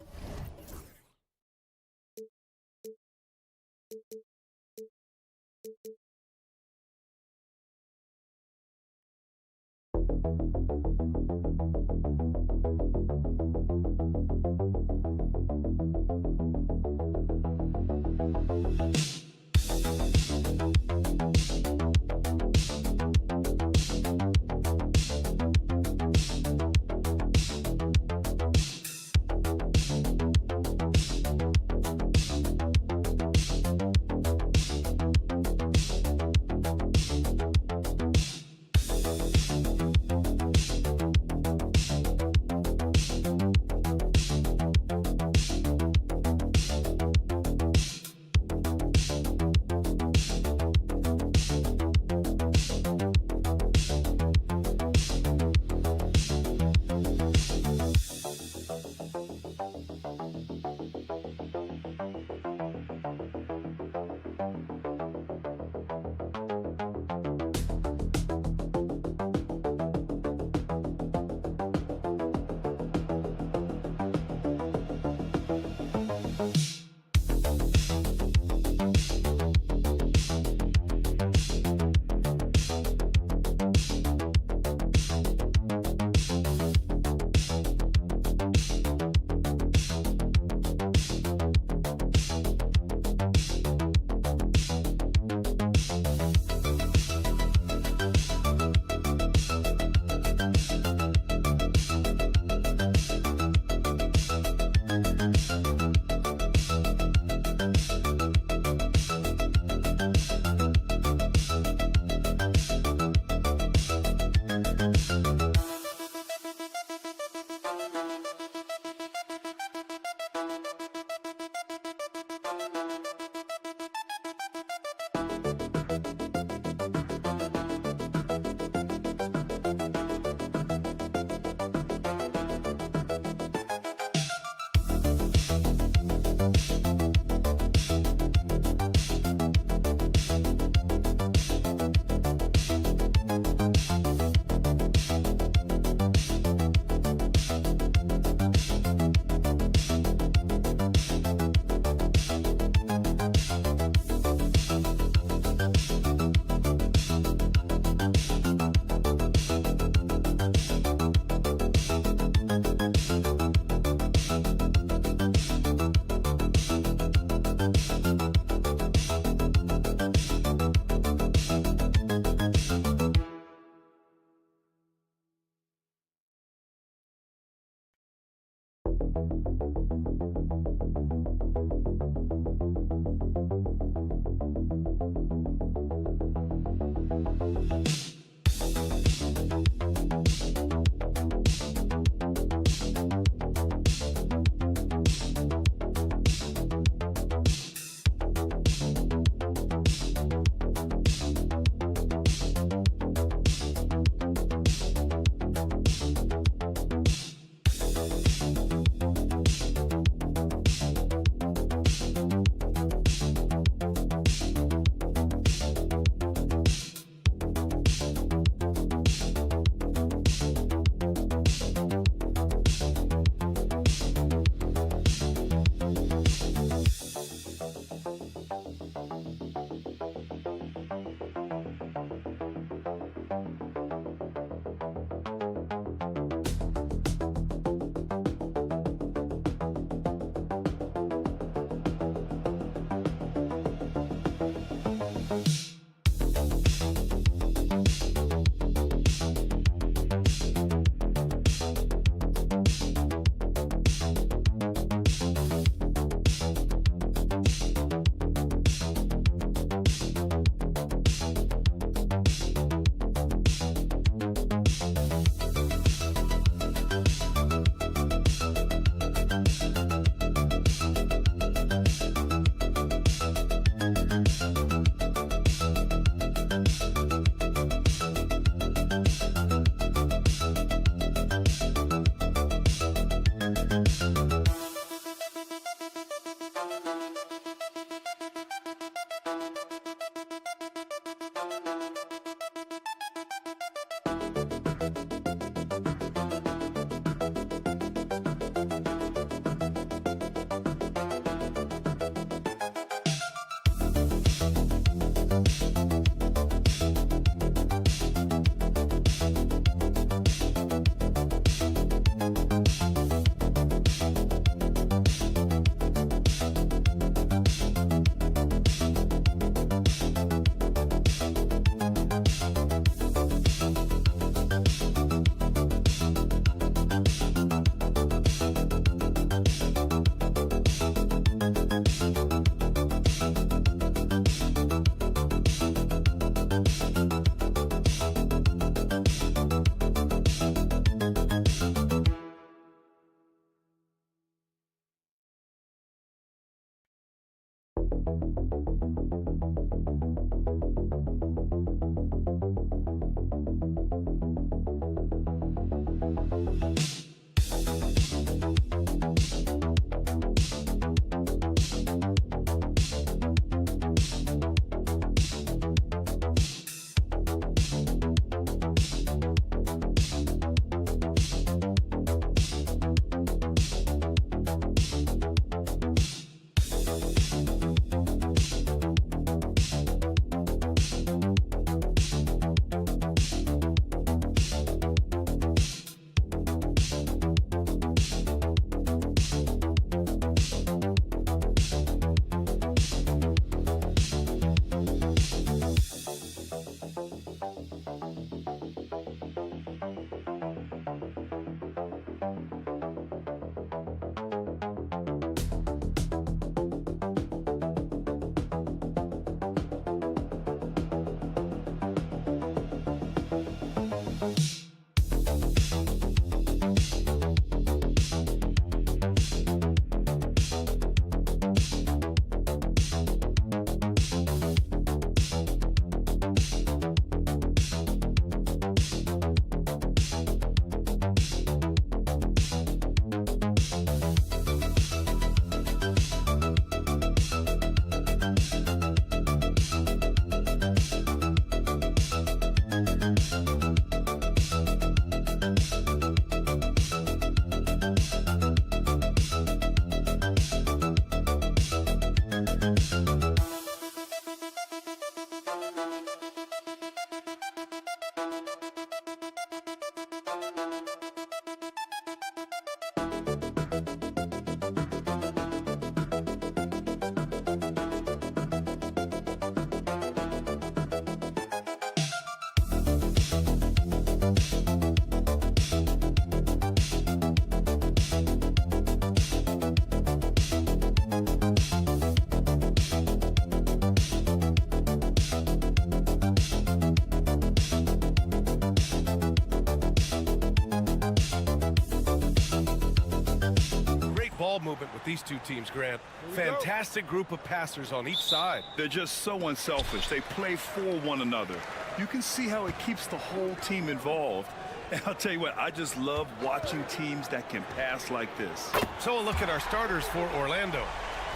with these two teams, Grant. Fantastic group of passers on each side. They're just so unselfish. They play for one another. You can see how it keeps the whole team involved. And I'll tell you what, I just love watching teams that can pass like this. So a look at our starters for Orlando.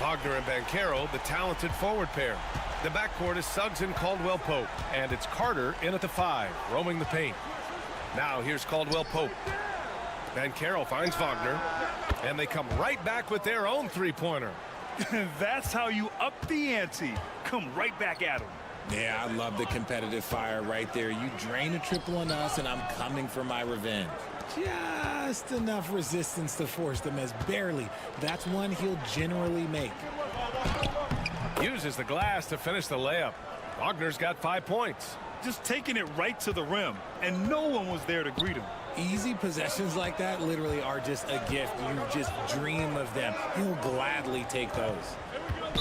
Wagner and Banchero, the talented forward pair. The backcourt is Suggs and Caldwell Pope. And it's Carter in at the 5, roaming the paint. Now here's Caldwell Pope. Banchero finds Wagner. And they come right back with their own three-pointer. That's how you up the ante. Come right back at them. Yeah, I love the competitive fire right there. You drain a triple on us, and I'm coming for my revenge. Just enough resistance to force them as barely. That's one he'll generally make. Uses the glass to finish the layup. Wagner's got 5 points. Just taking it right to the rim, and no one was there to greet him. Easy possessions like that literally are just a gift. You just dream of them. He'll gladly take those.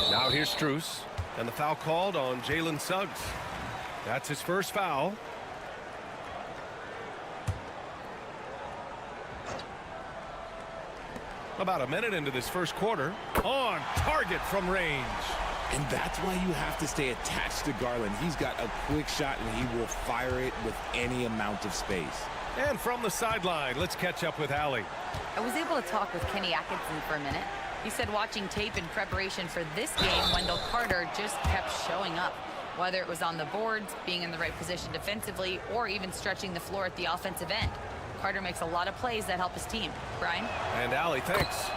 Now here's Strus. And the foul called on Jalen Suggs. That's his first foul. About a minute into this first quarter. On target from range. And that's why you have to stay attached to Garland. He's got a quick shot, and he will fire it with any amount of space. And from the sideline, let's catch up with Allie. I was able to talk with Kenny Atkinson for a minute. He said watching tape in preparation for this game, Wendell Carter just kept showing up. Whether it was on the boards, being in the right position defensively, or even stretching the floor at the offensive end. Carter makes a lot of plays that help his team. Brian? And Allie, thanks.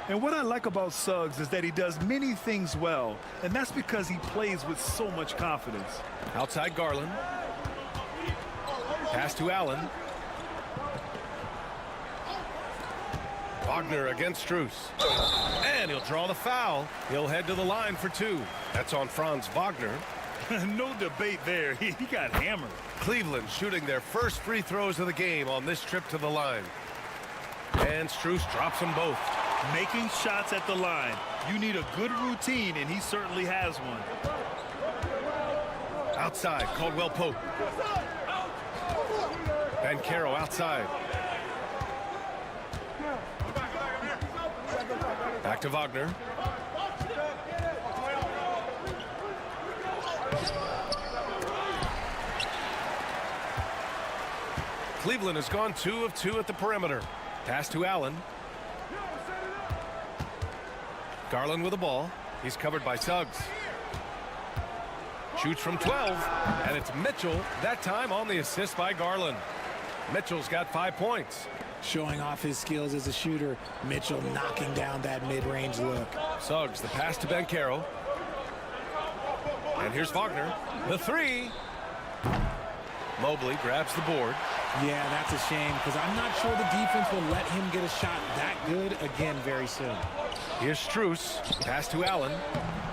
And what I like about Suggs is that he does many things well, and that's because he plays with so much confidence. Outside Garland. Pass to Allen. Wagner against Strus. And he'll draw the foul. He'll head to the line for 2. That's on Franz Wagner. No debate there. He got hammered. Cleveland shooting their first free throws of the game on this trip to the line. And Strus drops them both. Making shots at the line. You need a good routine, and he certainly has one. Outside, Caldwell Pope. Banchero outside. Back to Wagner. Cleveland has gone 2 of 2 at the perimeter. Pass to Allen. Garland with the ball. He's covered by Suggs. Shoots from 12. And it's Mitchell, that time on the assist by Garland. Mitchell's got 5 points. Showing off his skills as a shooter. Mitchell knocking down that mid-range look. Suggs, the pass to Banchero. And here's Wagner. The 3. Mobley grabs the board. Yeah, that's a shame because I'm not sure the defense will let him get a shot that good again very soon. Here's Strus. Pass to Allen.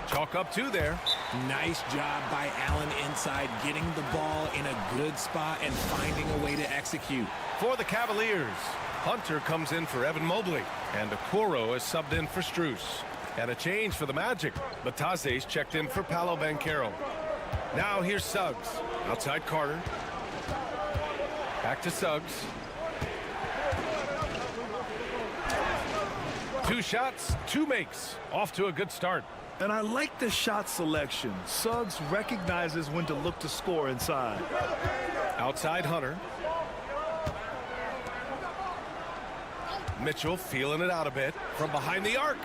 Chalk up 2 there. Nice job by Allen inside, getting the ball in a good spot and finding a way to execute. For the Cavaliers, Hunter comes in for Evan Mobley. And Okoro is subbed in for Strus. And a change for the Magic. Batase's checked in for Paolo Banchero. Now here's Suggs. Outside Carter. Back to Suggs. 2 shots, 2 makes. Off to a good start. And I like the shot selection. Suggs recognizes when to look to score inside. Outside Hunter. Mitchell feeling it out a bit from behind the arc.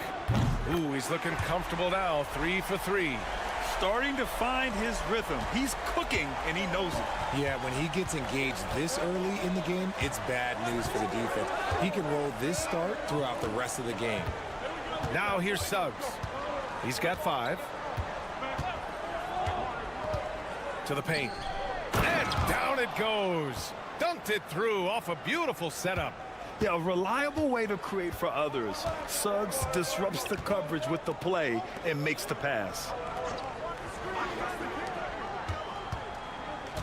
Ooh, he's looking comfortable now. 3 for 3. Starting to find his rhythm. He's cooking, and he knows it. Yeah, when he gets engaged this early in the game, it's bad news for the defense. He can roll this start throughout the rest of the game. Now here's Suggs. He's got 5. To the paint. And down it goes. Dunked it through off a beautiful setup. Yeah, a reliable way to create for others. Suggs disrupts the coverage with the play and makes the pass.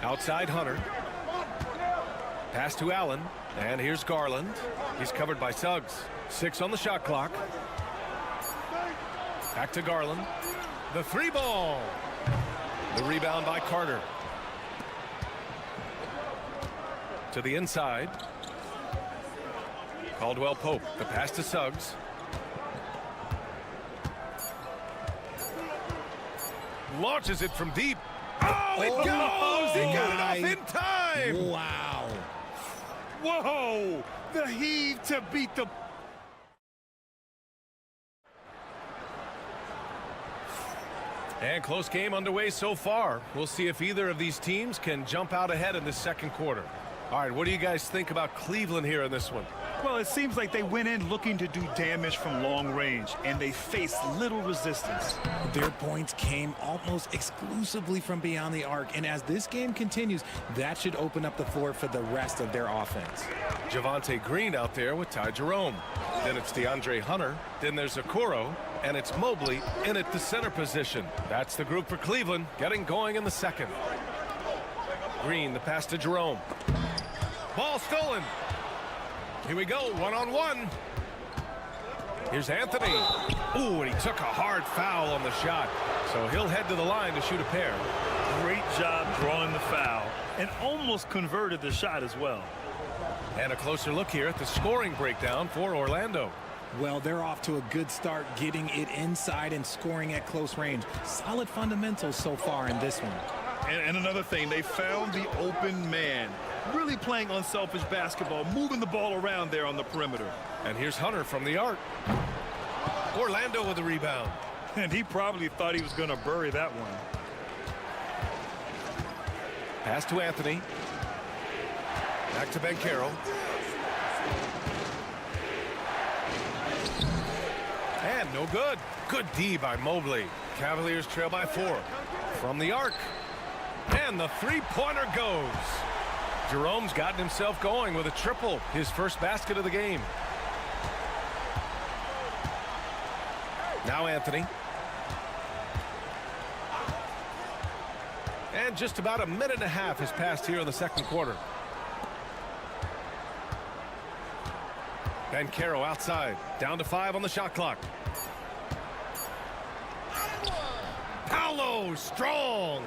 Outside Hunter. Pass to Allen. And here's Garland. He's covered by Suggs. 6 on the shot clock. Back to Garland. The 3 ball. The rebound by Carter. To the inside. Caldwell Pope. The pass to Suggs. Launches it from deep. Oh, it goes! He got it off in time! Wow. Whoa! The heave to beat the... And close game underway so far. We'll see if either of these teams can jump out ahead in the second quarter. All right, what do you guys think about Cleveland here in this one? Well, it seems like they went in looking to do damage from long range, and they faced little resistance. Their points came almost exclusively from beyond the arc, and as this game continues, that should open up the floor for the rest of their offense. Javonte Green out there with Ty Jerome. Then it's DeAndre Hunter. Then there's Okoro, and it's Mobley in at the center position. That's the group for Cleveland, getting going in the second. Green, the pass to Jerome. Ball stolen. Here we go, one-on-one. Here's Anthony. Ooh, and he took a hard foul on the shot. So he'll head to the line to shoot a pair. Great job drawing the foul, and almost converted the shot as well. And a closer look here at the scoring breakdown for Orlando. Well, they're off to a good start, getting it inside and scoring at close range. Solid fundamentals so far in this one. And another thing, they found the open man. Really playing unselfish basketball, moving the ball around there on the perimeter. And here's Hunter from the arc. Orlando with the rebound. And he probably thought he was going to bury that one. Pass to Anthony. Back to Banchero. And no good. Good D by Mobley. Cavaliers trail by 4. From the arc. And the three-pointer goes. Jerome's gotten himself going with a triple, his first basket of the game. Now Anthony. And just about a minute and a half has passed here in the second quarter. Banchero outside, down to 5 on the shot clock. Paolo, strong.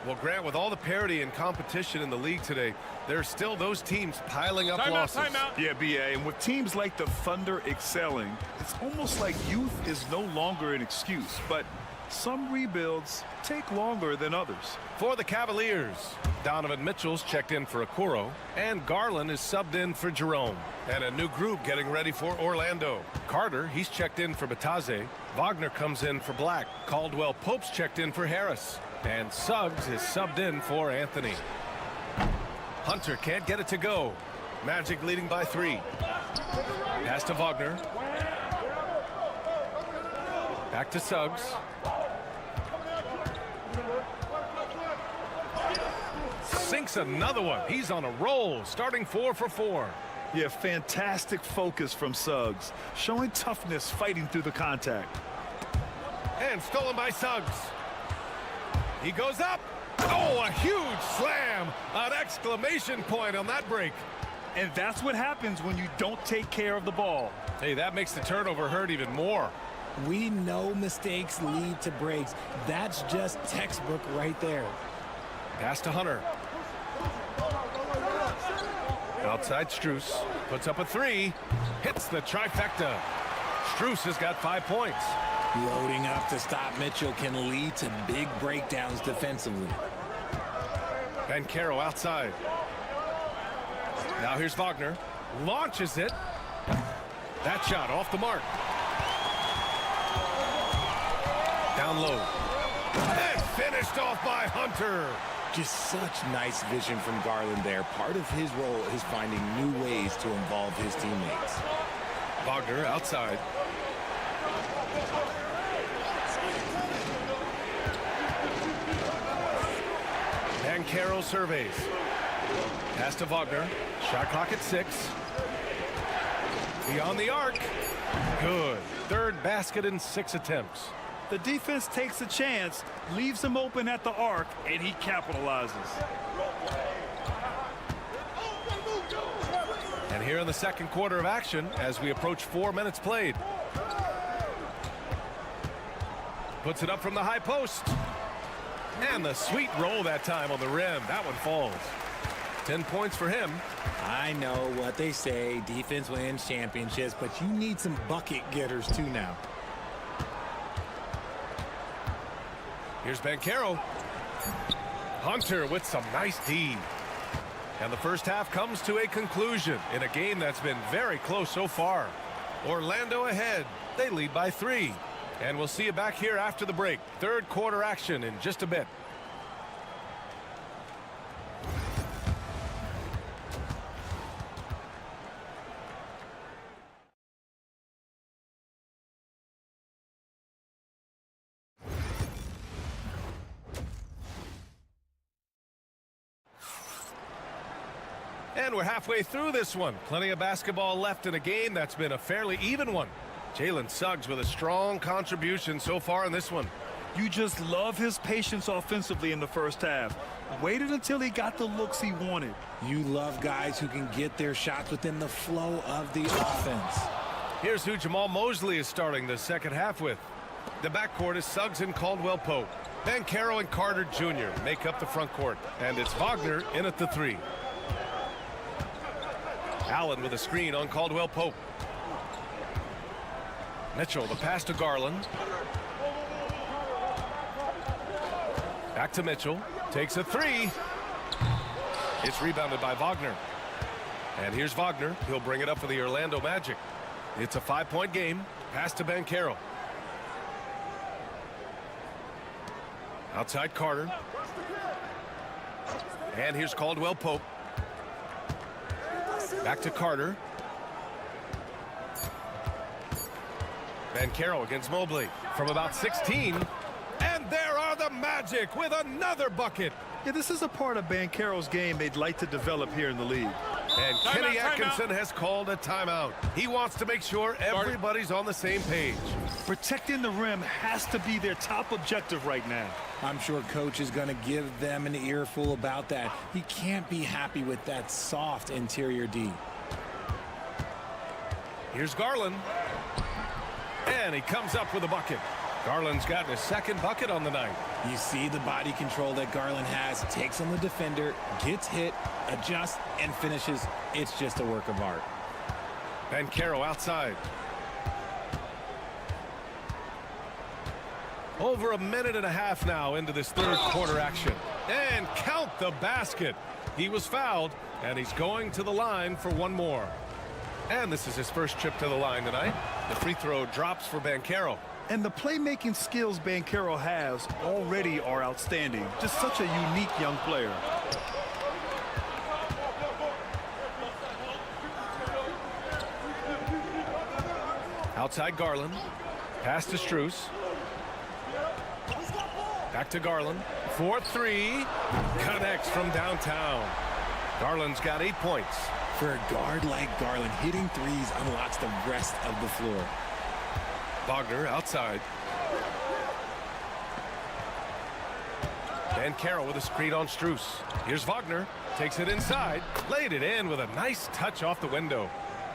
Well, Grant, with all the parity and competition in the league today, there's still those teams piling up losses. Timeout. Yeah, BA, and with teams like the Thunder excelling, it's almost like youth is no longer an excuse, but some rebuilds take longer than others. For the Cavaliers, Donovan Mitchell's checked in for Okoro, and Garland is subbed in for Jerome. And a new group getting ready for Orlando. Carter, he's checked in for Bataze. Wagner comes in for Black. Caldwell Pope's checked in for Harris. And Suggs is subbed in for Anthony. Hunter can't get it to go. Magic leading by 3. Pass to Wagner. Back to Suggs. Sinks another one. He's on a roll, starting 4 for 4. Yeah, fantastic focus from Suggs, showing toughness fighting through the contact. And stolen by Suggs. He goes up. Oh, a huge slam. An exclamation point on that break. And that's what happens when you don't take care of the ball. Hey, that makes the turnover hurt even more. We know mistakes lead to breaks. That's just textbook right there. Pass to Hunter. Outside Strus. Puts up a 3. Hits the trifecta. Strus has got 5 points. Loading up to stop Mitchell can lead to big breakdowns defensively. Banchero outside. Now here's Wagner. Launches it. That shot off the mark. Down low. And finished off by Hunter. Just such nice vision from Garland there. Part of his role is finding new ways to involve his teammates. Wagner outside. Banchero surveys. Pass to Wagner. Shot clock at 6. Beyond the arc. Good. Third basket in 6 attempts. The defense takes a chance, leaves him open at the arc, and he capitalizes. And here in the second quarter of action, as we approach 4 minutes played. Puts it up from the high post. And the sweet roll that time on the rim. That one falls. 10 points for him. I know what they say, defense wins championships, but you need some bucket getters too now. Here's Banchero. Hunter with some nice D. And the first half comes to a conclusion in a game that's been very close so far. Orlando ahead. They lead by 3. And we'll see you back here after the break. Third quarter action in just a bit. And we're halfway through this one. Plenty of basketball left in a game that's been a fairly even one. Jalen Suggs with a strong contribution so far in this one. You just love his patience offensively in the first half. Waited until he got the looks he wanted. You love guys who can get their shots within the flow of the offense. Here's who Jamal Mosley is starting the second half with. The backcourt is Suggs and Caldwell Pope. Banchero and Carter Jr. make up the front court. And it's Wagner in at the 3. Allen with a screen on Caldwell Pope. Mitchell, the pass to Garland. Back to Mitchell. Takes a 3. It's rebounded by Wagner. And here's Wagner. He'll bring it up for the Orlando Magic. It's a 5-point game. Pass to Banchero. Outside Carter. And here's Caldwell Pope. Back to Carter. Banchero against Mobley from about 16. And there are the Magic with another bucket. Yeah, this is a part of Banchero's game they'd like to develop here in the league. And Kenny Atkinson has called a timeout. He wants to make sure everybody's on the same page. Protecting the rim has to be their top objective right now. I'm sure coach is going to give them an earful about that. He can't be happy with that soft interior D. Here's Garland. And he comes up with a bucket. Garland's gotten his second bucket on the night. You see the body control that Garland has. Takes on the defender, gets hit, adjusts, and finishes. It's just a work of art. Banchero outside. Over a minute and a half now into this third quarter action. And count the basket. He was fouled, and he's going to the line for one more. And this is his first trip to the line tonight. The free throw drops for Banchero. And the playmaking skills Banchero has already are outstanding. Just such a unique young player. Outside Garland. Pass to Strus. Back to Garland. 4-3. Connects from downtown. Garland's got 8 points. For a guard like Garland, hitting threes unlocks the rest of the floor. Wagner outside. Banchero with a screen on Strus. Here's Wagner. Takes it inside. Laid it in with a nice touch off the window.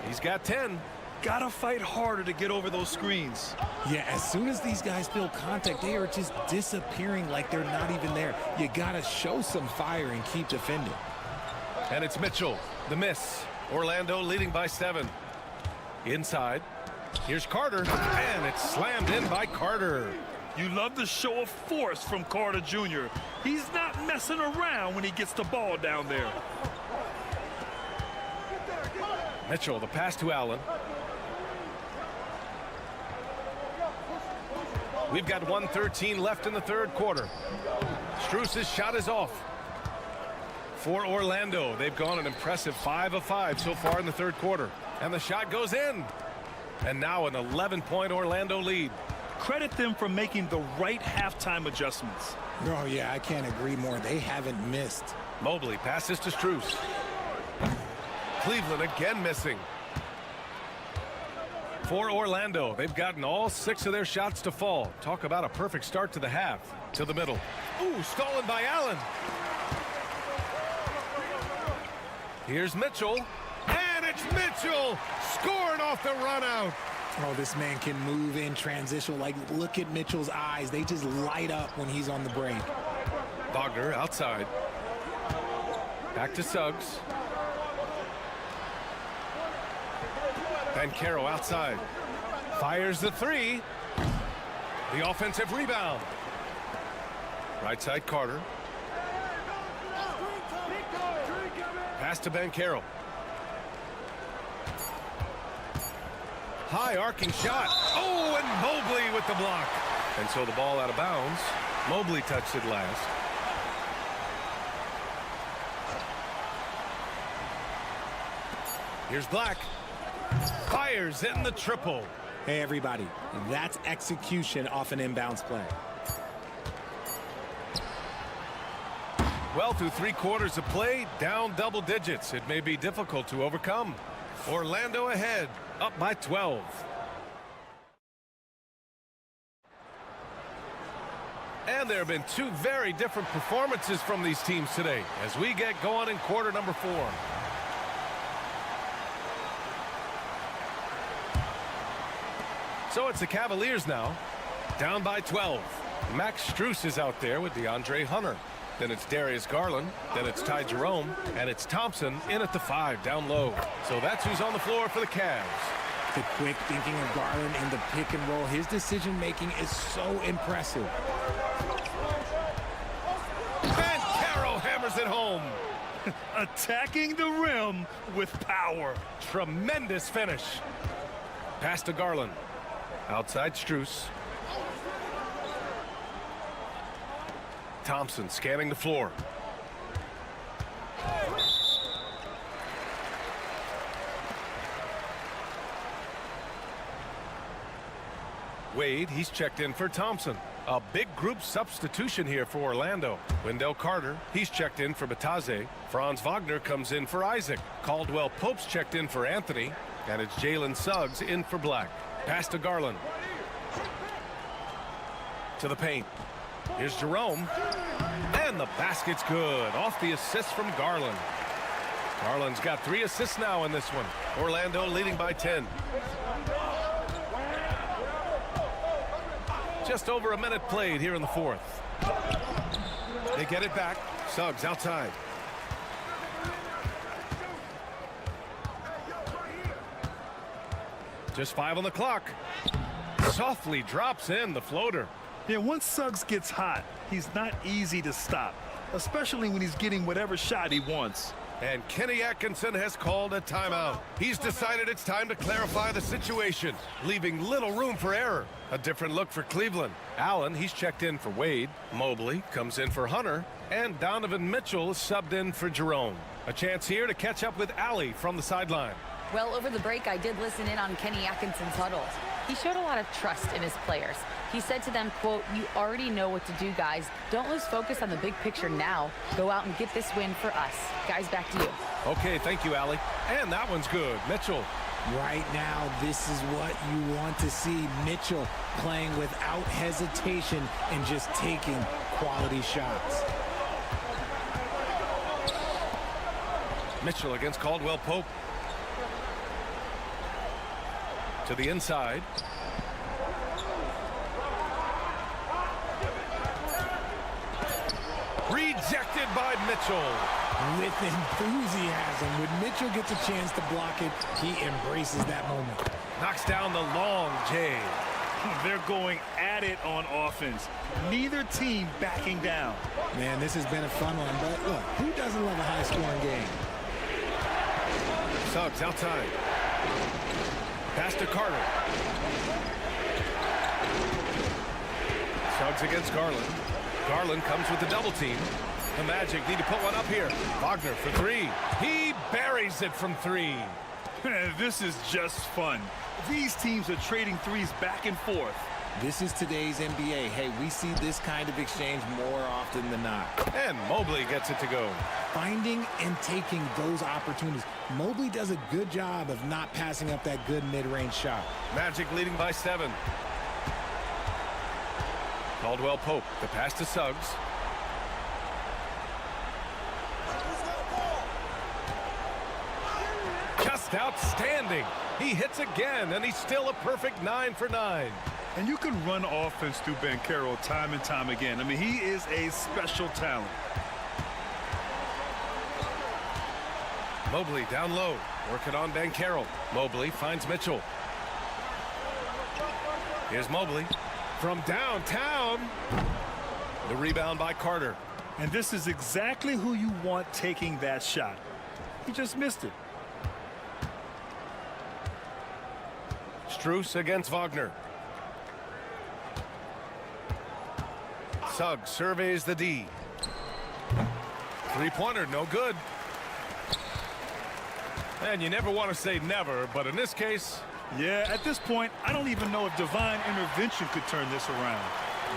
He's got 10. Gotta fight harder to get over those screens. Yeah, as soon as these guys feel contact, they are just disappearing like they're not even there. You gotta show some fire and keep defending. And it's Mitchell. The miss. Orlando leading by 7. Inside. Here's Carter. And it's slammed in by Carter. You love the show of force from Carter Jr. He's not messing around when he gets the ball down there. Mitchell, the pass to Allen. We've got 1:13 left in the third quarter. Strus's shot is off. For Orlando, they've gone an impressive 5 of 5 so far in the third quarter. And the shot goes in. And now an 11-point Orlando lead. Credit them for making the right halftime adjustments. Oh, yeah, I can't agree more. They haven't missed. Mobley passes to Strus. Cleveland again missing. For Orlando, they've gotten all 6 of their shots to fall. Talk about a perfect start to the half. To the middle. Ooh, stolen by Allen. Here's Mitchell. And it's Mitchell scoring off the run out. Oh, this man can move in transition. Like, look at Mitchell's eyes. They just light up when he's on the break. Wagner outside. Back to Suggs. Banchero outside. Fires the 3. The offensive rebound. Right side Carter. Pass to Banchero. High arcing shot. Oh, and Mobley with the block. And so the ball out of bounds. Mobley touched it last. Here's Black. Fires in the triple. Hey, everybody. That's execution off an inbounds play. Well, through 3/4 of play, down double digits. It may be difficult to overcome. Orlando ahead, up by 12. And there have been two very different performances from these teams today as we get going in quarter number 4. So it's the Cavaliers now, down by 12. Max Strus is out there with DeAndre Hunter. Then it's Darius Garland. Then it's Ty Jerome. And it's Thompson in at the 5, down low. So that's who's on the floor for the Cavs. The quick thinking of Garland in the pick and roll. His decision-making is so impressive. Banchero hammers it home. Attacking the rim with power. Tremendous finish. Pass to Garland. Outside Strus. Thompson scanning the floor. Wade, he's checked in for Thompson. A big group substitution here for Orlando. Wendell Carter, he's checked in for Bataze. Franz Wagner comes in for Isaac. Caldwell Pope's checked in for Anthony. And it's Jalen Suggs in for Black. Pass to Garland. To the paint. Here's Jerome. And the basket's good. Off the assist from Garland. Garland's got 3 assists now in this one. Orlando leading by 10. Just over a minute played here in the 4th. They get it back. Suggs outside. Just 5 on the clock. Softly drops in the floater. Yeah, once Suggs gets hot, he's not easy to stop, especially when he's getting whatever shot he wants. And Kenny Atkinson has called a timeout. He's decided it's time to clarify the situation, leaving little room for error. A different look for Cleveland. Allen, he's checked in for Wade. Mobley comes in for Hunter. And Donovan Mitchell is subbed in for Jerome. A chance here to catch up with Allie from the sideline. Well, over the break, I did listen in on Kenny Atkinson's huddles. He showed a lot of trust in his players. He said to them, quote, "You already know what to do, guys. Don't lose focus on the big picture now. Go out and get this win for us." Guys, back to you. Okay, thank you, Allie. And that one's good. Mitchell. Right now, this is what you want to see. Mitchell playing without hesitation and just taking quality shots. Mitchell against Caldwell Pope. To the inside. Rejected by Mitchell. With enthusiasm. When Mitchell gets a chance to block it, he embraces that moment. Knocks down the long J. They're going at it on offense. Neither team backing down. Man, this has been a fun one, but look, who doesn't love a high-scoring game? Suggs outside. Pass to Carter. Suggs against Garland. Garland comes with the double team. The Magic need to put one up here. Wagner for 3. He buries it from 3. This is just fun. These teams are trading threes back and forth. This is today's NBA. Hey, we see this kind of exchange more often than not. And Mobley gets it to go. Finding and taking those opportunities. Mobley does a good job of not passing up that good mid-range shot. Magic leading by 7. Caldwell Pope, the pass to Suggs. Just outstanding. He hits again, and he's still a perfect 9 for 9. And you can run offense through Banchero time and time again. I mean, he is a special talent. Mobley down low, working on Banchero. Mobley finds Mitchell. Here's Mobley from downtown. The rebound by Carter. And this is exactly who you want taking that shot. He just missed it. Strus against Wagner. Suggs surveys the D. Three-pointer, no good. And you never want to say never, but in this case... Yeah, at this point, I don't even know if divine intervention could turn this around.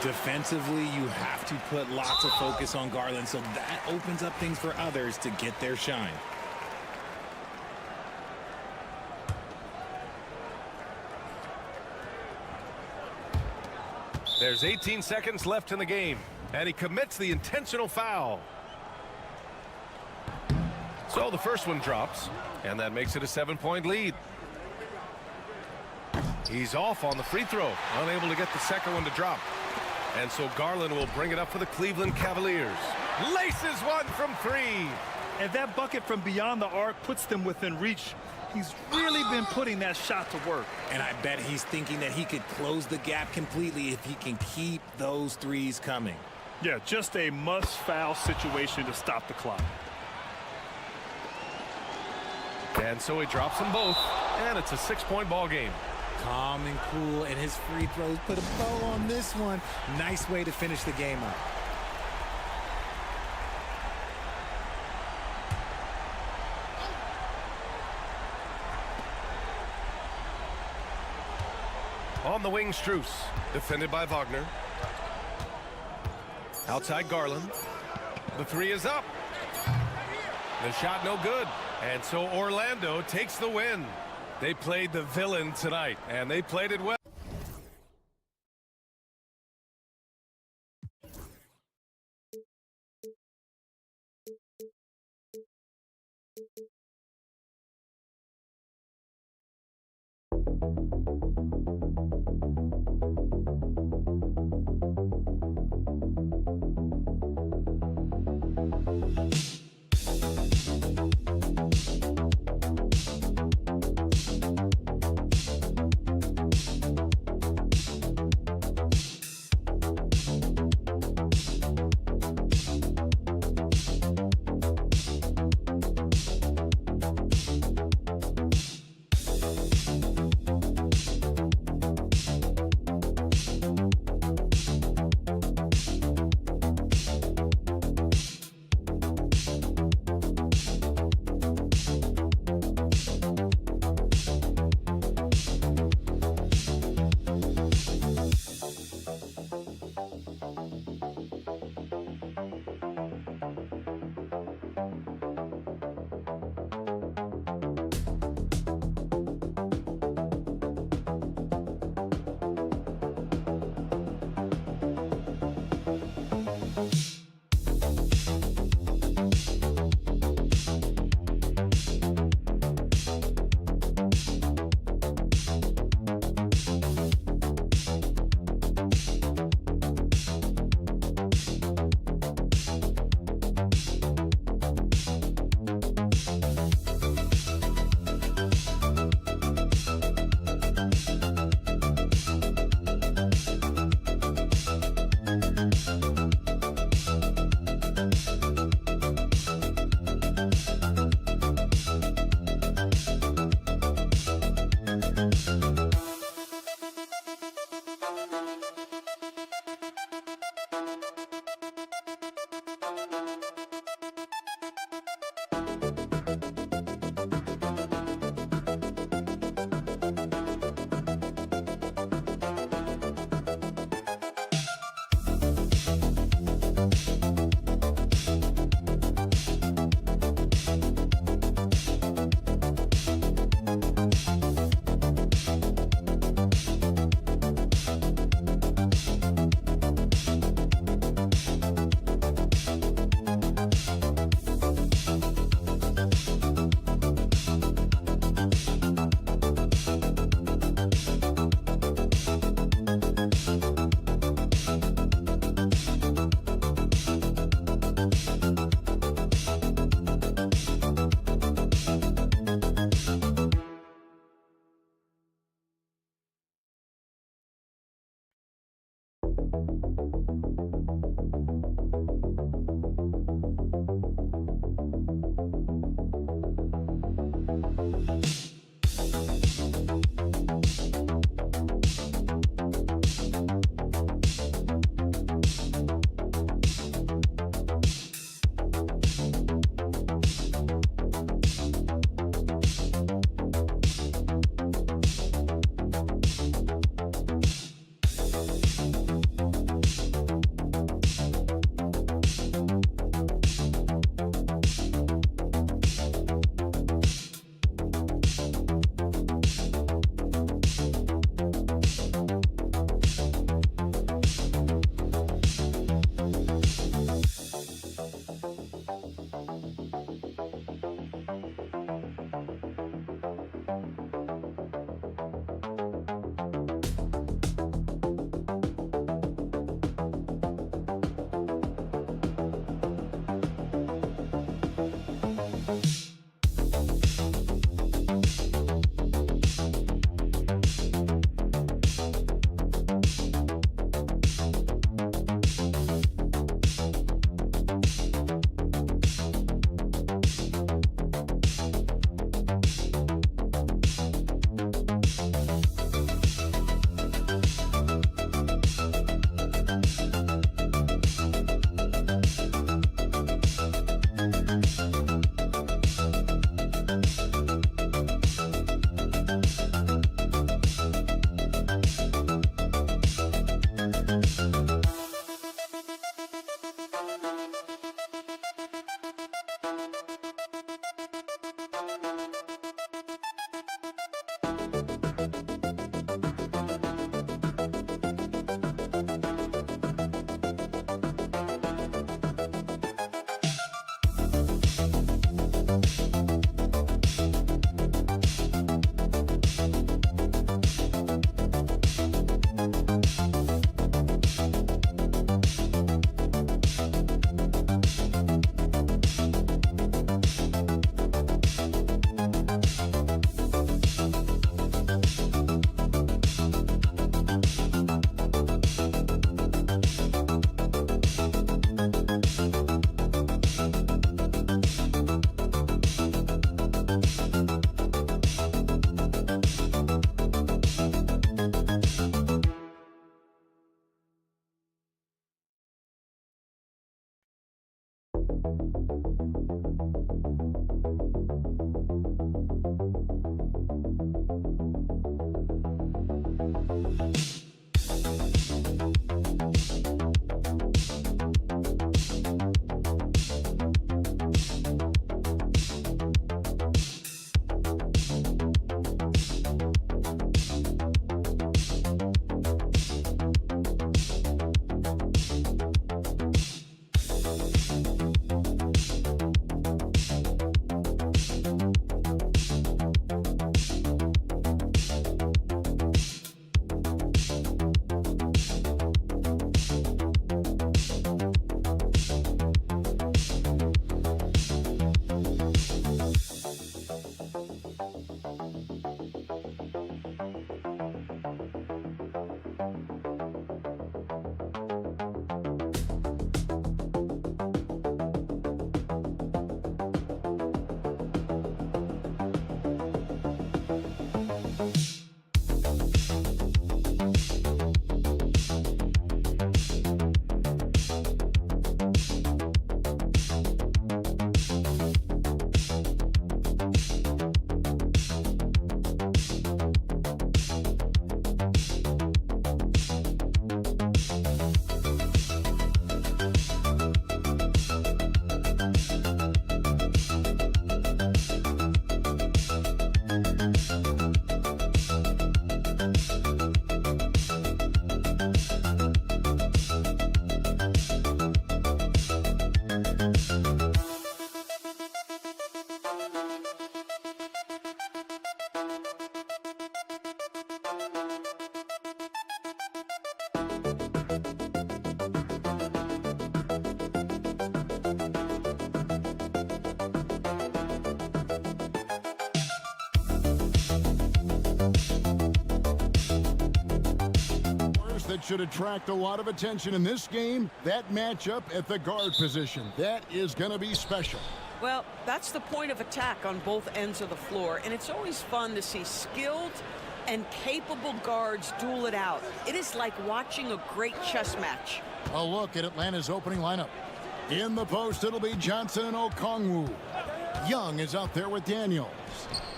Defensively, you have to put lots of focus on Garland, so that opens up things for others to get their shine. There's 18 seconds left in the game, and he commits the intentional foul. So the first one drops, and that makes it a 7-point lead. He's off on the free throw, unable to get the second one to drop. And so Garland will bring it up for the Cleveland Cavaliers. Laces one from three. And that bucket from beyond the arc puts them within reach. He's really been putting that shot to work. And I bet he's thinking that he could close the gap completely if he can keep those threes coming. Yeah, just a must-foul situation to stop the clock. And so he drops them both, and it's a 6-point ball game. Calm and cool, and his free throws put a bow on this one. Nice way to finish the game up. On the wing, Strus, defended by Wagner. Outside Garland. The three is up. The shot no good. And so Orlando takes the win. They played the villain tonight, and they played it well. That should attract a lot of attention in this game. That matchup at the guard position. That is going to be special. Well, that's the point of attack on both ends of the floor, and it's always fun to see skilled and capable guards duel it out. It is like watching a great chess match. A look at Atlanta's opening lineup. In the post, it'll be Johnson and Okongwu. Young is out there with Daniels.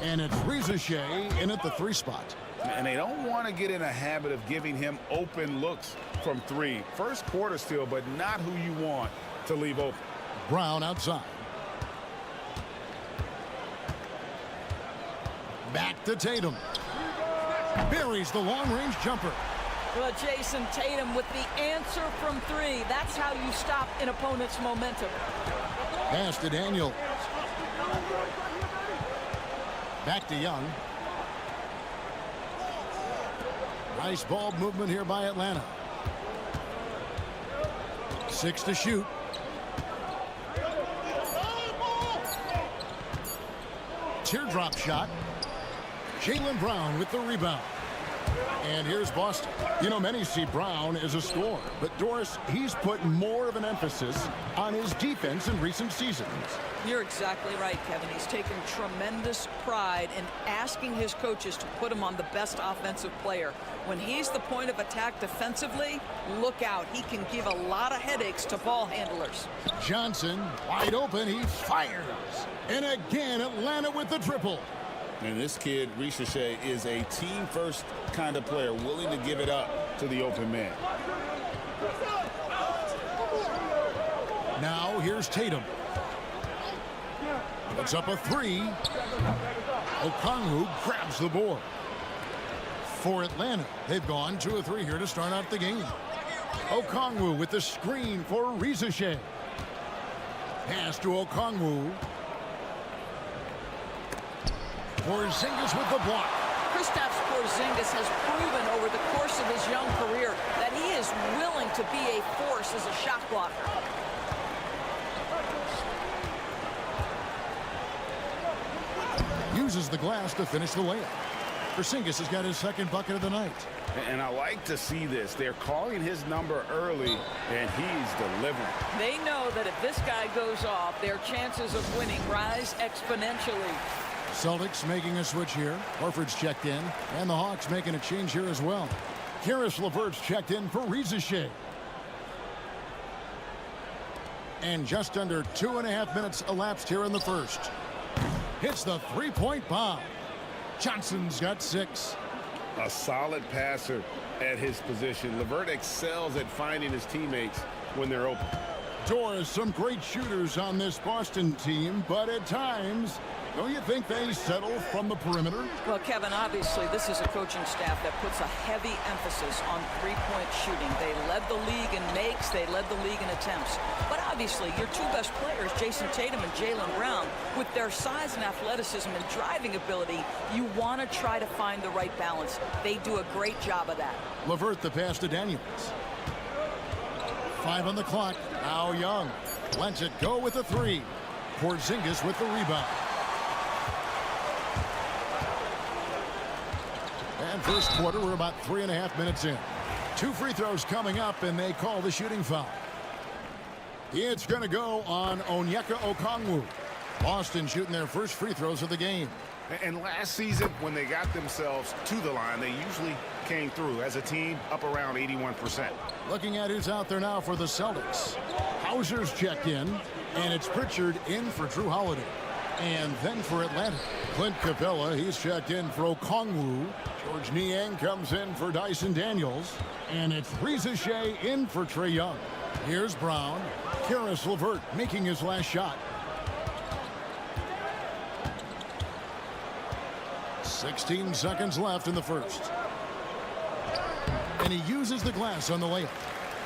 And it's Rizachet in at the 3 spot. And they don't want to get in a habit of giving him open looks from 3. First quarter still, but not who you want to leave open. Brown outside. Back to Tatum. Buries the long-range jumper. Well, Jason, Tatum with the answer from 3. That's how you stop an opponent's momentum. Pass to Daniel. Back to Young. Nice ball movement here by Atlanta. 6 to shoot. Teardrop shot. Jaylen Brown with the rebound. And here's Boston. You know, many see Brown as a scorer, but Doris, he's put more of an emphasis on his defense in recent seasons. You're exactly right, Kevin. He's taken tremendous pride in asking his coaches to put him on the best offensive player. When he's the point of attack defensively, look out. He can give a lot of headaches to ball handlers. Johnson, wide open, he fires. And again, Atlanta with the triple. And this kid, Rizachet, is a team-first kind of player, willing to give it up to the open man. Now here's Tatum. Puts up a 3. Okongwu grabs the board. For Atlanta, they've gone 2 of 3 here to start out the game. Okongwu with the screen for Rizachet. Pass to Okongwu. Porzingis with the block. Kristaps Porzingis has proven over the course of his young career that he is willing to be a force as a shot blocker. Uses the glass to finish the layup. Porzingis has got his 2nd bucket of the night. And I like to see this. They're calling his number early, and he's delivering. They know that if this guy goes off, their chances of winning rise exponentially. Celtics making a switch here. Horford's checked in, and the Hawks making a change here as well. Karis LeVert's checked in for Rizachet. And just under 2.5 minutes elapsed here in the first. Hits the three-point bomb. Johnson's got 6. A solid passer at his position. LeVert excels at finding his teammates when they're open. Doris, some great shooters on this Boston team, but at times, don't you think they settle from the perimeter? Well, Kevin, obviously this is a coaching staff that puts a heavy emphasis on three-point shooting. They led the league in makes, they led the league in attempts. But obviously, your two best players, Jason Tatum and Jaylen Brown, with their size and athleticism and driving ability, you want to try to find the right balance. They do a great job of that. LeVert the pass to Daniels. 5 on the clock. Now Young lets it go with the 3. Porzingis with the rebound. And first quarter, we're about 3.5 minutes in. 2 free throws coming up, and they call the shooting foul. It's going to go on Onyeka Okongwu. Boston shooting their first free throws of the game. And last season, when they got themselves to the line, they usually came through as a team up around 81%. Looking at who's out there now for the Celtics. Hauser's checked in, and it's Pritchard in for Drew Holiday. And then for Atlanta, Clint Capella, he's checked in for Okongwu. George Niang comes in for Dyson Daniels. And it's Reza Shea in for Trae Young. Here's Brown. Karis LeVert making his last shot. 16 seconds left in the first. And he uses the glass on the layup.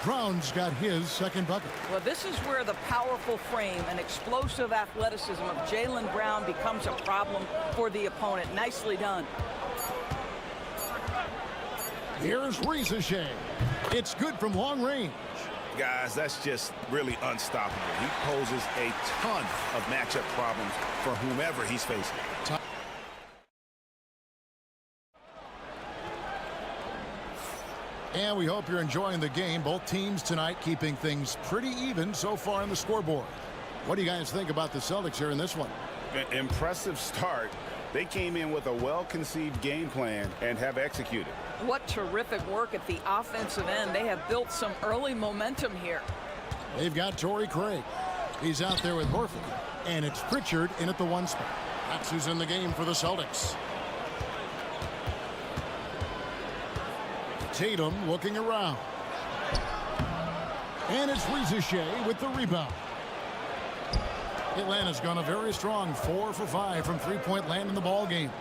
Brown's got his second bucket. Well, this is where the powerful frame and explosive athleticism of Jaylen Brown becomes a problem for the opponent. Nicely done. Here's Reza Shea. It's good from long range. Guys, that's just really unstoppable. He poses a ton of matchup problems for whomever he's facing. And we hope you're enjoying the game. Both teams tonight keeping things pretty even so far on the scoreboard. What do you guys think about the Celtics here in this one? Impressive start. They came in with a well-conceived game plan and have executed. What terrific work at the offensive end. They have built some early momentum here. They've got Torrey Craig. He's out there with Horford. And it's Pritchard in at the 1 spot. That's who's in the game for the Celtics. Tatum looking around. And it's Reza Shea with the rebound. Atlanta's gone a very strong 4 for 5 from three-point land in the ball game.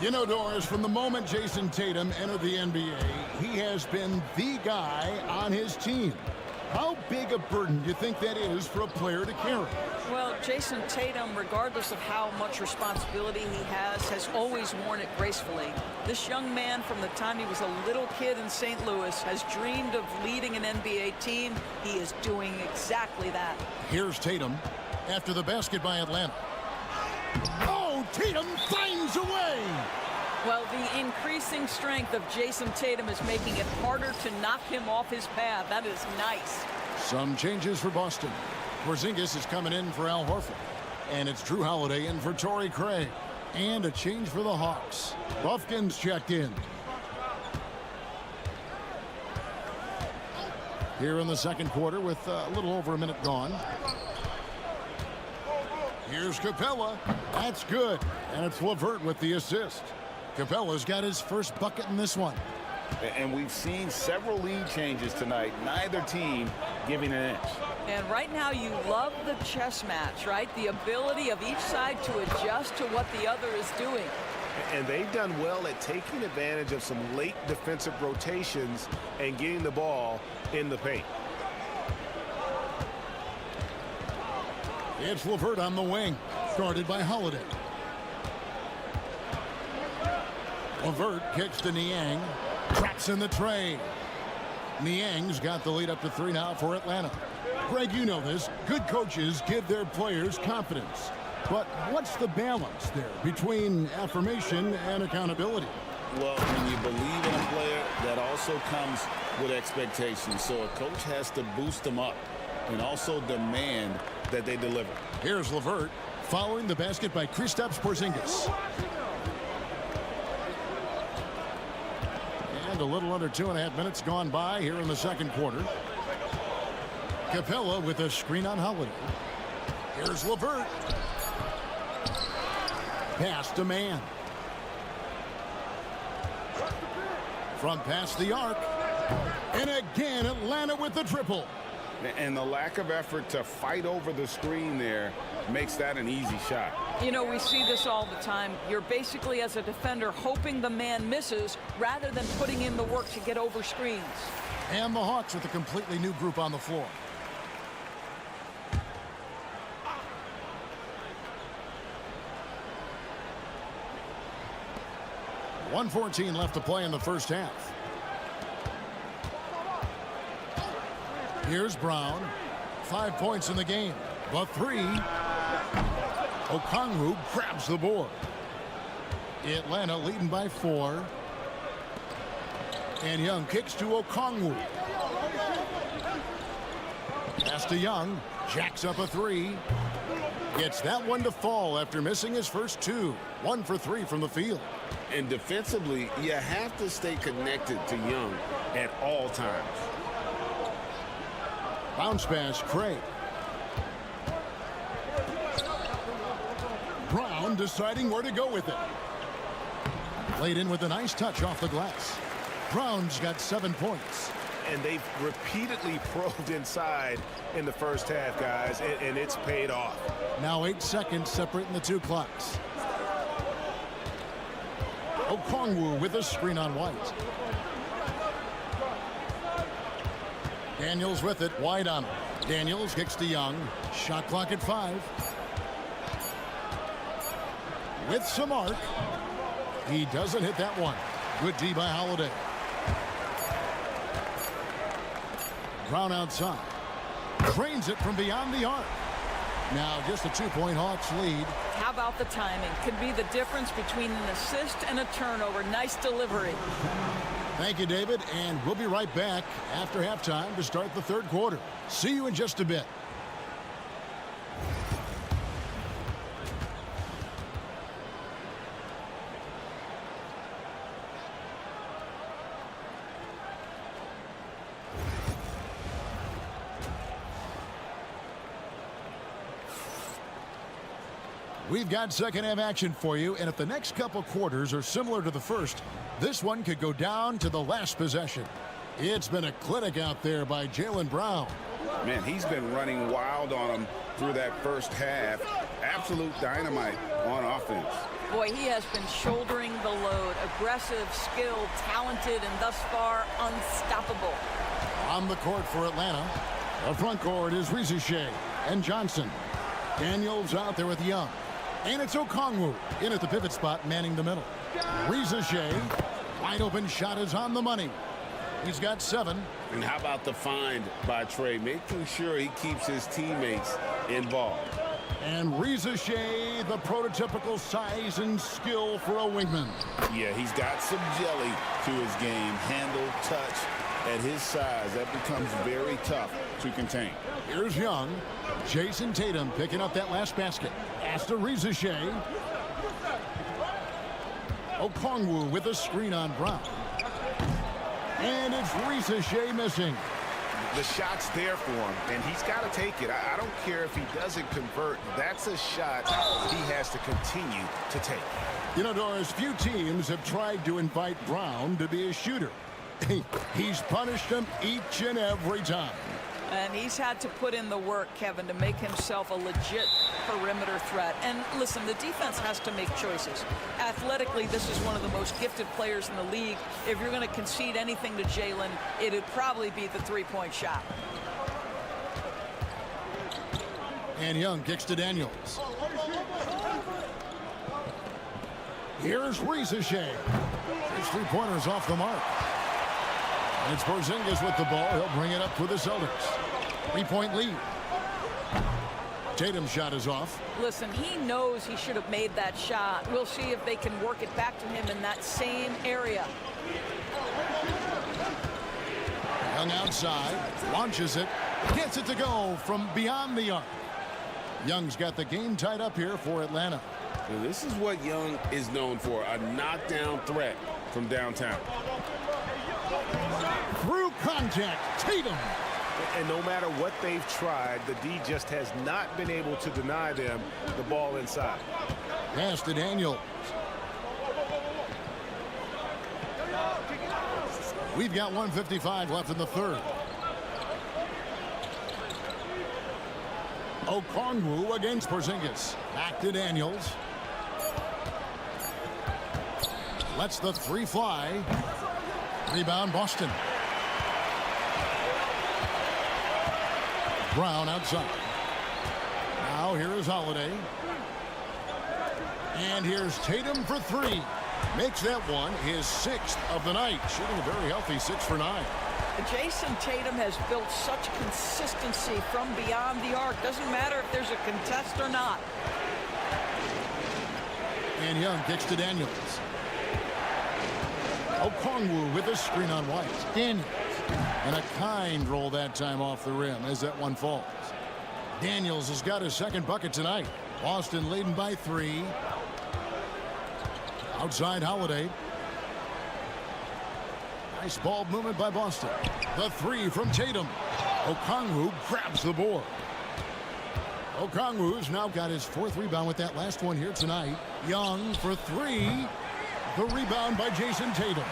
You know, Doris, from the moment Jason Tatum entered the NBA, he has been the guy on his team. How big a burden do you think that is for a player to carry? Well, Jason Tatum, regardless of how much responsibility he has always worn it gracefully. This young man, from the time he was a little kid in St. Louis, has dreamed of leading an NBA team. He is doing exactly that. Here's Tatum after the basket by Atlanta. Oh, Tatum finds a way! Well, the increasing strength of Jason Tatum is making it harder to knock him off his path. That is nice. Some changes for Boston. Porzingis is coming in for Al Horford. And it's Drew Holiday in for Torrey Craig. And a change for the Hawks. Buffkin's checked in. Here in the second quarter with a little over a minute gone. Here's Capella. That's good. And it's LeVert with the assist. Capella's got his first bucket in this one. And we've seen several lead changes tonight. Neither team giving an inch. And right now you love the chess match, right? The ability of each side to adjust to what the other is doing. And they've done well at taking advantage of some late defensive rotations and getting the ball in the paint. It's LeVert on the wing, guarded by Holiday. LeVert kicks to Niang. Traps in the tray. Niang's got the lead up to 3 now for Atlanta. Greg, you know this. Good coaches give their players confidence. But what's the balance there between affirmation and accountability? Well, when you believe in a player, that also comes with expectations. So a coach has to boost them up and also demand that they deliver. Here's LeVert following the basket by Kristaps Porzingis. And a little under 2.5 minutes gone by here in the second quarter. Capella with a screen on Holiday. Here's LeVert. Pass to man. From past the arc. And again, Atlanta with the triple. And the lack of effort to fight over the screen there makes that an easy shot. You know, we see this all the time. You're basically, as a defender, hoping the man misses rather than putting in the work to get over screens. And the Hawks with a completely new group on the floor. .114 left to play in the first half. Here's Brown. 5 points in the game. The three. Okongwu grabs the board. Atlanta leading by 4. And Young kicks to Okongwu. Pass to Young. Jacks up a 3. Gets that one to fall after missing his first 2. 1 for 3 from the field. And defensively, you have to stay connected to Young at all times. Bounce pass, Craig. Brown deciding where to go with it. Laid in with a nice touch off the glass. Brown's got 7 points. And they've repeatedly probed inside in the first half, guys, and it's paid off. Now 8 seconds separating the 2 clocks. Okongwu with a screen on White. Daniels with it, wide on him. Daniels kicks to Young. Shot clock at 5. With some arc. He doesn't hit that one. Good D by Holiday. Brown outside. Trains it from beyond the arc. Now just a 2-point Hawks lead. How about the timing? Could be the difference between an assist and a turnover. Nice delivery. Thank you, David, and we'll be right back after halftime to start the third quarter. See you in just a bit. We've got second half action for you, and if the next couple quarters are similar to the first, this one could go down to the last possession. It's been a clinic out there by Jaylen Brown. Man, he's been running wild on him through that first half. Absolute dynamite on offense. Boy, he has been shouldering the load. Aggressive, skilled, talented, and thus far unstoppable. On the court for Atlanta, the front court is Rizier and Johnson. Daniels out there with Young. And it's Okongwu in at the pivot spot, manning the middle. Rizier, wide open shot is on the money. He's got 7. And how about the find by Trey, making sure he keeps his teammates involved. And Rizier, the prototypical size and skill for a wingman. Yeah, he's got some jelly to his game. Handle, touch. At his size, that becomes very tough to contain. Here's Young. Jason Tatum picking up that last basket. Pass to Rizier. Okongwu with a screen on Brown. And it's Rizier missing. The shot's there for him, and he's got to take it. I don't care if he doesn't convert. That's a shot he has to continue to take. You know, Doris, few teams have tried to invite Brown to be a shooter. He's punished them each and every time. And he's had to put in the work, Kevin, to make himself a legit perimeter threat. And listen, the defense has to make choices. Athletically, this is one of the most gifted players in the league. If you're going to concede anything to Jaylen, it'd probably be the three-point shot. And Young kicks to Daniels. Here's Rizier. His three-pointer's off the mark. And it's Porzingis with the ball. He'll bring it up for the Celtics. 3-point lead. Tatum's shot is off. Listen, he knows he should have made that shot. We'll see if they can work it back to him in that same area. Young outside, launches it, gets it to go from beyond the arc. Young's got the game tied up here for Atlanta. And this is what Young is known for, a knockdown threat from downtown. Through contact, Tatum. And no matter what they've tried, the D just has not been able to deny them the ball inside. Pass to Daniels. We've got 1:55 left in the third. Okongwu against Porzingis. Back to Daniels. Lets the three fly. Rebound Boston. Brown outside. Now here is Holiday. And here's Tatum for three. Makes that one his 6th of the night. Shooting a very healthy 6 for 9. Jason Tatum has built such consistency from beyond the arc. Doesn't matter if there's a contest or not. And Young kicks to Daniels. Okongwu with a screen on White. Daniels. And a kind roll that time off the rim as that one falls. Daniels has got his 2nd bucket tonight. Boston leading by 3. Outside Holiday. Nice ball movement by Boston. The 3 from Tatum. Okongwu grabs the board. Okongwu's now got his 4th rebound with that last one here tonight. Young for 3. The rebound by Jason Tatum.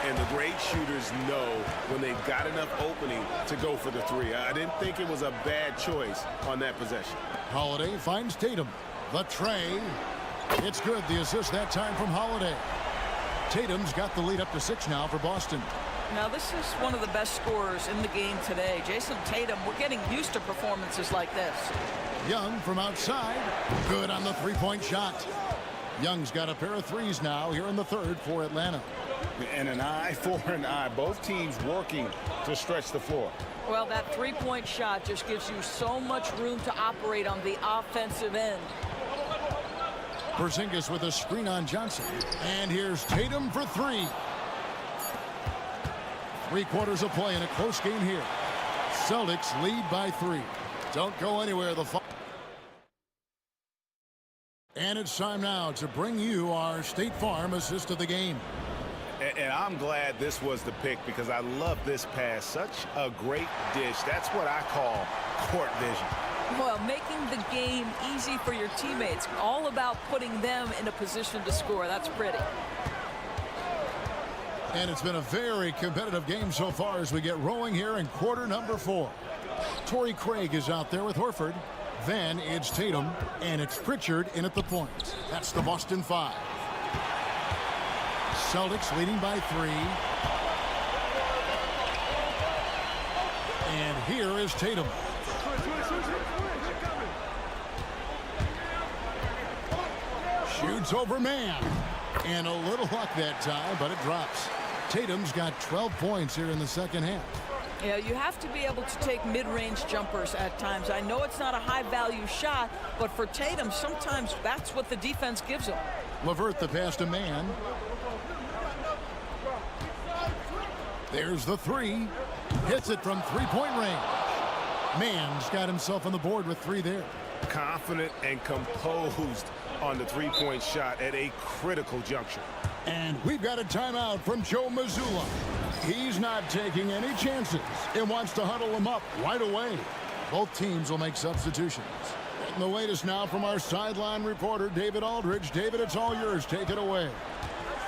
And the great shooters know when they've got enough opening to go for the 3. I didn't think it was a bad choice on that possession. Holiday finds Tatum. The tray. It's good. The assist that time from Holiday. Tatum's got the lead up to 6 now for Boston. Now this is one of the best scorers in the game today. Jason Tatum, we're getting used to performances like this. Young from outside. Good on the three-point shot. Young's got a pair of threes now here in the third for Atlanta. And an eye for an eye. Both teams working to stretch the floor. Well, that three-point shot just gives you so much room to operate on the offensive end. Porzingis with a screen on Johnson. And here's Tatum for 3. 3 quarters of play in a close game here. Celtics lead by 3. Don't go anywhere. And it's time now to bring you our State Farm assist of the game. And I'm glad this was the pick because I love this pass. Such a great dish. That's what I call court vision. Well, making the game easy for your teammates. All about putting them in a position to score. That's pretty. And it's been a very competitive game so far as we get rolling here in quarter number 4. Torrey Craig is out there with Horford. Then it's Tatum, and it's Pritchard in at the point. That's the Boston 5. Celtics leading by 3. And here is Tatum. Shoots over man. And a little luck that time, but it drops. Tatum's got 12 points here in the second half. Yeah, you have to be able to take mid-range jumpers at times. I know it's not a high-value shot, but for Tatum, sometimes that's what the defense gives him. LeVert the pass to man. There's the 3. Hits it from three-point range. Man's got himself on the board with 3 there. Confident and composed on the three-point shot at a critical juncture. And we've got a timeout from Joe Mazzulla. He's not taking any chances and wants to huddle them up right away. Both teams will make substitutions. And the latest now from our sideline reporter, David Aldridge. David, it's all yours. Take it away.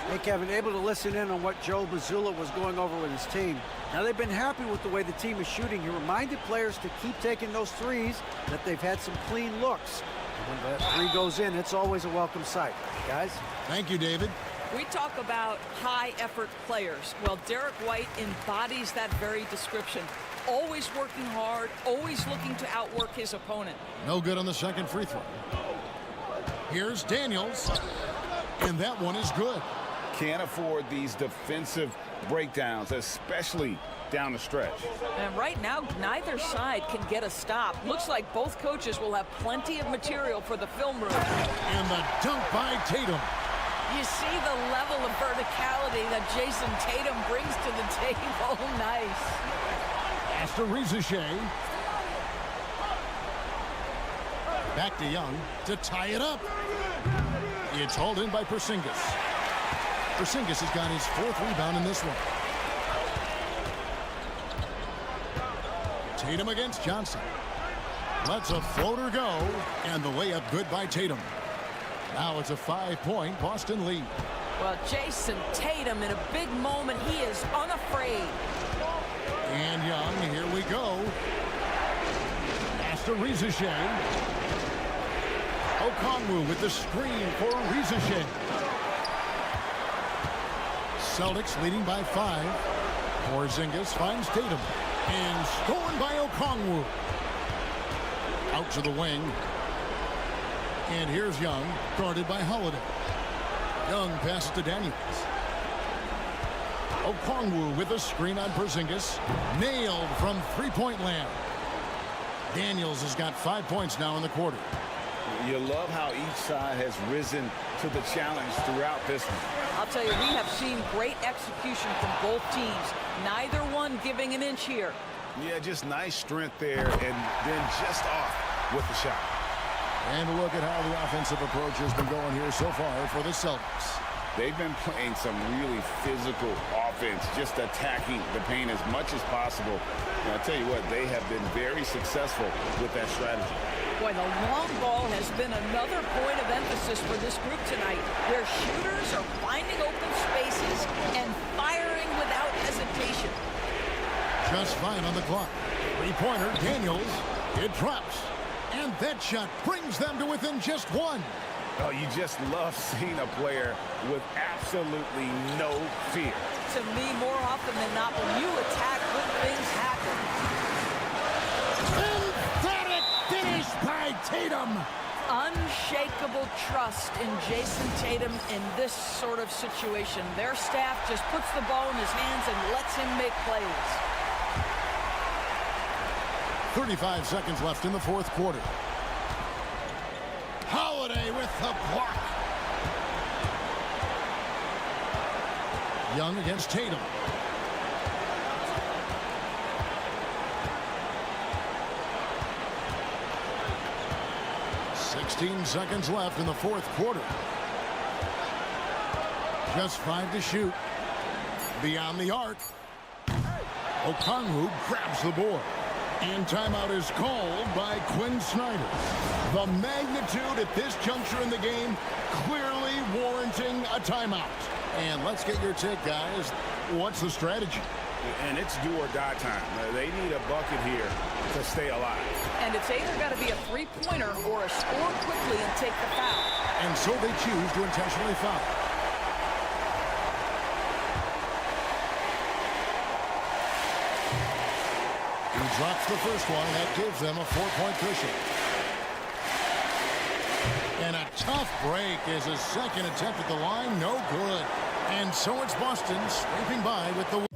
Hey, Kevin, able to listen in on what Joe Mazzulla was going over with his team. Now, they've been happy with the way the team is shooting. He reminded players to keep taking those threes, that they've had some clean looks. And when that 3 goes in, it's always a welcome sight. Guys? Thank you, David. We talk about high-effort players. Well, Derek White embodies that very description. Always working hard, always looking to outwork his opponent. No good on the second free throw. Here's Daniels. And that one is good. Can't afford these defensive breakdowns, especially down the stretch. And right now, neither side can get a stop. Looks like both coaches will have plenty of material for the film room. And the dunk by Tatum. You see the level of verticality that Jason Tatum brings to the table. Nice. After Rizichet. Back to Young to tie it up. It's hauled in by Porzingis. Porzingis has got his 4th rebound in this one. Tatum against Johnson. Lets a floater go, and the layup good by Tatum. Now it's a 5-point Boston lead. Well, Jason Tatum in a big moment. He is unafraid. And Young, here we go. Pass to Rizichet. Okongwu with the screen for Rizichet. Celtics leading by 5. Porzingis finds Tatum. And stolen by Okongwu. Out to the wing. And here's Young, guarded by Holiday. Young passes to Daniels. Okongwu with a screen on Porzingis. Nailed from three-point land. Daniels has got 5 points now in the quarter. You love how each side has risen to the challenge throughout this one. I'll tell you, we have seen great execution from both teams. Neither one giving an inch here. Yeah, just nice strength there, and then just off with the shot. And a look at how the offensive approach has been going here so far for the Celtics. They've been playing some really physical offense, just attacking the paint as much as possible. And I'll tell you what, they have been very successful with that strategy. Boy, the long ball has been another point of emphasis for this group tonight, where shooters are finding open spaces and firing without hesitation. Just 5 on the clock. Three-pointer, Daniels. It drops. And that shot brings them to within just 1. Oh, you just love seeing a player with absolutely no fear. To me, more often than not, when you attack, good things happen. Emphatic finish by Tatum. Unshakable trust in Jason Tatum in this sort of situation. Their staff just puts the ball in his hands and lets him make plays. 35 seconds left in the fourth quarter. Holiday with the block. Young against Tatum. Sixteen seconds left in the fourth quarter. Just 5 to shoot. Beyond the arc. Okongwu grabs the board. And timeout is called by Quinn Snyder. The magnitude at this juncture in the game clearly warranting a timeout. And let's get your take, guys. What's the strategy? And it's do or die time. They need a bucket here to stay alive. And it's either got to be a three-pointer or a score quickly and take the foul. And so they choose to intentionally foul. He drops the first one. That gives them a 4-point cushion. And a tough break is a second attempt at the line. No good. And so it's Boston scraping by with the